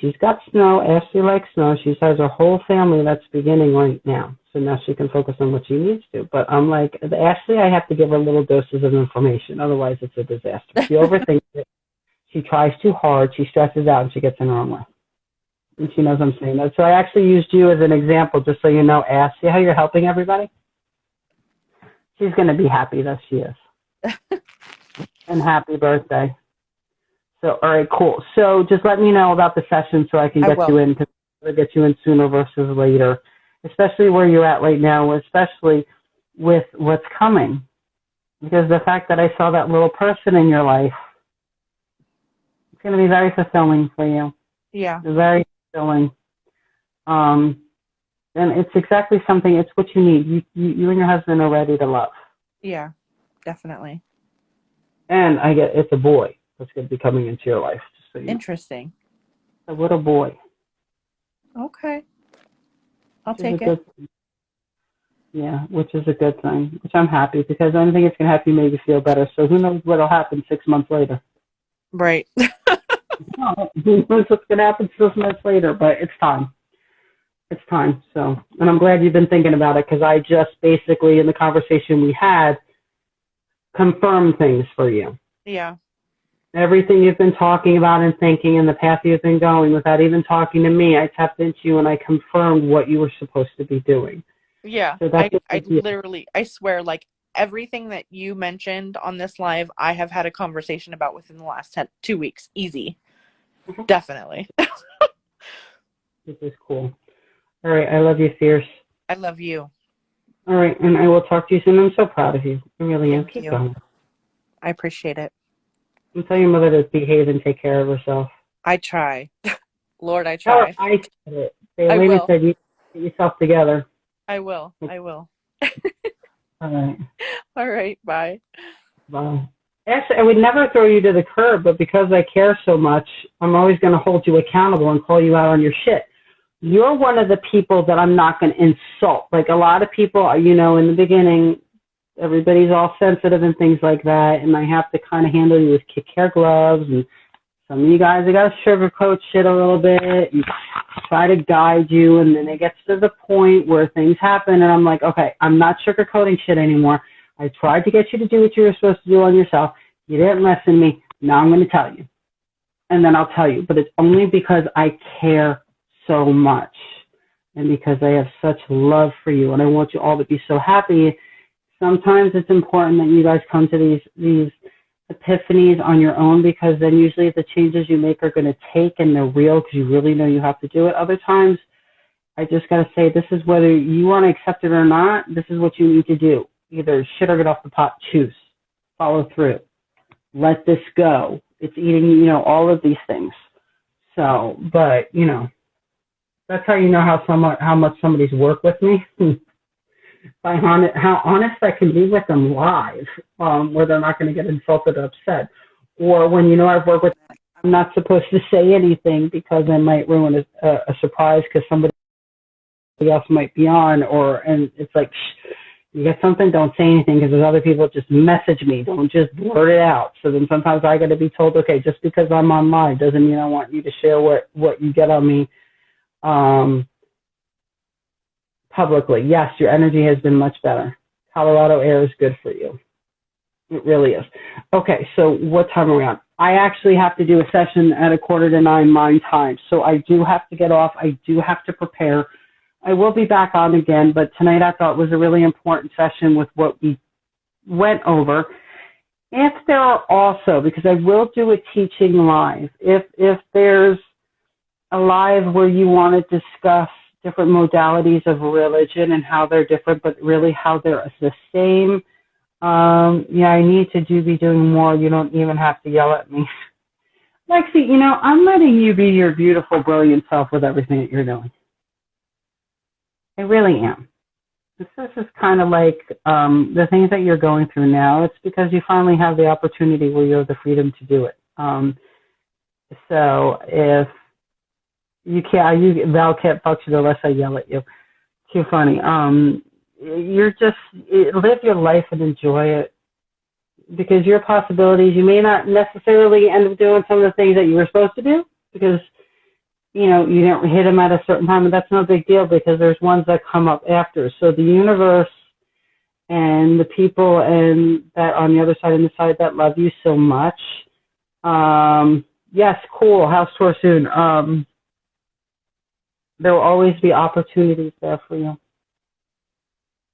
She's got snow. Ashley likes snow. She has her whole family that's beginning right now. So now she can focus on what she needs to. But I'm like, Ashley, I have to give her little doses of information. Otherwise, it's a disaster. She overthinks it. She tries too hard. She stresses out, and she gets in her own way. And she knows I'm saying that. So I actually used you as an example, just so you know, Ash. See how you're helping everybody? She's going to be happy that she is. And happy birthday. So, all right, cool. So just let me know about the session so I can get you in, because I'll get you in sooner versus later, especially where you're at right now, especially with what's coming. Because the fact that I saw that little person in your life, it's going to be very fulfilling for you. Yeah. Very fulfilling. And it's exactly something, it's what you need. You and your husband are ready to love. Yeah, definitely. And I get, it's a boy that's going to be coming into your life. Just so you Interesting. know. A little boy. Okay. I'll take it. Yeah, which is a good thing, which I'm happy, because the only thing it's going to have you make you feel better. So who knows what will happen 6 months later. Right. Who knows what's going to happen 6 months later, but it's time. It's time. So, and I'm glad you've been thinking about it, because I just basically, in the conversation we had, confirmed things for you. Yeah. Everything you've been talking about and thinking and the path you've been going without even talking to me, I tapped into you and I confirmed what you were supposed to be doing. Yeah. So I literally, I swear, like everything that you mentioned on this live, I have had a conversation about within the last 2 weeks. Easy. Mm-hmm. Definitely. This is cool. All right. I love you, Fierce. I love you. All right. And I will talk to you soon. I'm so proud of you. I really am. Thank you. Going. I appreciate it. And tell your mother to behave and take care of herself. I try. Lord, I try. Oh, I said it. Elena said you get yourself together. I will. I will. All right. All right. Bye. Bye. Actually, I would never throw you to the curb, but because I care so much, I'm always going to hold you accountable and call you out on your shit. You're one of the people that I'm not going to insult. Like a lot of people, you know, in the beginning, everybody's all sensitive and things like that, and I have to kind of handle you with kick hair gloves, and some of you guys, I got to sugarcoat shit a little bit and try to guide you, and then it gets to the point where things happen, and I'm like, okay, I'm not sugarcoating shit anymore. I tried to get you to do what you were supposed to do on yourself. You didn't listen to me. Now I'm going to tell you. And then I'll tell you, but it's only because I care so much and because I have such love for you, and I want you all to be so happy. Sometimes it's important that you guys come to these epiphanies on your own, because then usually the changes you make are going to take and they're real because you really know you have to do it. Other times, I just got to say, this is whether you want to accept it or not, this is what you need to do. Either shit or get off the pot, choose, follow through, let this go. It's eating, you know, all of these things. So, but, you know, that's how you know how much somebody's worked with me. How honest I can be with them live, where they're not going to get insulted or upset. Or when, you know, I've worked with them, I'm not supposed to say anything because I might ruin a surprise because somebody else might be on, and it's like, shh, you get something, don't say anything, because there's other people that just message me, don't just blurt it out. So then sometimes I got to be told, okay, just because I'm online doesn't mean I want you to share what you get on me publicly. Yes, your energy has been much better. Colorado air is good for you. It really is. Okay, so what time are we on? I actually have to do a session at 8:45 my time, so I do have to get off. I do have to prepare. I will be back on again, but tonight I thought was a really important session with what we went over. If there are also, because I will do a teaching live, if there's a live where you want to discuss different modalities of religion and how they're different, but really how they're the same, Yeah, I need to be doing more. You don't even have to yell at me. Lexi, I'm letting you be your beautiful, brilliant self with everything that you're doing. I really am. This is kind of like the things that you're going through now. It's because you finally have the opportunity where you have the freedom to do it. So if Val can't function unless I yell at you. Too funny. You're just live your life and enjoy it, because your possibilities, you may not necessarily end up doing some of the things that you were supposed to do because you didn't hit them at a certain time, and that's no big deal because there's ones that come up after. So the universe and the people and that on the other side and the side that love you so much. Yes, cool. House tour soon. There will always be opportunities there for you.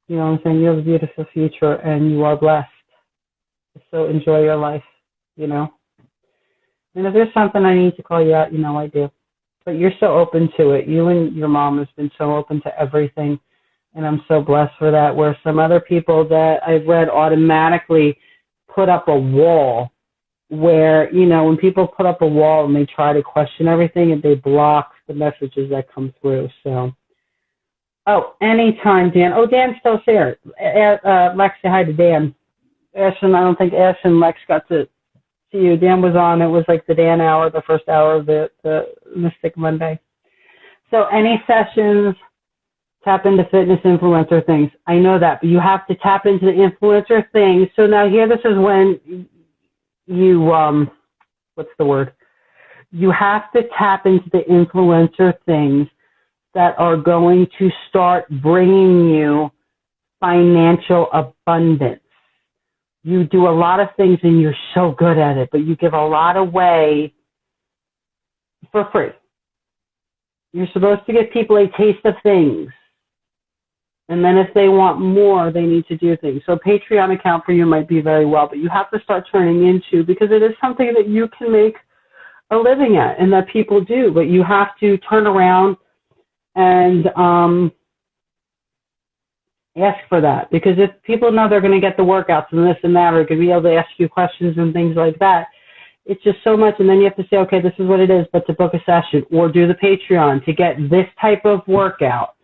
You know what I'm saying? You have a beautiful future and you are blessed. So enjoy your life, And if there's something I need to call you out, I do. But you're so open to it. You and your mom has been so open to everything. And I'm so blessed for that. Where some other people that I've read automatically put up a wall where, when people put up a wall and they try to question everything and they block the messages that come through. So, anytime, Dan. Oh, Dan's still here. Lex, say hi to Dan. Ashton, I don't think Ash and Lex got to see you. Dan was on. It was like the Dan hour, the first hour of the Mystic Monday. So any sessions, tap into fitness influencer things. I know that, but you have to tap into the influencer things. So now here, this is when you, what's the word? You have to tap into the influencer things that are going to start bringing you financial abundance. You do a lot of things and you're so good at it, but you give a lot away for free. You're supposed to give people a taste of things. And then if they want more, they need to do things. So a Patreon account for you might be very well, but you have to start turning into, because it is something that you can make a living at and that people do, but you have to turn around and ask for that. Because if people know they're going to get the workouts and this and that, or going to be able to ask you questions and things like that, it's just so much. And then you have to say, okay, this is what it is, but to book a session or do the Patreon to get this type of workout,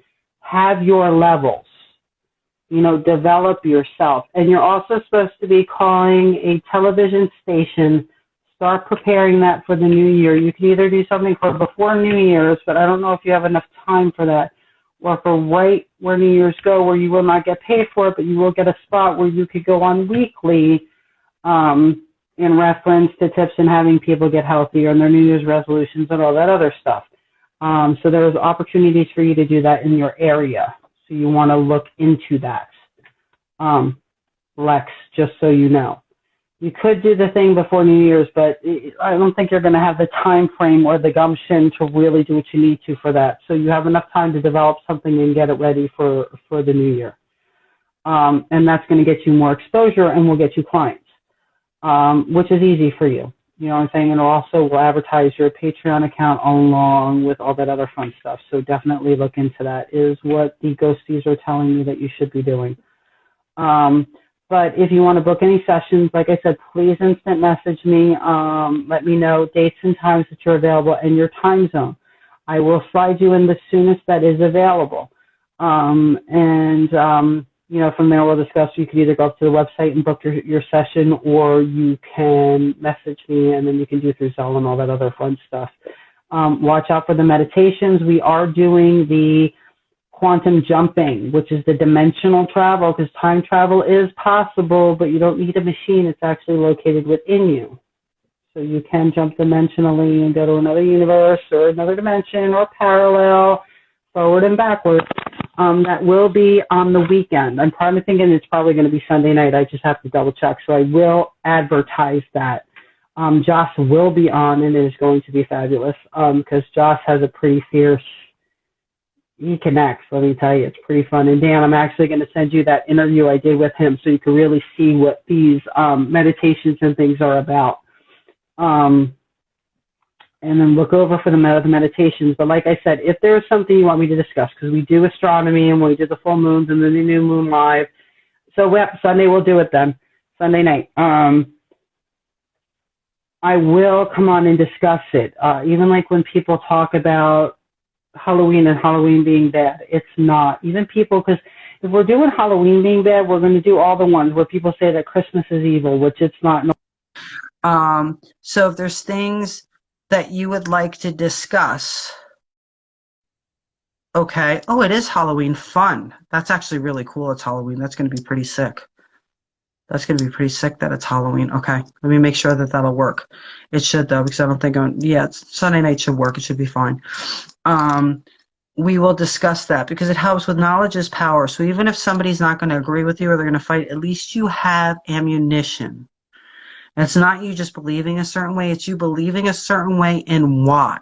have your levels, develop yourself. And you're also supposed to be calling a television station. Start preparing that for the new year. You can either do something for before New Year's, but I don't know if you have enough time for that, or for right where New Year's go, where you will not get paid for it, but you will get a spot where you could go on weekly in reference to tips and having people get healthier and their New Year's resolutions and all that other stuff. So there's opportunities for you to do that in your area. So you want to look into that. Lex, just so you know. You could do the thing before New Year's, but I don't think you're going to have the time frame or the gumption to really do what you need to for that. So you have enough time to develop something and get it ready for the new year. And that's going to get you more exposure and will get you clients, which is easy for you. You know what I'm saying? And also will advertise your Patreon account along with all that other fun stuff. So definitely look into that, is what the ghosties are telling me that you should be doing. But if you want to book any sessions, like I said, please instant message me. Let me know dates and times that you're available and your time zone. I will slide you in the soonest that is available. From there we'll discuss. You can either go up to the website and book your session, or you can message me, and then you can do through Zelle and all that other fun stuff. Watch out for the meditations. We are doing the quantum jumping, which is the dimensional travel, because time travel is possible, but you don't need a machine. It's actually located within you. So you can jump dimensionally and go to another universe or another dimension or parallel, forward and backwards. That will be on the weekend. I'm probably thinking it's probably going to be Sunday night. I just have to double check. So I will advertise that. Josh will be on, and it is going to be fabulous because Josh has a pretty fierce, he connects, let me tell you. It's pretty fun. And Dan, I'm actually going to send you that interview I did with him so you can really see what these meditations and things are about. And then look over for the meditations. But like I said, if there's something you want me to discuss, because we do astronomy and we do the full moons and then the new moon live, So Sunday we'll do it then. Sunday night. I will come on and discuss it. Even like when people talk about Halloween and Halloween being bad, it's not. Even people, because if we're doing Halloween being bad, we're going to do all the ones where people say that Christmas is evil, which it's not. So if there's things that you would like to discuss, okay. Oh, it is Halloween fun. That's actually really cool. It's Halloween. That's going to be pretty sick. That's going to be pretty sick that it's Halloween. Okay. Let me make sure that that'll work. It should, though, because I don't think, Sunday night should work. It should be fine. We will discuss that because it helps with knowledge is power. So even if somebody's not going to agree with you or they're going to fight, at least you have ammunition. And it's not you just believing a certain way. It's you believing a certain way and why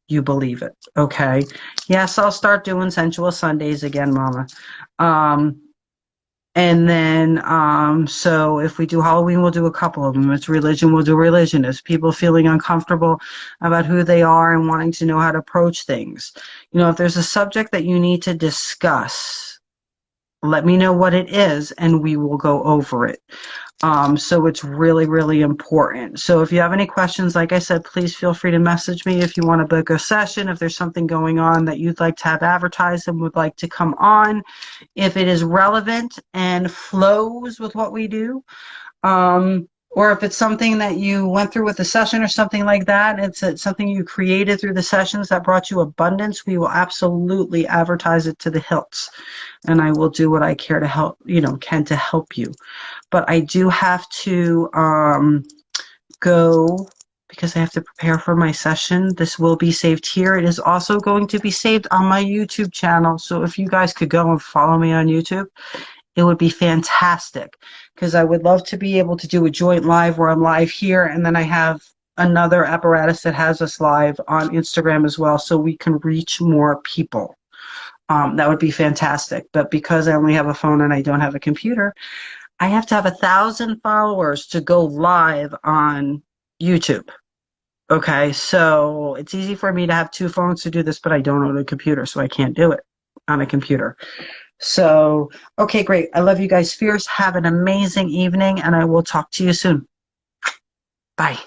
you believe it. Okay. Yes, I'll start doing sensual Sundays again, Mama. And then, so if we do Halloween, we'll do a couple of them. If it's religion, we'll do religion. If people feeling uncomfortable about who they are and wanting to know how to approach things. If there's a subject that you need to discuss, let me know what it is and we will go over it. So it's really, really important. So if you have any questions, like I said, please feel free to message me if you want to book a session, if there's something going on that you'd like to have advertised and would like to come on, if it is relevant and flows with what we do, or if it's something that you went through with the session or something like that, it's something you created through the sessions that brought you abundance, we will absolutely advertise it to the hilts. And I will do what I can to help you. But I do have to go because I have to prepare for my session. This will be saved here. It is also going to be saved on my YouTube channel. So if you guys could go and follow me on YouTube, it would be fantastic because I would love to be able to do a joint live where I'm live here and then I have another apparatus that has us live on Instagram as well so we can reach more people. That would be fantastic. But because I only have a phone and I don't have a computer, I have to have 1,000 followers to go live on YouTube. Okay, so it's easy for me to have 2 phones to do this, but I don't own a computer, so I can't do it on a computer. So, okay, great. I love you guys fierce. Have an amazing evening, and I will talk to you soon. Bye.